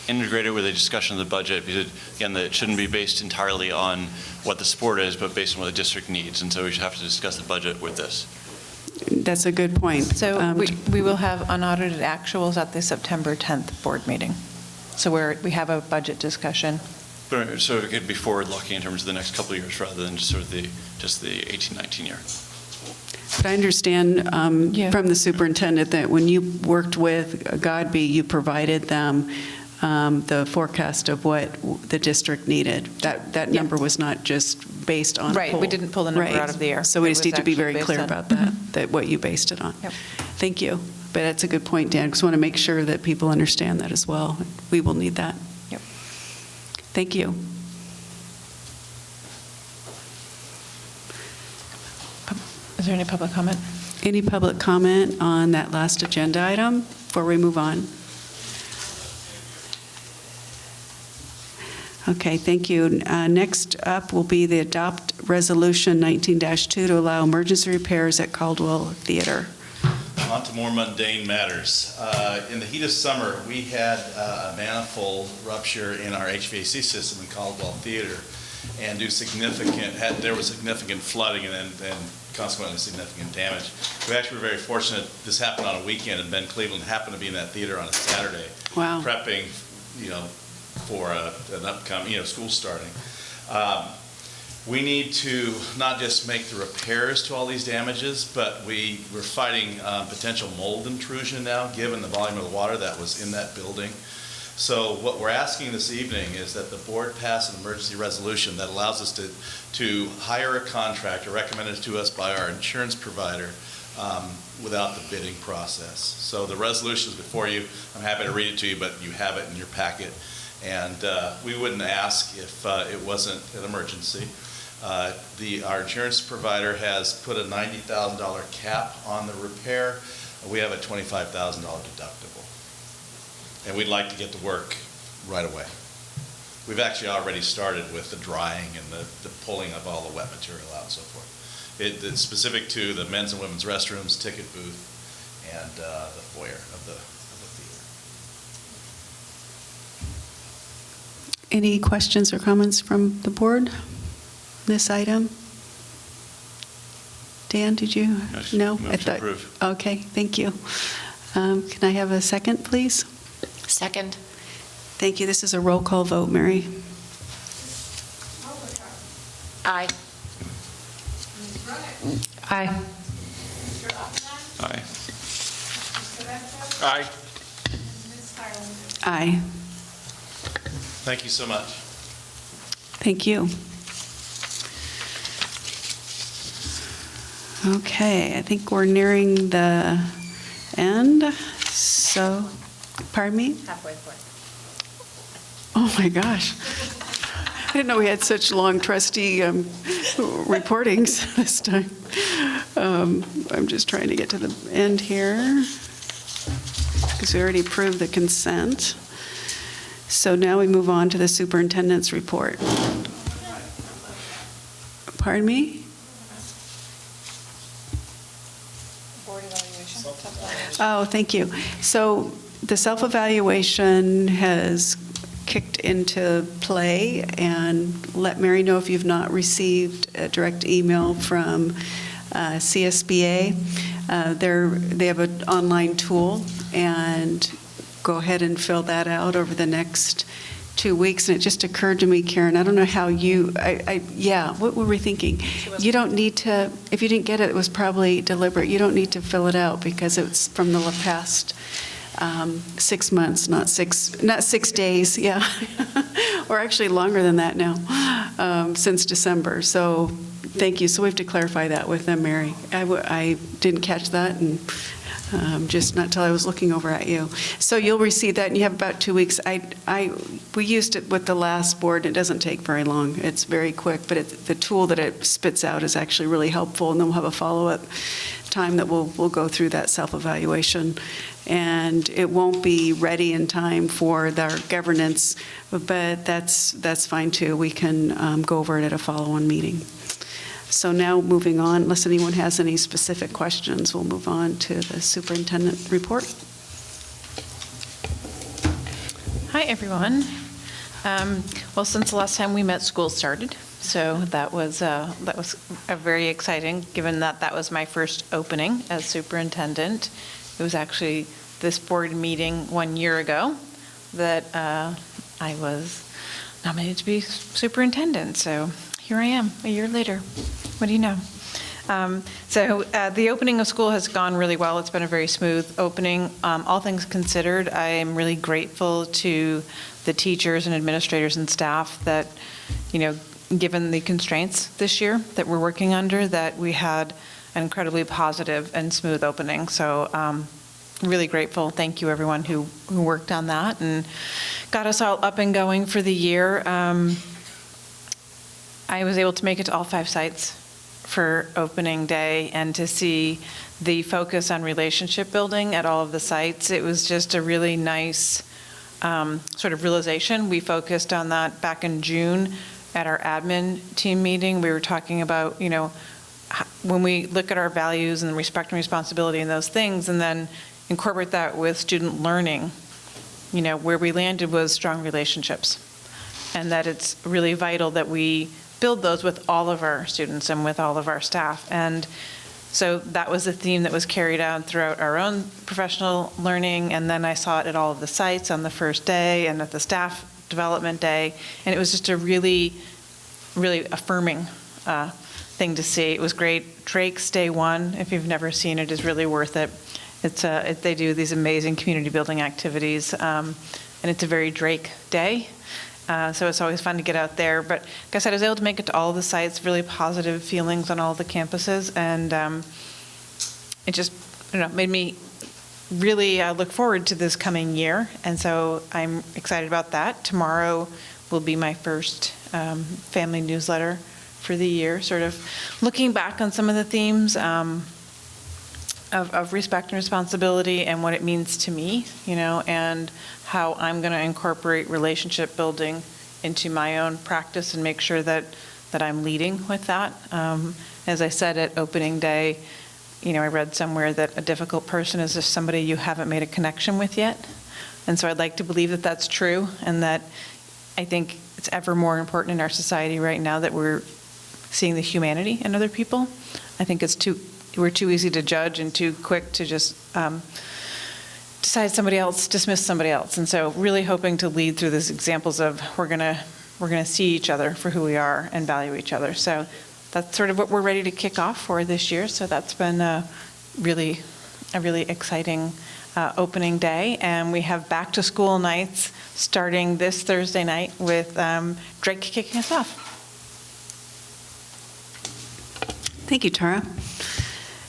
S2: integrate it with a discussion of the budget, because again, that it shouldn't be based entirely on what the sport is, but based on what the district needs. And so we should have to discuss the budget with this.
S1: That's a good point.
S15: So we will have unaudited actuals at the September 10th board meeting. So we have a budget discussion.
S2: But so it could be forward-looking in terms of the next couple of years rather than just sort of the 18-19 year.
S1: But I understand
S15: Yeah.
S1: from the superintendent that when you worked with Godby, you provided them the forecast of what the district needed. That
S15: Yeah.
S1: number was not just based on.
S15: Right, we didn't pull the number
S1: Right.
S15: out of the air.
S1: So we
S15: It
S1: just
S15: was
S1: need to be
S15: actually
S1: very
S15: based
S1: clear
S15: on-
S1: about that, that what you based it on.
S15: Yep.
S1: Thank you. But that's a good point, Dan, because I want to make sure that people understand that as well. We will need that.
S15: Yep.
S1: Thank you.
S15: Is there any public comment?
S1: Any public comment on that last agenda item before we move on? Okay, thank you. Next up will be the adopt resolution 19-2 to allow emergency repairs at Caldwell Theater.
S5: On to more mundane matters. In the heat of summer, we had a manifold rupture in our HVAC system in Caldwell Theater, and there was significant flooding and consequently significant damage. We actually were very fortunate. This happened on a weekend, and Ben Cleveland happened to be in that theater on a Saturday,
S1: Wow.
S5: prepping, for an upcoming, school starting. We need to not just make the repairs to all these damages, but we're fighting potential mold intrusion now, given the volume of the water that was in that building. So what we're asking this evening is that the board pass an emergency resolution that allows us to hire a contractor recommended to us by our insurance provider without the bidding process. So the resolution is before you. I'm happy to read it to you, but you have it in your packet. And we wouldn't ask if it wasn't an emergency. Our insurance provider has put a $90,000 cap on the repair. We have a $25,000 deductible. And we'd like to get to work right away. We've actually already started with the drying and the pulling of all the wet material out and so forth. It's specific to the men's and women's restrooms, ticket booth, and the foyer of the theater.
S1: Any questions or comments from the board? This item? Dan, did you? No?
S2: Move to approve.
S1: Okay, thank you. Can I have a second, please?
S3: Second.
S1: Thank you. This is a roll call vote, Mary.
S3: Aye.
S15: Aye.
S2: Aye.
S13: Aye.
S1: Aye.
S5: Thank you so much.
S1: Thank you. Okay, I think we're nearing the end. So, pardon me?
S3: Halfway point.
S1: Oh, my gosh. I didn't know we had such long trustee reportings this time. I'm just trying to get to the end here because we already approved the consent. So now we move on to the superintendent's report. Pardon me?
S15: Board evaluation.
S1: Oh, thank you. So the self-evaluation has kicked into play, and let Mary know if you've not received a direct email from CSBA. They have an online tool, and go ahead and fill that out over the next 2 weeks. And it just occurred to me, Karen, I don't know how what were we thinking? You don't need to, if you didn't get it, it was probably deliberate. You don't need to fill it out because it's from the past 6 months, not six days, yeah. Or actually longer than that now, since December. So thank you. So we have to clarify that with them, Mary. I didn't catch that, and just not till I was looking over at you. So you'll receive that, and you have about 2 weeks. We used it with the last board. It doesn't take very long. It's very quick, but the tool that it spits out is actually really helpful, and then we'll have a follow-up time that we'll go through that self-evaluation. And it won't be ready in time for our governance, but that's fine too. We can go over it at a follow-on meeting. So now moving on, unless anyone has any specific questions, we'll move on to the superintendent report.
S15: Hi, everyone. Well, since the last time we met, school started, so that was a very exciting, given that was my first opening as superintendent. It was actually this board meeting 1 year ago that I was nominated to be superintendent, so here I am, a year later. What do you know? The opening of school has gone really well. It's been a very smooth opening. All things considered, I am really grateful to the teachers and administrators and staff that, given the constraints this year that we're working under, that we had an incredibly positive and smooth opening. So really grateful. Thank you, everyone who worked on that and got us all up and going for the year. I was able to make it to all 5 sites for opening day and to see the focus on relationship building at all of the sites. It was just a really nice sort of realization. We focused on that back in June at our admin team meeting. We were talking about, when we look at our values and respect and responsibility and those things, and then incorporate that with student learning, where we landed was strong relationships. And that it's really vital that we build those with all of our students and with all of our staff. And so that was a theme that was carried out throughout our own professional learning. And then I saw it at all of the sites on the first day and at the staff development day. And it was just a really, really affirming thing to see. It was great. Drake's Day 1, if you've never seen it, is really worth it. They do these amazing community building activities, and it's a very Drake day. So it's always fun to get out there. But like I said, I was able to make it to all the sites, really positive feelings on all the campuses. And it just, made me really look forward to this coming year. And so I'm excited about that. Tomorrow will be my first family newsletter for the year, sort of looking back on some of the themes of respect and responsibility and what it means to me, and how I'm going to incorporate relationship building into my own practice and make sure that I'm leading with that. As I said at opening day, I read somewhere that a difficult person is just somebody you haven't made a connection with yet. And so I'd like to believe that that's true, and that I think it's ever more important in our society right now that we're seeing the humanity in other people. I think we're too easy to judge and too quick to just dismiss somebody else. And so really hoping to lead through these examples of we're gonna see each other for who we are and value each other. So that's sort of what we're ready to kick off for this year. So that's been a really exciting opening day. And we have back to school nights starting this Thursday night with Drake kicking us off.
S1: Thank you, Tara.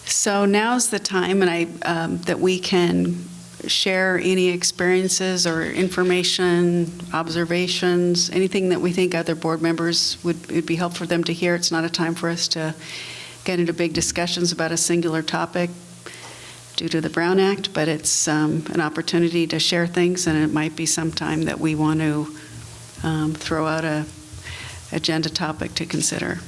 S1: So now's the time that we can share any experiences or information, observations, anything that we think other board members would be helpful for them to hear. It's not a time for us to get into big discussions about a singular topic due to the Brown Act, but it's an opportunity to share things, and it might be some time that we want to throw out a agenda topic to consider.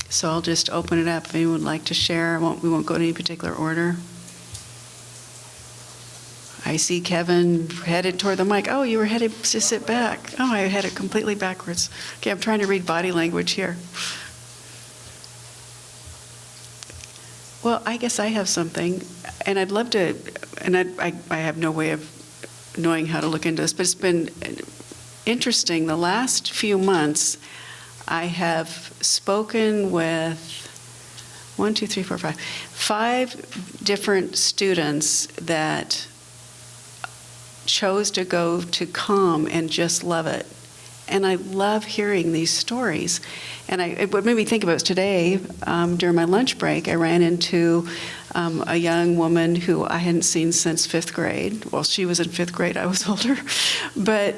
S1: So I'll just open it up if anyone would like to share. We won't go in any particular order. I see Kevin headed toward the mic. Oh, you were headed to sit back. Oh, I had it completely backwards. Okay, I'm trying to read body language here. Well, I guess I have something, and I'd love to, and I have no way of knowing how to look into this, but it's been interesting. The last few months, I have spoken with 5 different students that chose to go to COM and just love it. And I love hearing these stories. And what made me think about it was today, during my lunch break, I ran into a young woman who I hadn't seen since 5th grade. Well, she was in 5th grade, I was older. But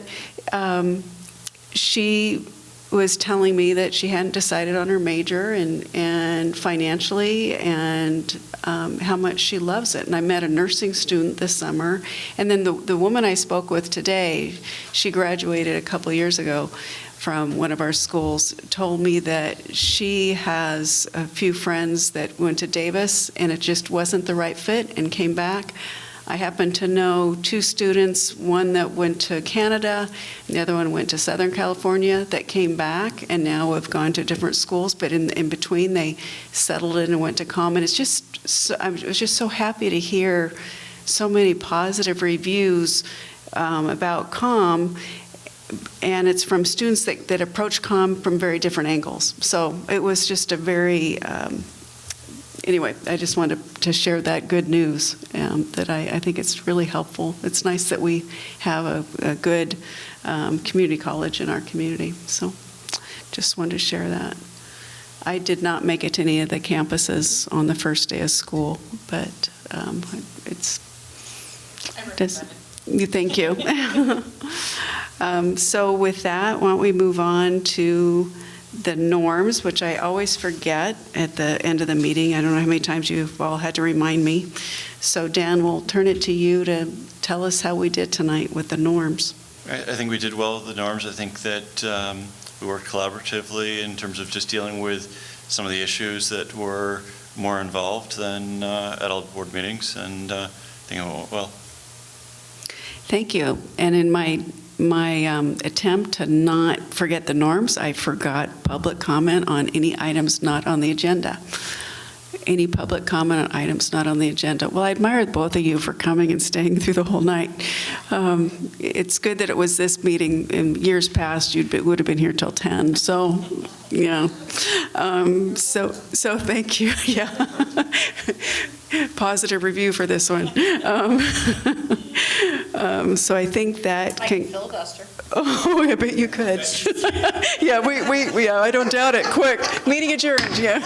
S1: she was telling me that she hadn't decided on her major and financially and how much she loves it. And I met a nursing student this summer. And then the woman I spoke with today, she graduated a couple years ago from one of our schools, told me that she has a few friends that went to Davis and it just wasn't the right fit and came back. I happen to know 2 students, one that went to Canada, and the other one went to Southern California, that came back and now have gone to different schools, but in between they settled in and went to COM. And I was just so happy to hear so many positive reviews about COM and it's from students that approach COM from very different angles. So it was just a very, anyway, I just wanted to share that good news, that I think it's really helpful. It's nice that we have a good community college in our community. So just wanted to share that. I did not make it to any of the campuses on the first day of school, but it's... Thank you. So with that, why don't we move on to the norms, which I always forget at the end of the meeting. I don't know how many times you've all had to remind me. So Dan, we'll turn it to you to tell us how we did tonight with the norms.
S2: I think we did well with the norms. I think that we worked collaboratively in terms of just dealing with some of the issues that were more involved than at all board meetings, and I think it went well.
S1: Thank you. And in my attempt to not forget the norms, I forgot public comment on any items not on the agenda. Any public comment on items not on the agenda? Well, I admire both of you for coming and staying through the whole night. It's good that it was this meeting. In years past, you would have been here till 10. So, yeah. So thank you. Yeah. Positive review for this one. So I think that can filibuster. Oh, I bet you could. Yeah, I don't doubt it. Quick, meeting adjourned. Yeah.